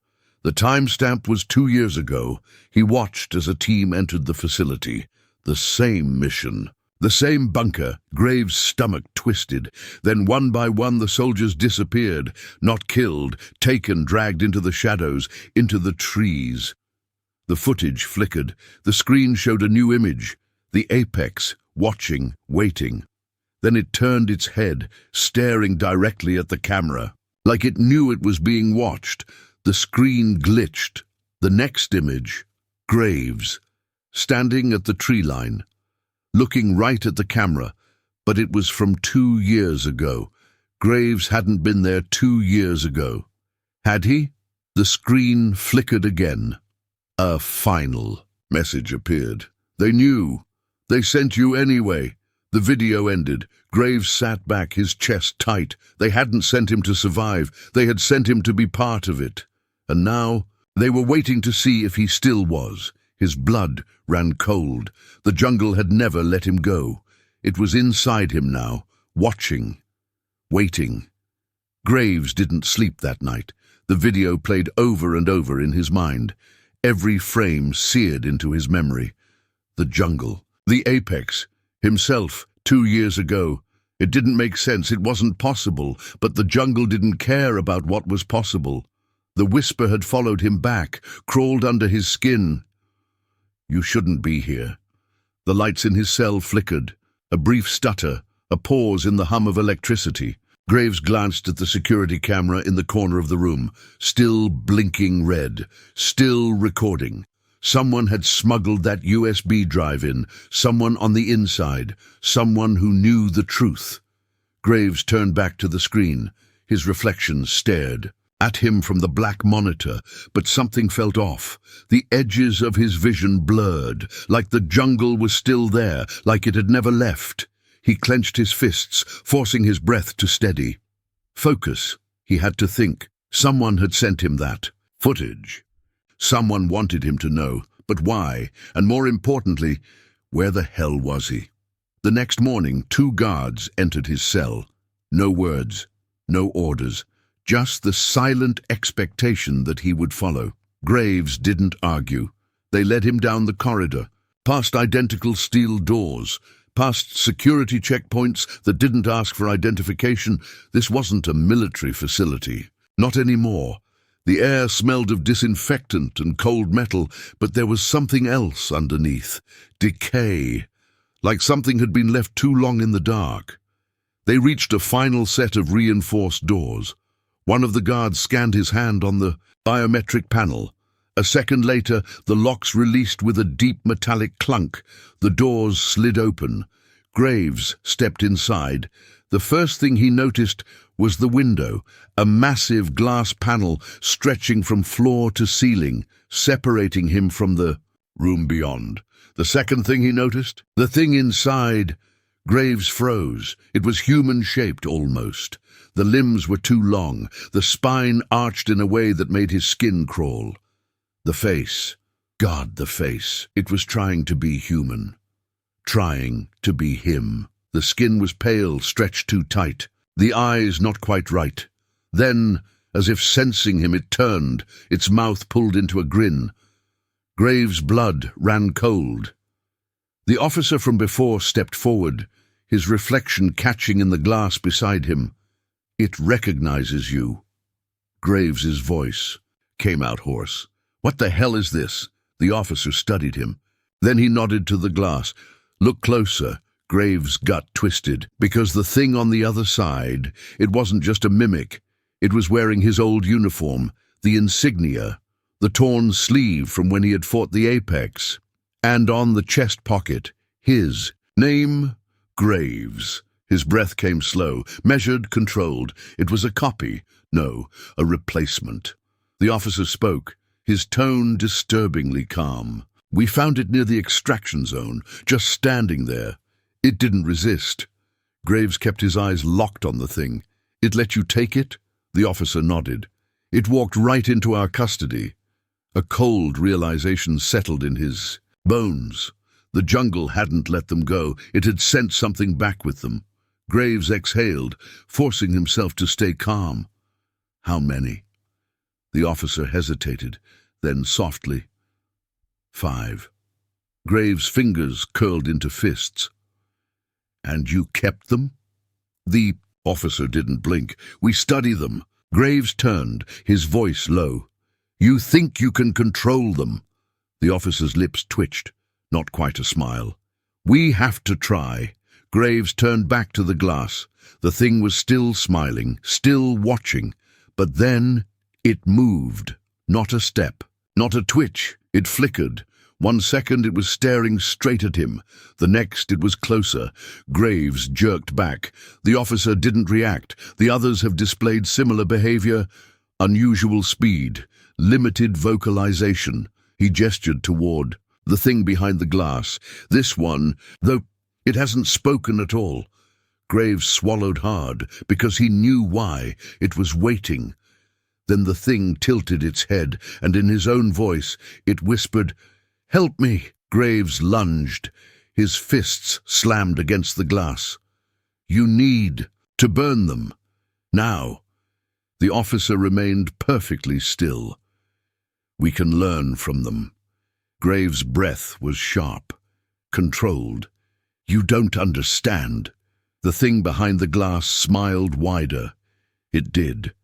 The timestamp was 2 years ago. He watched as a team entered the facility. The same mission. The same bunker. Graves' stomach twisted. Then one by one the soldiers disappeared. Not killed. Taken, dragged into the shadows, into the trees. The footage flickered. The screen showed a new image. The apex, watching, waiting. Then it turned its head, staring directly at the camera. Like it knew it was being watched. The screen glitched. The next image, Graves, standing at the tree line, looking right at the camera, but it was from 2 years ago. Graves hadn't been there 2 years ago. Had he? The screen flickered again. A final message appeared. "They knew. They sent you anyway." The video ended. Graves sat back, his chest tight. They hadn't sent him to survive. They had sent him to be part of it. And now, they were waiting to see if he still was. His blood ran cold. The jungle had never let him go. It was inside him now, watching, waiting. Graves didn't sleep that night. The video played over and over in his mind. Every frame seared into his memory. The jungle, the apex, himself 2 years ago, It didn't make sense, it wasn't possible, but the jungle didn't care about what was possible. The whisper had followed him back, crawled under his skin. You shouldn't be here. The lights in his cell flickered. A brief stutter, a pause in the hum of electricity. Graves glanced at the security camera in the corner of the room, still blinking red, still recording. Someone had smuggled that USB drive in, someone on the inside, someone who knew the truth. Graves turned back to the screen. His reflection stared at him from the black monitor, but something felt off. The edges of his vision blurred, like the jungle was still there, like it had never left. He clenched his fists, forcing his breath to steady. Focus, he had to think. Someone had sent him that footage. Someone wanted him to know, but why? And more importantly, where the hell was he? The next morning, 2 guards entered his cell. No words, no orders, just the silent expectation that he would follow. Graves didn't argue. They led him down the corridor, past identical steel doors, past security checkpoints that didn't ask for identification. This wasn't a military facility. Not anymore. The air smelled of disinfectant and cold metal, but there was something else underneath. Decay. Like something had been left too long in the dark. They reached a final set of reinforced doors. One of the guards scanned his hand on the biometric panel. A second later, the locks released with a deep metallic clunk. The doors slid open. Graves stepped inside. The first thing he noticed was the window, a massive glass panel stretching from floor to ceiling, separating him from the room beyond. The second thing he noticed, the thing inside. Graves froze. It was human-shaped almost. The limbs were too long, the spine arched in a way that made his skin crawl. The face. God, the face. It was trying to be human. Trying to be him. The skin was pale, stretched too tight. The eyes not quite right. Then, as if sensing him, it turned, its mouth pulled into a grin. Graves' blood ran cold. The officer from before stepped forward, his reflection catching in the glass beside him. It recognizes you. Graves's voice came out hoarse. What the hell is this? The officer studied him. Then he nodded to the glass. Look closer. Graves' gut twisted, because the thing on the other side, it wasn't just a mimic. It was wearing his old uniform, the insignia, the torn sleeve from when he had fought the Apex, and on the chest pocket, his name, Graves. His breath came slow, measured, controlled. It was a copy, no, a replacement. The officer spoke, his tone disturbingly calm. We found it near the extraction zone, just standing there. It didn't resist. Graves kept his eyes locked on the thing. It let you take it? The officer nodded. It walked right into our custody. A cold realization settled in his bones. The jungle hadn't let them go. It had sent something back with them. Graves exhaled, forcing himself to stay calm. How many? The officer hesitated, then softly. 5. Graves' fingers curled into fists. And you kept them? The officer didn't blink. We study them. Graves turned, his voice low. You think you can control them? The officer's lips twitched, not quite a smile. We have to try. Graves turned back to the glass. The thing was still smiling, still watching. But then it moved. Not a step, not a twitch. It flickered. 1 second it was staring straight at him. The next it was closer. Graves jerked back. The officer didn't react. The others have displayed similar behavior. Unusual speed. Limited vocalization. He gestured toward the thing behind the glass. This one, though it hasn't spoken at all. Graves swallowed hard, because he knew why. It was waiting. Then the thing tilted its head, and in his own voice it whispered, "Help me!" Graves lunged. His fists slammed against the glass. You need to burn them. Now. The officer remained perfectly still. We can learn from them. Graves' breath was sharp, controlled. You don't understand. The thing behind the glass smiled wider. It did.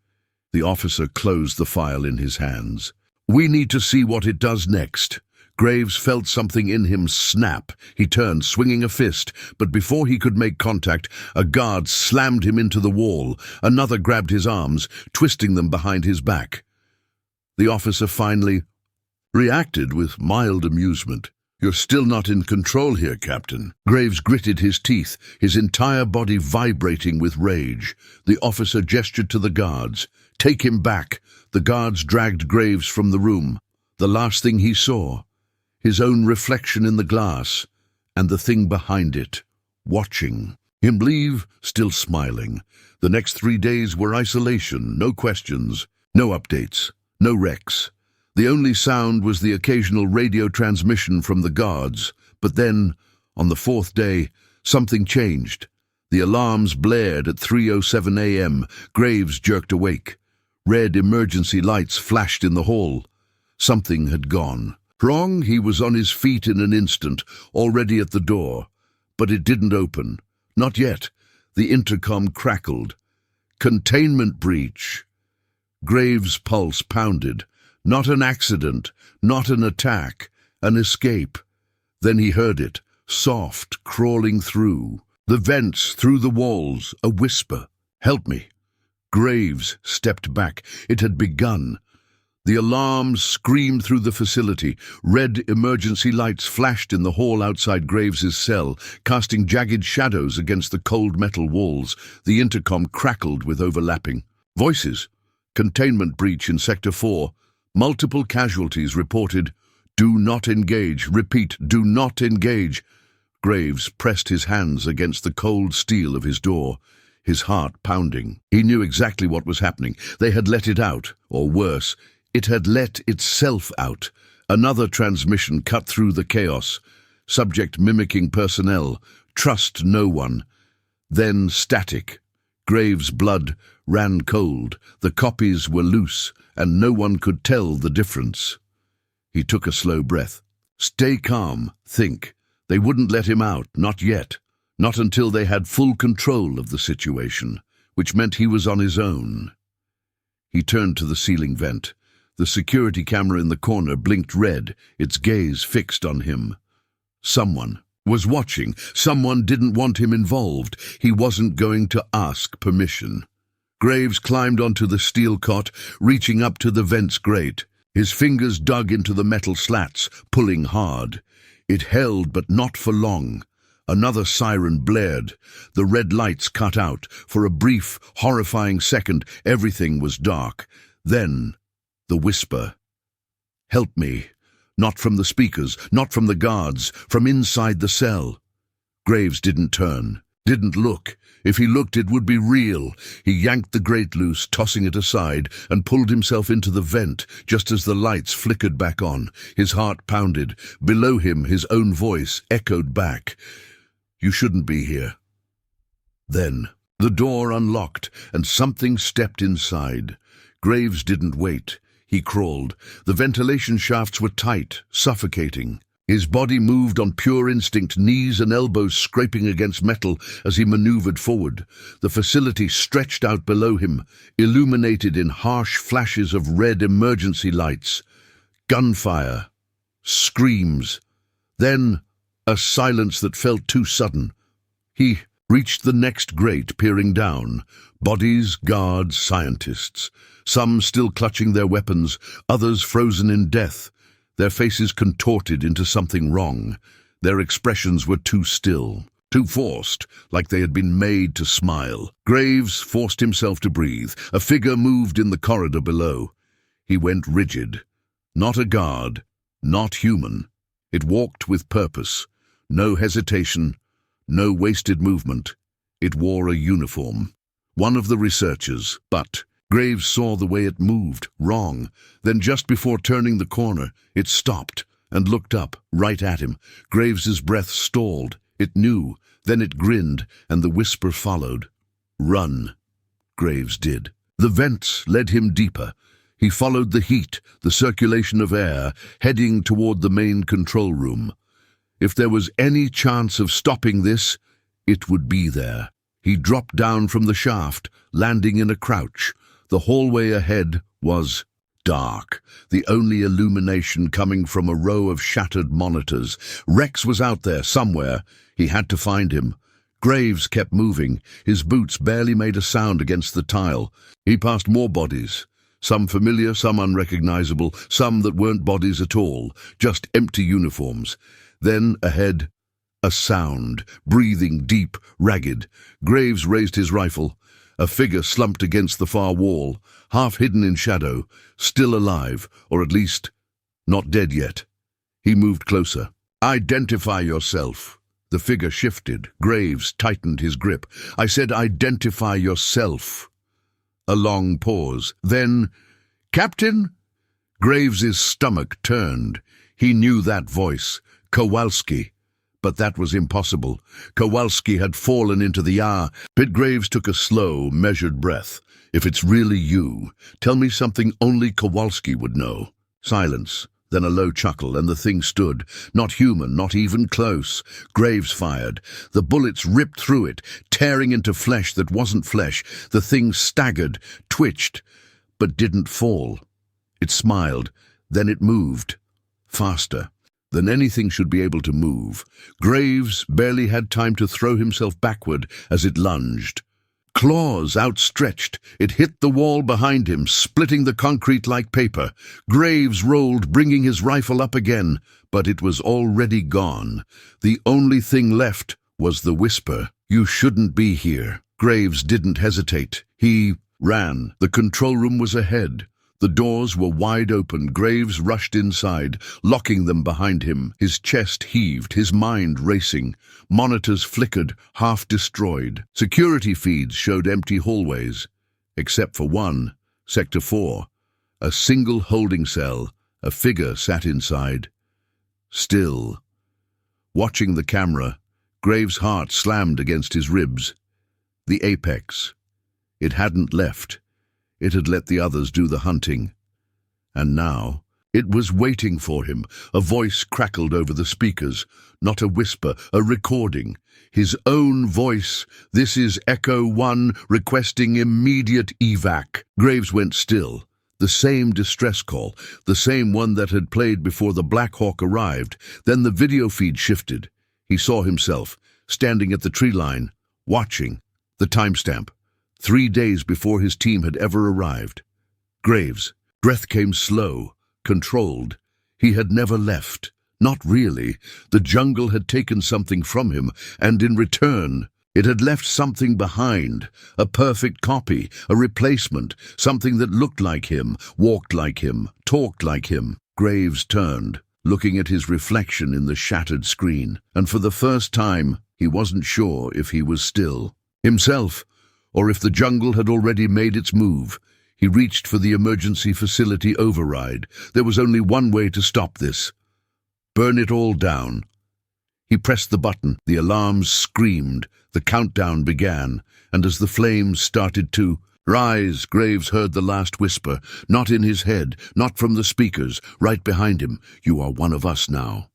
The officer closed the file in his hands. "We need to see what it does next." Graves felt something in him snap. He turned, swinging a fist, but before he could make contact, a guard slammed him into the wall. Another grabbed his arms, twisting them behind his back. The officer finally reacted with mild amusement. "You're still not in control here, Captain." Graves gritted his teeth, his entire body vibrating with rage. The officer gestured to the guards. "Take him back." The guards dragged Graves from the room. The last thing he saw, his own reflection in the glass, and the thing behind it, watching him leave, still smiling. The next 3 days were isolation, no questions, no updates, no wrecks. The only sound was the occasional radio transmission from the guards. But then, on the 4th day, something changed. The alarms blared at 3:07 a.m. Graves jerked awake. Red emergency lights flashed in the hall. Something had gone wrong. He was on his feet in an instant, already at the door. But it didn't open. Not yet. The intercom crackled. "Containment breach." Graves' pulse pounded. Not an accident, not an attack, an escape. Then he heard it, soft, crawling through the vents, through the walls, a whisper. "Help me." Graves stepped back. It had begun. The alarms screamed through the facility. Red emergency lights flashed in the hall outside Graves's cell, casting jagged shadows against the cold metal walls. The intercom crackled with overlapping voices. "Containment breach in Sector 4. Multiple casualties reported. Do not engage. Repeat, do not engage." Graves pressed his hands against the cold steel of his door, his heart pounding. He knew exactly what was happening. They had let it out, or worse, it had let itself out. Another transmission cut through the chaos. Subject mimicking personnel. Trust no one. Then static. Graves' blood ran cold. The copies were loose, and no one could tell the difference. He took a slow breath. Stay calm. Think. They wouldn't let him out, not yet. Not until they had full control of the situation, which meant he was on his own. He turned to the ceiling vent. The security camera in the corner blinked red, its gaze fixed on him. Someone was watching. Someone didn't want him involved. He wasn't going to ask permission. Graves climbed onto the steel cot, reaching up to the vent's grate. His fingers dug into the metal slats, pulling hard. It held, but not for long. Another siren blared. The red lights cut out. For a brief, horrifying second, everything was dark. Then, the whisper. "Help me." Not from the speakers, not from the guards, from inside the cell. Graves didn't turn, didn't look. If he looked, it would be real. He yanked the grate loose, tossing it aside, and pulled himself into the vent, just as the lights flickered back on. His heart pounded. Below him, his own voice echoed back. "You shouldn't be here." Then, the door unlocked, and something stepped inside. Graves didn't wait. He crawled. The ventilation shafts were tight, suffocating. His body moved on pure instinct, knees and elbows scraping against metal as he maneuvered forward. The facility stretched out below him, illuminated in harsh flashes of red emergency lights. Gunfire. Screams. Then, a silence that felt too sudden. He reached the next grate, peering down. Bodies, guards, scientists. Some still clutching their weapons, others frozen in death. Their faces contorted into something wrong. Their expressions were too still, too forced, like they had been made to smile. Graves forced himself to breathe. A figure moved in the corridor below. He went rigid. Not a guard, not human. It walked with purpose. No hesitation, no wasted movement. It wore a uniform. One of the researchers, but Graves saw the way it moved, wrong. Then just before turning the corner, it stopped and looked up, right at him. Graves's breath stalled. It knew. Then it grinned, and the whisper followed. "Run." Graves did. The vents led him deeper. He followed the heat, the circulation of air, heading toward the main control room. If there was any chance of stopping this, it would be there. He dropped down from the shaft, landing in a crouch. The hallway ahead was dark, the only illumination coming from a row of shattered monitors. Rex was out there somewhere. He had to find him. Graves kept moving. His boots barely made a sound against the tile. He passed more bodies. Some familiar, some unrecognizable, some that weren't bodies at all, just empty uniforms. Then, ahead, a sound, breathing deep, ragged. Graves raised his rifle. A figure slumped against the far wall, half hidden in shadow, still alive, or at least not dead yet. He moved closer. "Identify yourself." The figure shifted. Graves tightened his grip. "I said identify yourself." A long pause. Then, "Captain?" Graves's stomach turned. He knew that voice. Kowalski. But that was impossible. Kowalski had fallen into the pit. Graves took a slow, measured breath. "If it's really you, tell me something only Kowalski would know." Silence, then a low chuckle, and the thing stood. Not human, not even close. Graves fired. The bullets ripped through it, tearing into flesh that wasn't flesh. The thing staggered, twitched, but didn't fall. It smiled. Then it moved. Faster than anything should be able to move. Graves barely had time to throw himself backward as it lunged. Claws outstretched, it hit the wall behind him, splitting the concrete like paper. Graves rolled, bringing his rifle up again, but it was already gone. The only thing left was the whisper, "You shouldn't be here." Graves didn't hesitate. He ran. The control room was ahead. The doors were wide open. Graves rushed inside, locking them behind him. His chest heaved, his mind racing. Monitors flickered, half destroyed. Security feeds showed empty hallways, except for one, Sector 4. A single holding cell. A figure sat inside. Still. Watching the camera, Graves' heart slammed against his ribs. The apex. It hadn't left. It had let the others do the hunting. And now, it was waiting for him. A voice crackled over the speakers. Not a whisper, a recording. His own voice. "This is Echo 1, requesting immediate evac." Graves went still. The same distress call, the same one that had played before the Black Hawk arrived. Then the video feed shifted. He saw himself, standing at the tree line, watching. The timestamp. 3 days before his team had ever arrived. Graves. Breath came slow, controlled. He had never left. Not really. The jungle had taken something from him, and in return, it had left something behind. A perfect copy, a replacement, something that looked like him, walked like him, talked like him. Graves turned, looking at his reflection in the shattered screen, and for the first time, he wasn't sure if he was still himself, or if the jungle had already made its move. He reached for the emergency facility override. There was only one way to stop this. Burn it all down. He pressed the button. The alarms screamed. The countdown began, and as the flames started to rise, Graves heard the last whisper, not in his head, not from the speakers, right behind him. "You are one of us now."